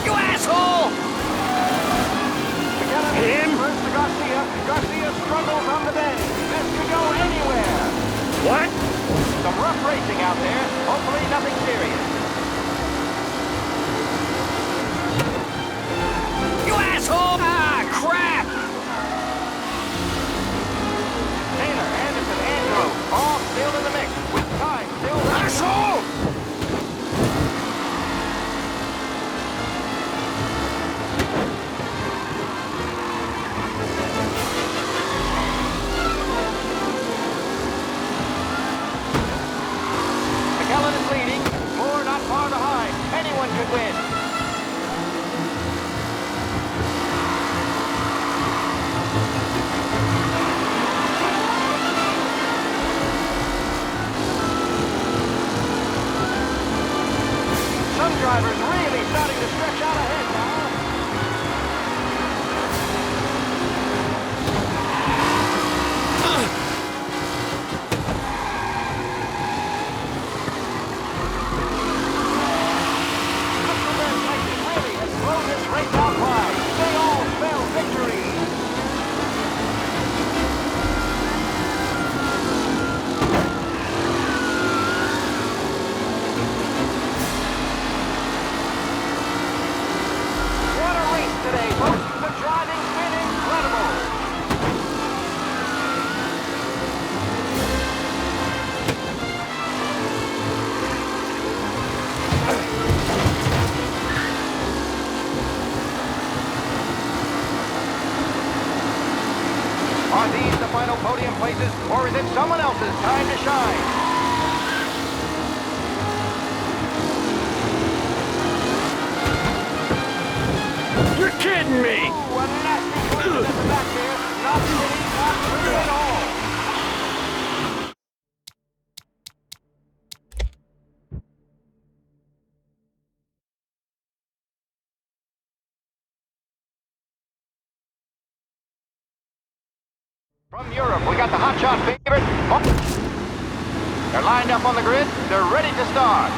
You asshole! Him? First to Garcia. Garcia struggles on the bend. This could go anywhere. What? Some rough racing out there. Hopefully nothing serious. You asshole! Ah, crap! Taylor, Anderson, Angelo, all still in the mix. With time still left. Asshole! McKellen is leading. Moore not far behind. Anyone could win. Some drivers really starting to stretch out ahead now. Really has blown this race out wide. They all spell victory. What a race today, folks. The driving's been incredible. Are these the final podium places, or is it someone else's time to shine? From Europe, we got the hotshot favorite. Oh. They're lined up on the grid. They're ready to start.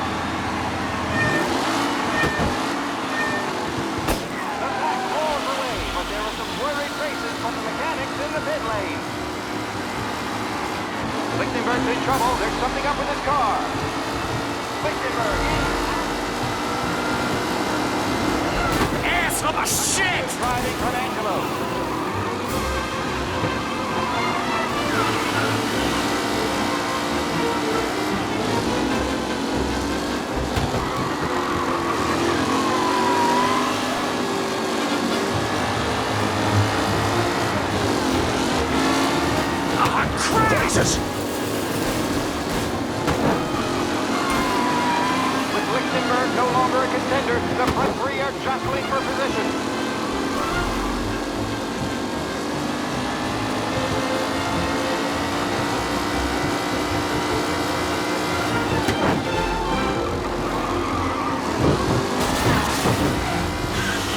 The pack rolls away, but there are some worried faces from the mechanics in the pit lane. Lichtenberg's in trouble. There's something up with his car. Lichtenberg in. Ass of a shit! Driving from Angelo. Jesus! With Lichtenberg no longer a contender, the front three are jostling for position.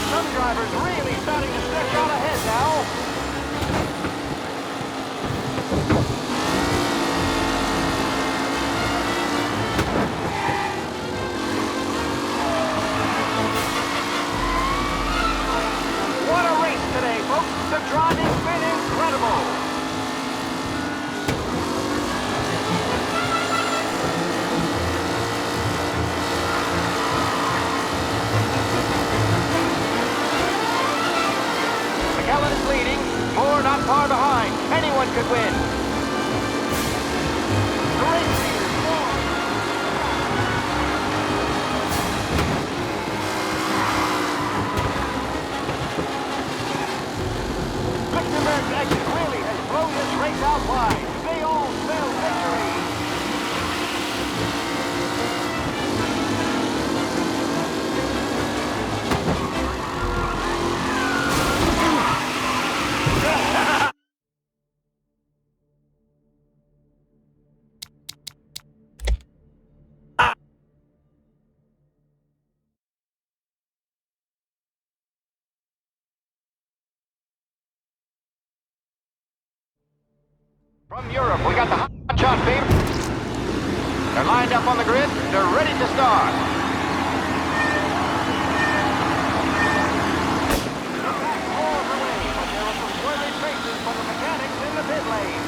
Some drivers really starting to stretch out ahead now. The driving's been incredible. McKellen is leading. Moore not far behind. Anyone could win. Great leader, Moore. Lichtenberg's exit really has blown this race out wide. They all spell victory. From Europe, we got the hotshot favorite. They're lined up on the grid. They're ready to start. The pack rolls away, but there are some worried faces from the mechanics in the pit lane.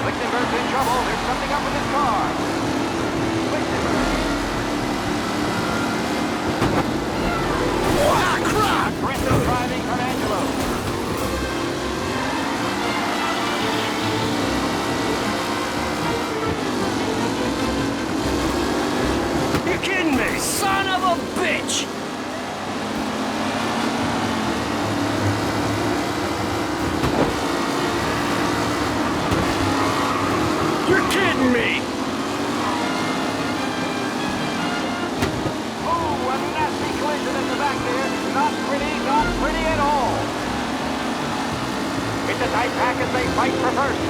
Lichtenberg's in trouble. There's something up with his car. Lichtenberg. Aggressive driving from Angelo. You kidding me? Son of a bitch! You're kidding me! Oh, a nasty collision at the back there. Not pretty at all. It's a tight pack as they fight for first.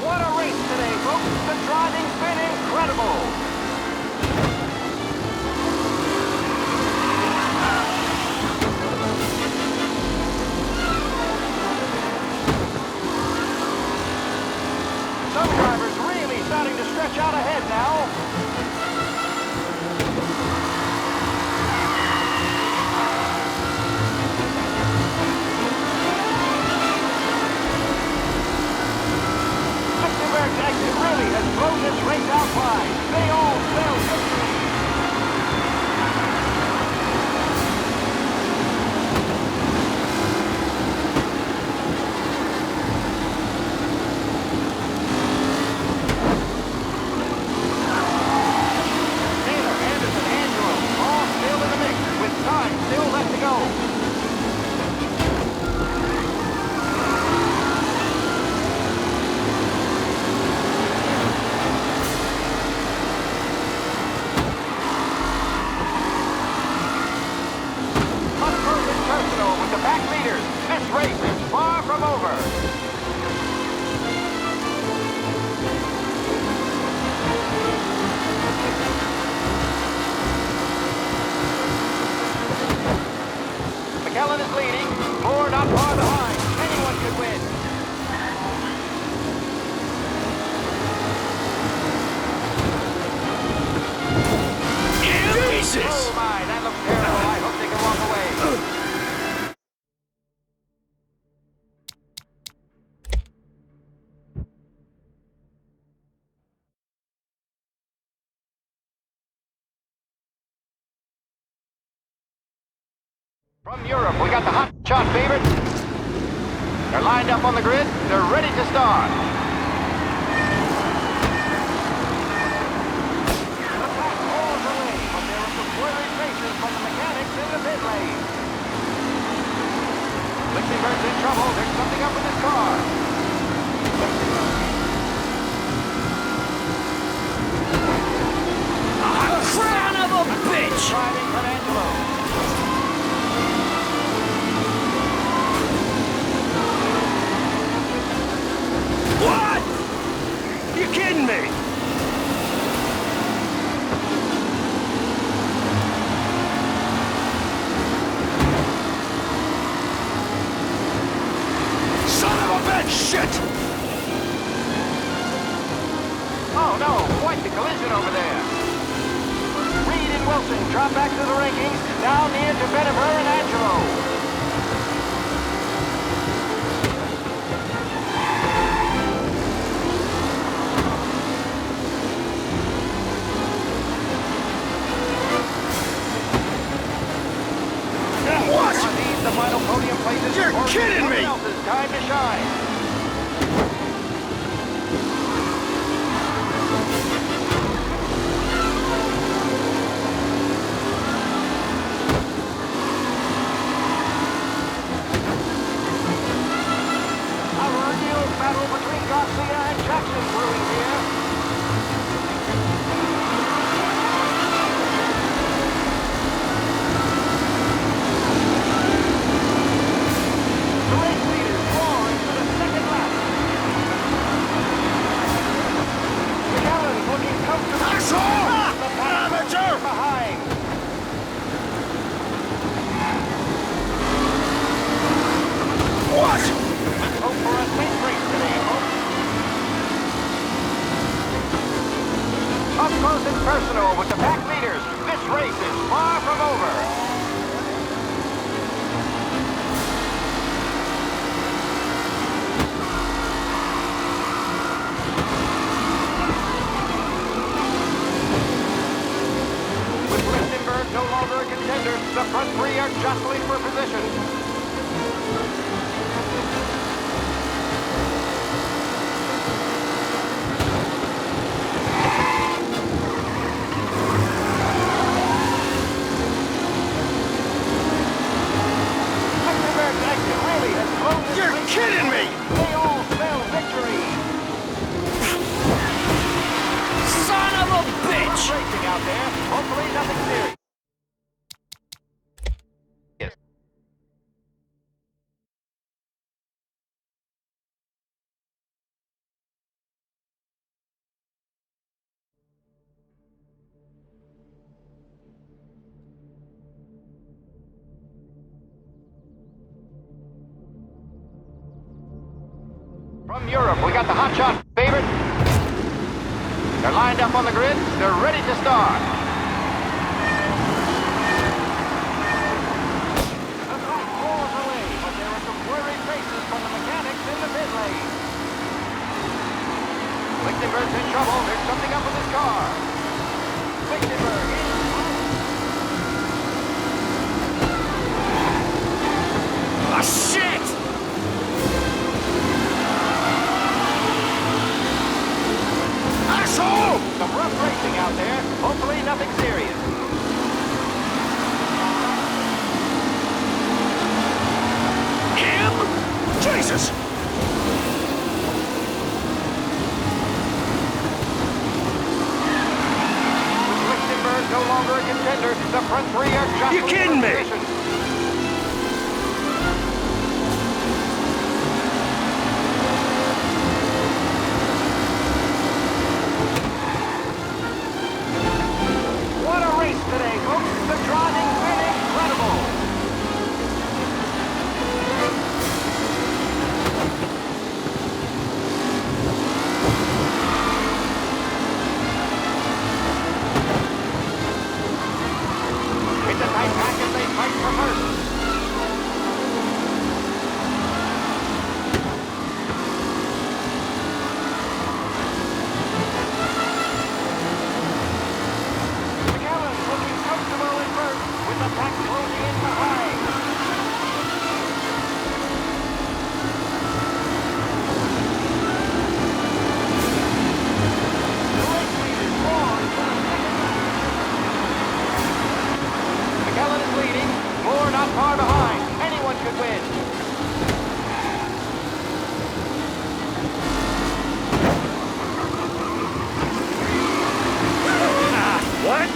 What a race today, folks. The driving's been incredible. Some drivers really starting to stretch out ahead now. Lichtenberg's exit really has blown this race out wide. They all spell victory. Taylor, Anderson, Angelo, all still in the mix with time still left to go. With the back leaders, this race is far from over. Allen is leading. Moore not far behind. Anyone could win. Jesus! Oh my, that looks terrible. I hope they can walk away. From Europe, we got the hot shot favorite. They're lined up on the grid. They're ready to start. The pack falls away, but there are some worried faces from the mechanics in the pit lane. Lichtenberg's in trouble. There's something up with his car. Son of a bitch! Driving from Angelo. What? You kidding me? Son of a bitch! Shit! Oh no, quite the collision over there. Reed and Wilson drop back to the rankings, down near to Benever and Angelo. What? Are these the final podium places? You're or kidding someone me! else's time to shine. A renewed battle between Garcia and Jackson brewing here. The race leaders roaring for the second lap. McAllen's looking comfortable. Asshole! The pack Amateur! behind. What? Hope for a safe race today, folks. Up close and personal with the pack leaders. This race is far from over. With Lichtenberg no longer a contender, the front three are jostling for position. Lichtenberg's exit really has blown this You're race. kidding me! They all spell victory. Son of a bitch! Racing out there. Hopefully nothing serious. From Europe, we got the hot shot favorite. They're lined up on the grid. They're ready to start. The pack falls away, but there are some worried faces from the mechanics in the pit lane. Lichtenberg's in trouble. There's something up with his car. Lichtenberg in. Ah, shit! Asshole! Some rough racing out there. Hopefully nothing serious. Him? Jesus! With Lichtenberg no longer a contender, the front three are just. You kidding me? What a race today, folks. The driving's been incredible. far behind. Anyone could win. What?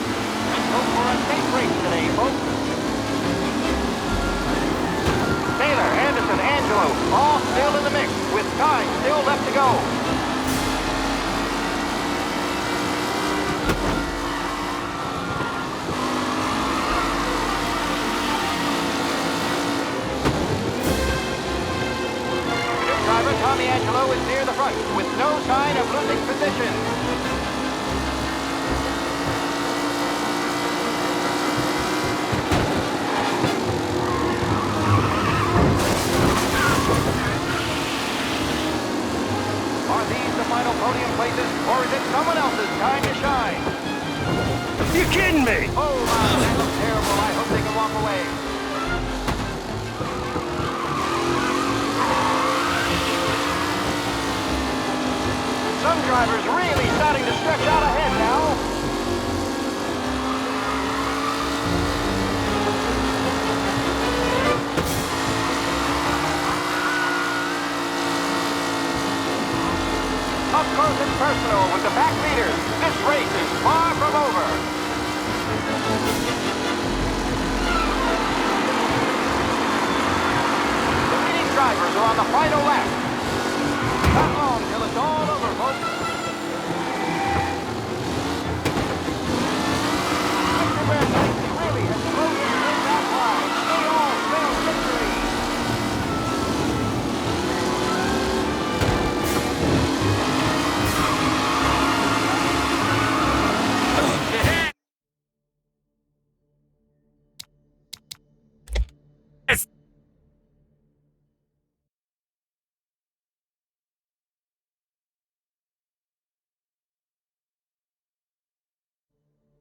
Hope for a safe race today, folks. Taylor, Anderson, Angelo, all still in the mix, with time still left to go. New driver Tommy Angelo is near the front, with no sign of losing position. Are these the final podium places, or is it someone else's time to shine? You kidding me? Oh, my, that looks terrible. I hope they can walk away. Some drivers really starting to stretch out ahead now. Up close and personal with the back leaders. This race is far from over. The leading drivers are on the final lap. Not long till it's all over, folks. Mr. Brand really has closed in that line. They all spell victory.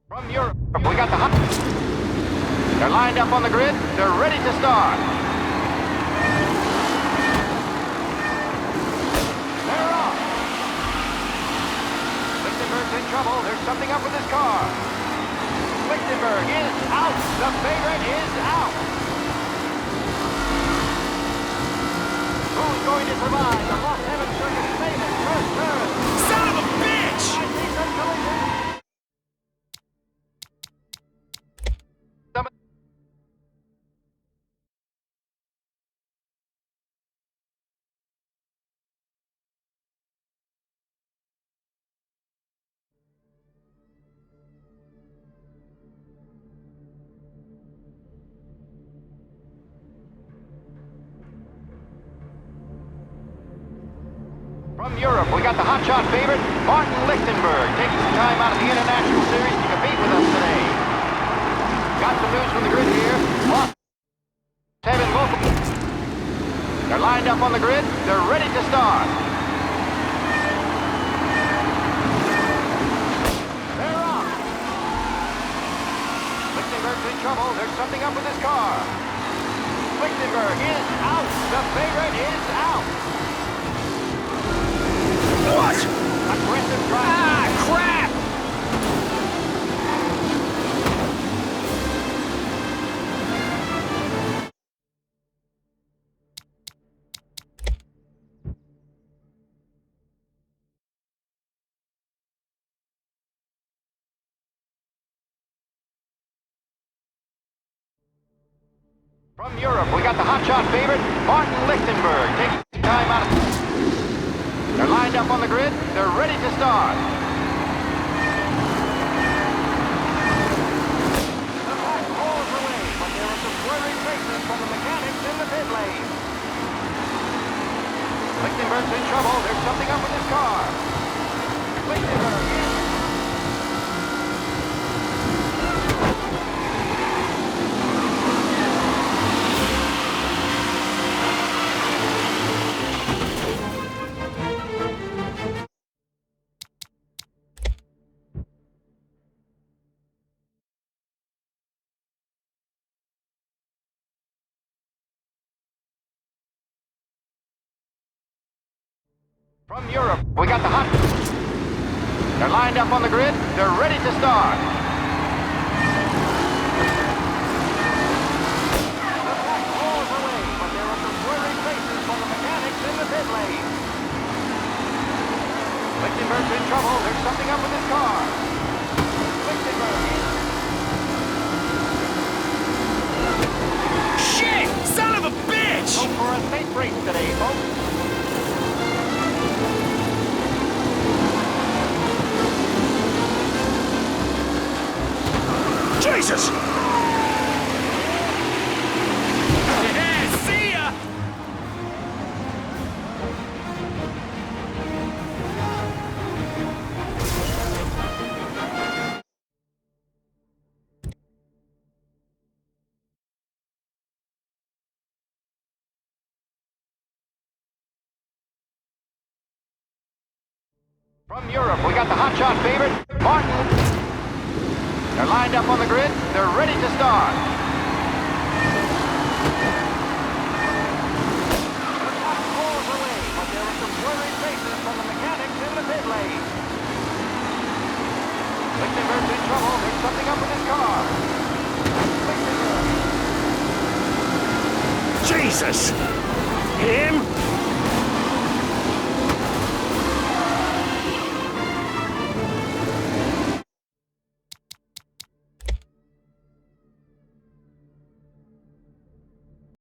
From Europe, we got the hot. They're lined up on the grid. They're ready to start. They're off. Lichtenberg's in trouble. There's something up with his car. Lichtenberg is out. The favorite is out. Who's going to survive the Lost Heaven Circuit's famous first turn? Son of a bitch! From Europe, we got the hotshot favorite, Martin Lichtenberg, taking some time out of the International Series to compete with us today. Got some news from the grid here. Lost Heaven local. They're lined up on the grid. They're ready to start. They're off. Lichtenberg's in trouble. There's something up with his car. Lichtenberg is out. The favorite is out. What? Aggressive drive. Ah, crap! From Europe, we got the hotshot favorite, Martin Lichtenberg, taking time out of... They're lined up on the grid. They're ready to start. The pack rolls away, but there are some worried faces from the mechanics in the pit lane. Lichtenberg's in trouble. There's something up with his car. Lichtenberg is... From Europe, we got the hot... They're lined up on the grid. They're ready to start. The race today, folks. Jesus! Yeah, see ya! From Europe, we got the hotshot favorite, Martin. They're lined up on the grid. They're ready to start. The top pulls away, but there are some worried faces from the mechanics in the pit lane. Lichtenberg's in trouble. There's something up with his car. Jesus! Him?